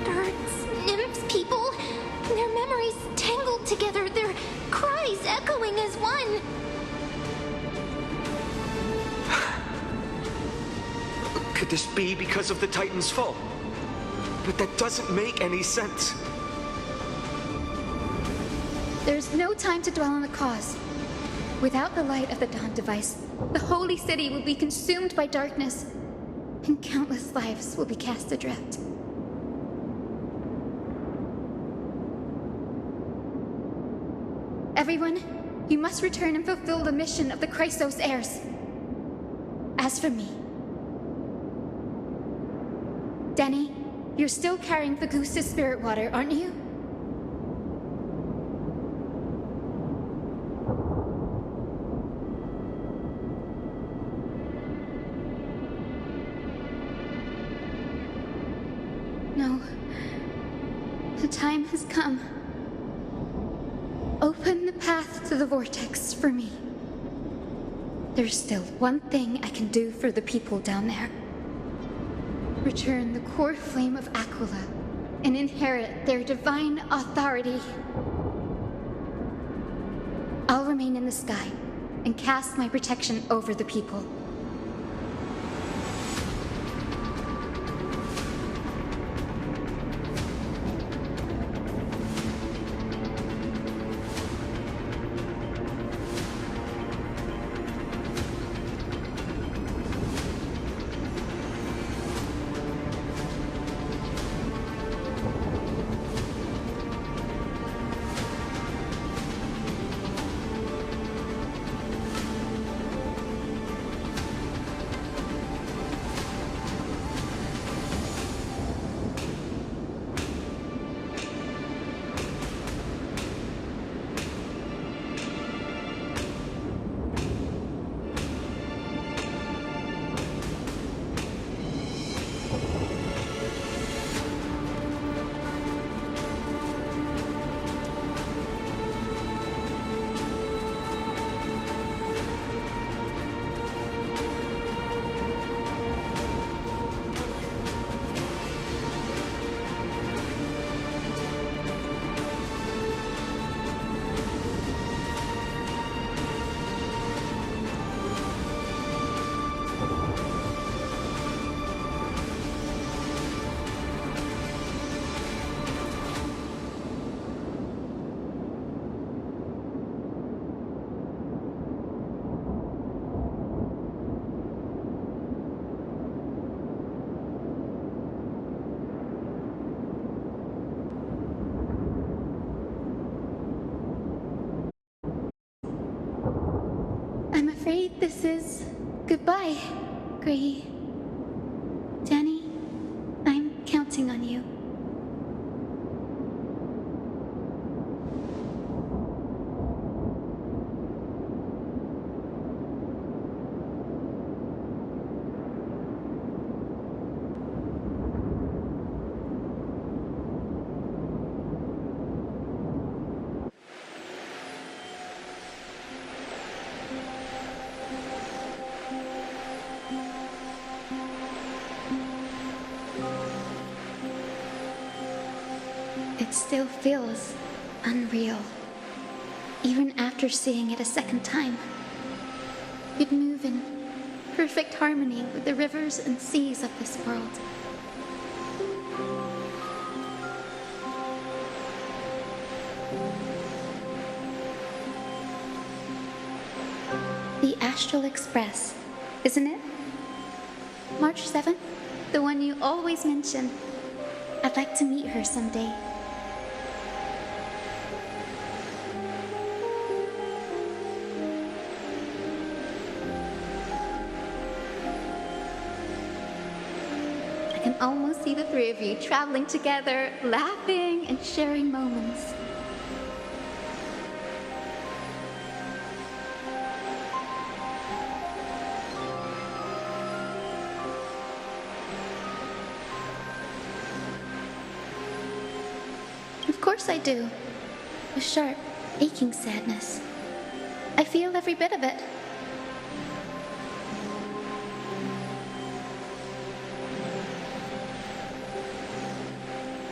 Birds, nymphs, people, their memories tangled together, their cries echoing as one. Could this be because of the Titan's fall? But that doesn't make any sense. There's no time to dwell on the cause. Without the light of the Dawn Device, the Holy City will be consumed by darkness, and countless lives will be cast adrift. Everyone, you must return and fulfill the mission of the Chrysos heirs. As for me... Denny, you're still carrying the goose's spirit water, aren't you? No. The time has come. Open the path to the vortex for me. There's still one thing I can do for the people down there. Return the core flame of Aquila and inherit their divine authority. I'll remain in the sky and cast my protection over the people. I'm afraid this is goodbye, Gray. Danny, I'm counting on you. It still feels unreal, even after seeing it a second time. You'd move in perfect harmony with the rivers and seas of this world. The Astral Express, isn't it? March 7th? The one you always mention. I'd like to meet her someday. I can almost see the three of you traveling together, laughing and sharing moments. Of course I do. A sharp, aching sadness. I feel every bit of it.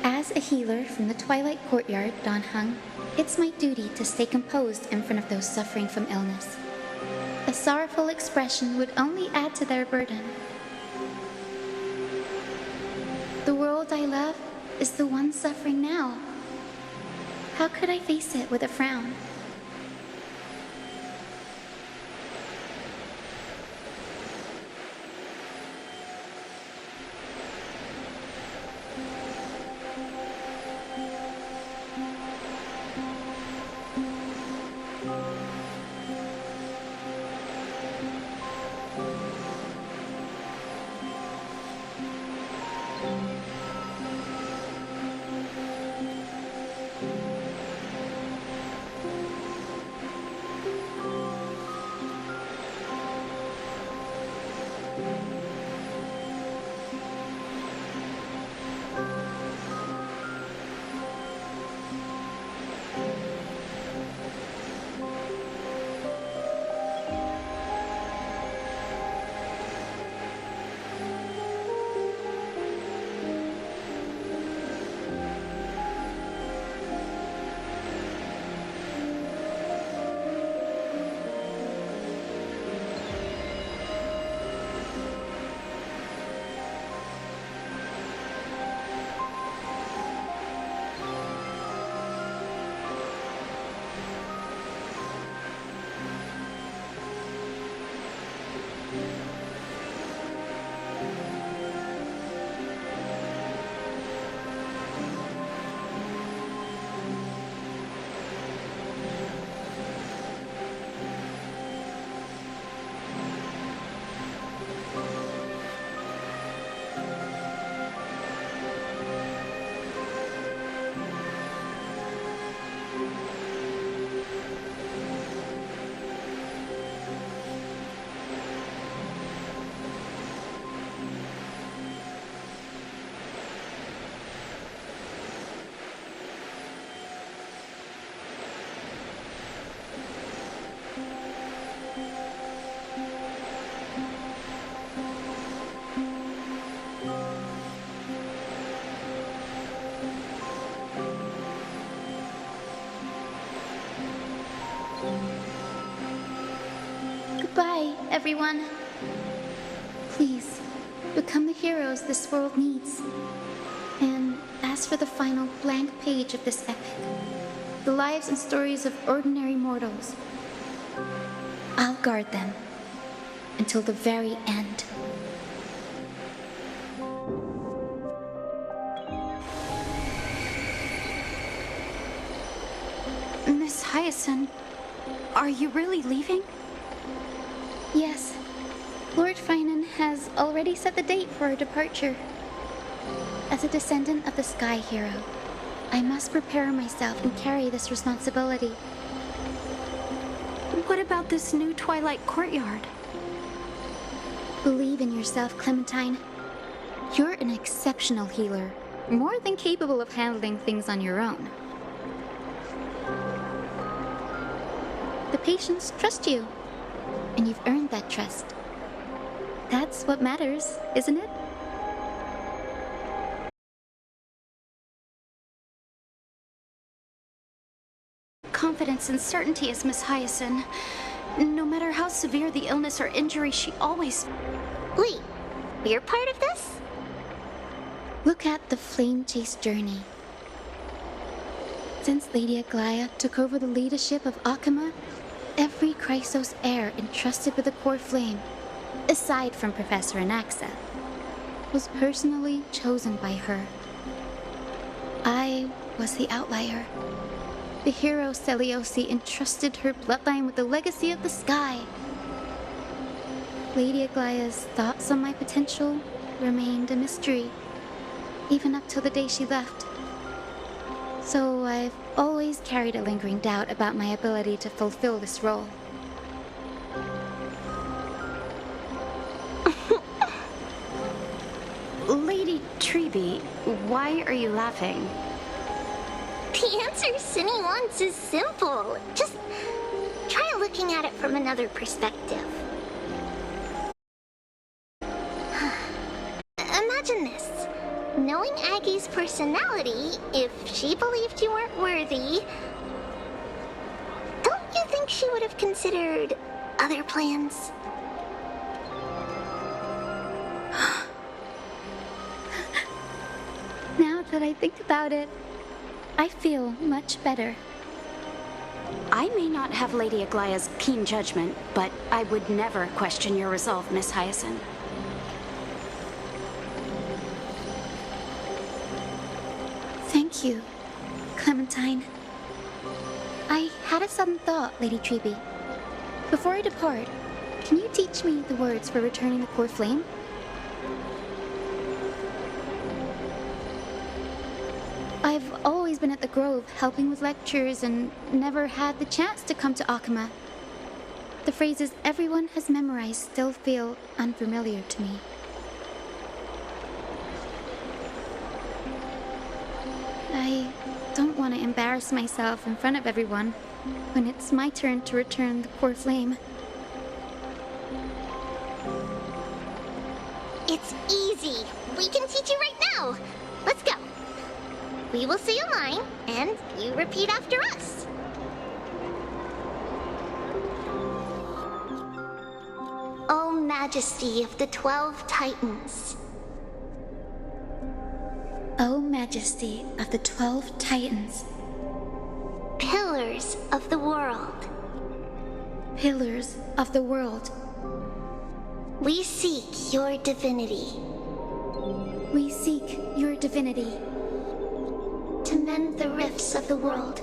As a healer from the Twilight Courtyard, Dan Heng, it's my duty to stay composed in front of those suffering from illness. A sorrowful expression would only add to their burden. The world I love is the one suffering now. How could I face it with a frown? Goodbye, everyone. Please, become the heroes this world needs. And as for the final blank page of this epic, the lives and stories of ordinary mortals, I'll guard them until the very end. Miss Hyacinth, are you really leaving? Yes. Lord Finan has already set the date for our departure. As a descendant of the Sky Hero, I must prepare myself and carry this responsibility. What about this new Twilight Courtyard? Believe in yourself, Clementine. You're an exceptional healer, more than capable of handling things on your own. The patients trust you, and you've earned that trust. That's what matters, isn't it? Confidence and certainty is Miss Hyacinth. No matter how severe the illness or injury, she always... Wait, you're part of this? Look at the Flame Chase journey. Since Lady Aglaya took over the leadership of Akama, every Chrysos heir entrusted with the core flame, aside from Professor Anaxa, was personally chosen by her. I was the outlier. The hero Seliosi entrusted her bloodline with the legacy of the sky. Lady Aglaya's thoughts on my potential remained a mystery, even up till the day she left. So I've always carried a lingering doubt about my ability to fulfill this role. Lady Treeby, why are you laughing? The answer Cindy wants is simple. Just try looking at it from another perspective. Imagine this. Knowing Aggie's personality, if she believed you weren't worthy, don't you think she would have considered other plans? Now that I think about it, I feel much better. I may not have Lady Aglaya's keen judgment, but I would never question your resolve, Miss Hyacinth. Thank you, Clementine. I had a sudden thought, Lady Treeby. Before I depart, can you teach me the words for returning the core flame? I've always been at the Grove helping with lectures and never had the chance to come to Akama. The phrases everyone has memorized still feel unfamiliar to me. I don't want to embarrass myself in front of everyone when it's my turn to return the core flame. It's easy. We can teach you right now. Let's go. We will say a line, and you repeat after us. O Majesty of the 12 Titans. O Majesty of the 12 Titans. Pillars of the world. Pillars of the world. We seek your divinity. We seek your divinity. To mend the rifts of the world.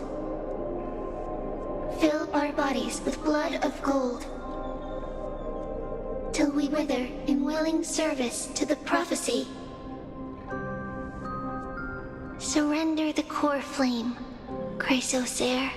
Fill our bodies with blood of gold. Till we wither in willing service to the prophecy. Surrender the core flame, Chrysosair.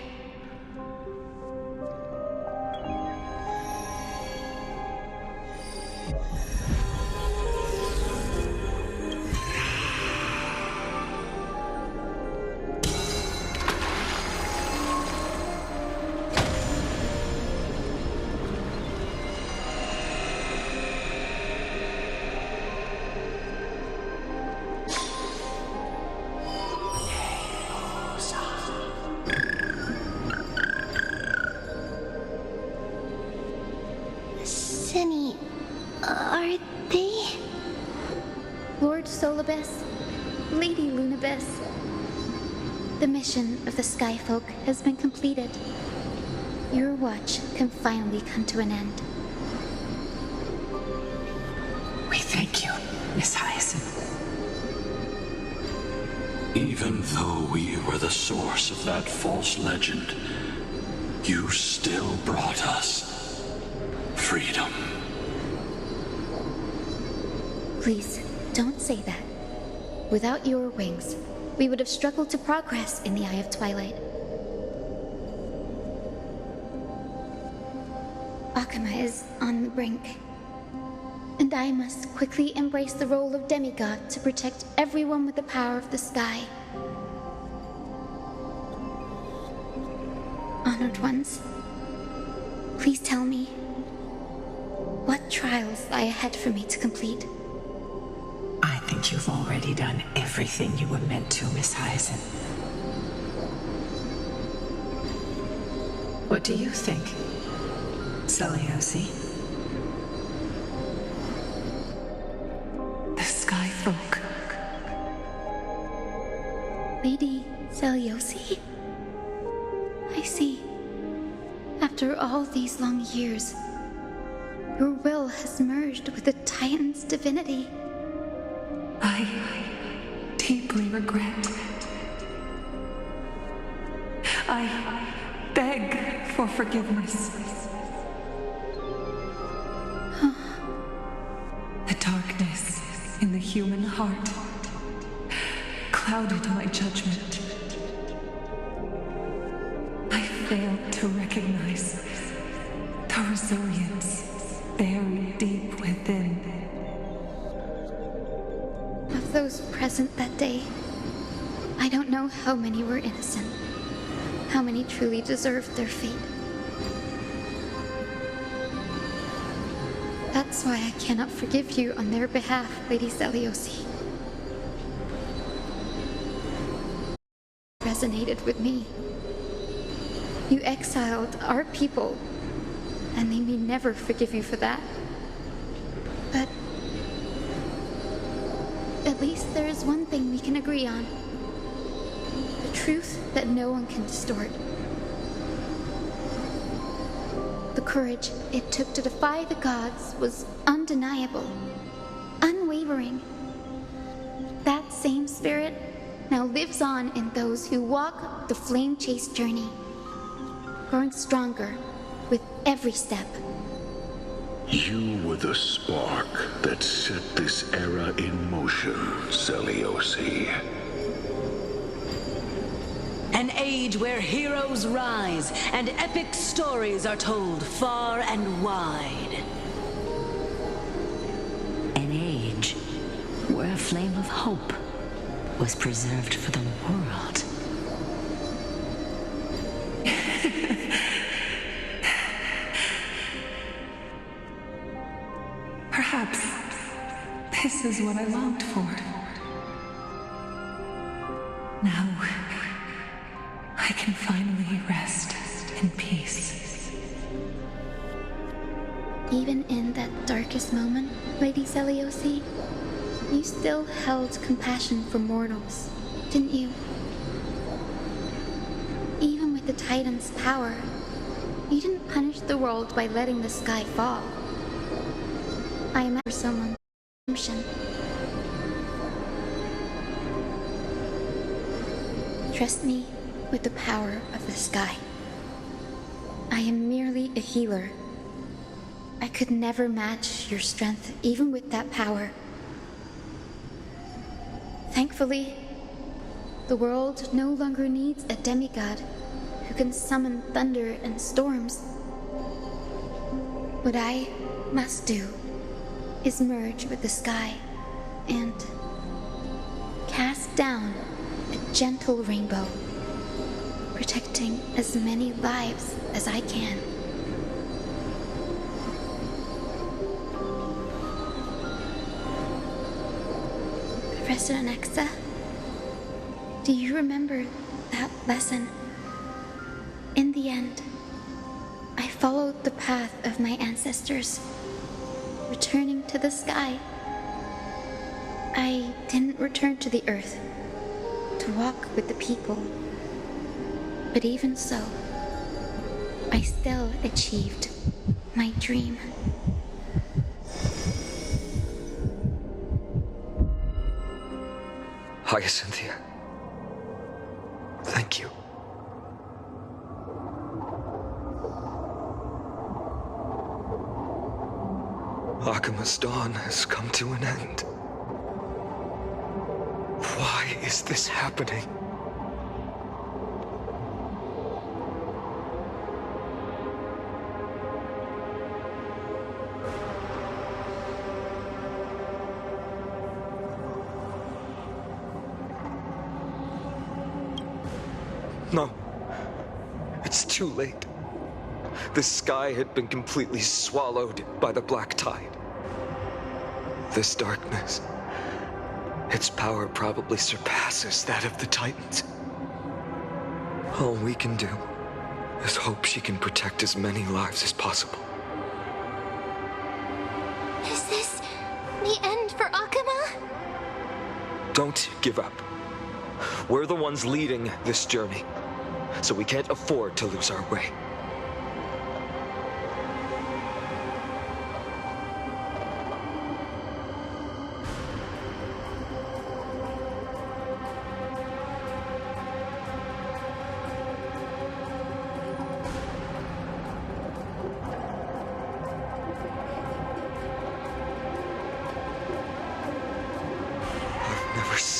Cindy, are they? Lord Solibus, Lady Lunibus. The mission of the Skyfolk has been completed. Your watch can finally come to an end. We thank you, Miss Hyacinth. Even though we were the source of that false legend, you still brought us freedom. Please, don't say that. Without your wings, we would have struggled to progress in the Eye of Twilight. Akama is on the brink, and I must quickly embrace the role of demigod to protect everyone with the power of the sky. Honored ones, please tell me, what trials lie ahead for me to complete? I think you've already done everything you were meant to, Miss Hyacinth. What do you think, Seliosi? The Skyfolk. Lady Seliosi? I see. After all these long years, your will has merged with the Titan's divinity. I deeply regret. I beg for forgiveness. The darkness in the human heart clouded my judgment. I failed to recognize the resilience buried deep within. Of those present that day, I don't know how many were innocent, how many truly deserved their fate. That's why I cannot forgive you on their behalf, Lady Zeliosi. Resonated with me. You exiled our people, and they may never forgive you for that. But at least there is one thing we can agree on. The truth that no one can distort. The courage it took to defy the gods was undeniable, unwavering. That same spirit now lives on in those who walk the flame-chased journey, growing stronger with every step. You were the spark that set this era in motion, Zeliosi. An age where heroes rise and epic stories are told far and wide. An age where a flame of hope was preserved for the world. Perhaps this is what I longed for. Now, I can finally rest in peace. Even in that darkest moment, Lady Zeliosi, you still held compassion for mortals, didn't you? Even with the Titan's power, you didn't punish the world by letting the sky fall. I am for someone's redemption. Trust me with the power of the sky. I am merely a healer. I could never match your strength, even with that power. Thankfully, the world no longer needs a demigod who can summon thunder and storms. What I must do is merge with the sky and cast down a gentle rainbow, protecting as many lives as I can. Professor Anaxa, do you remember that lesson? In the end, I followed the path of my ancestors, returning to the sky. I didn't return to the earth to walk with the people. But even so, I still achieved my dream. Hyacinthia. Thank you. Akima's dawn has come to an end. Why is this happening? No. It's too late. The sky had been completely swallowed by the black tide. This darkness, its power probably surpasses that of the Titans. All we can do is hope she can protect as many lives as possible. Is this the end for Akuma? Don't give up. We're the ones leading this journey, so we can't afford to lose our way.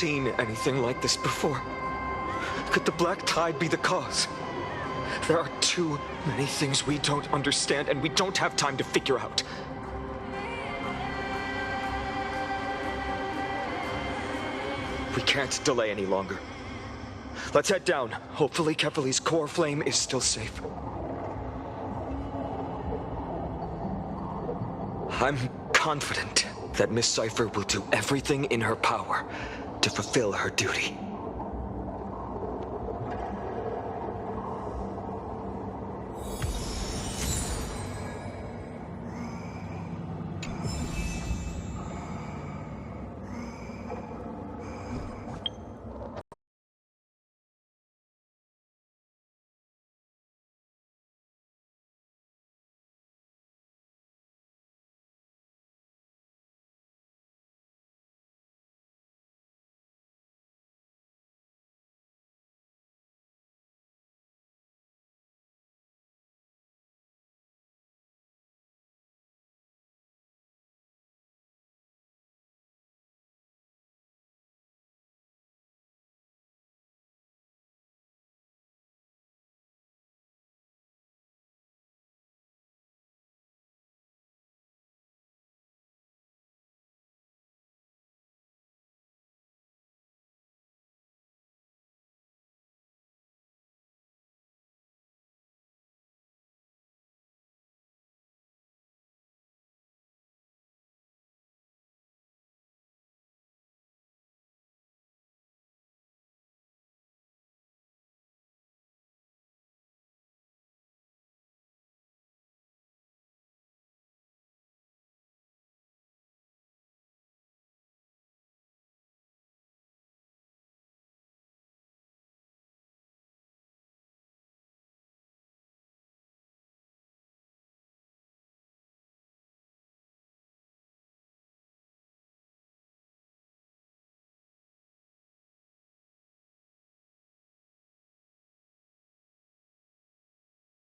seen anything like this before. Could the Black Tide be the cause? There are too many things we don't understand, and we don't have time to figure out. We can't delay any longer. Let's head down. Hopefully Kefali's core flame is still safe. I'm confident that Miss Cipher will do everything in her power to fulfill her duty.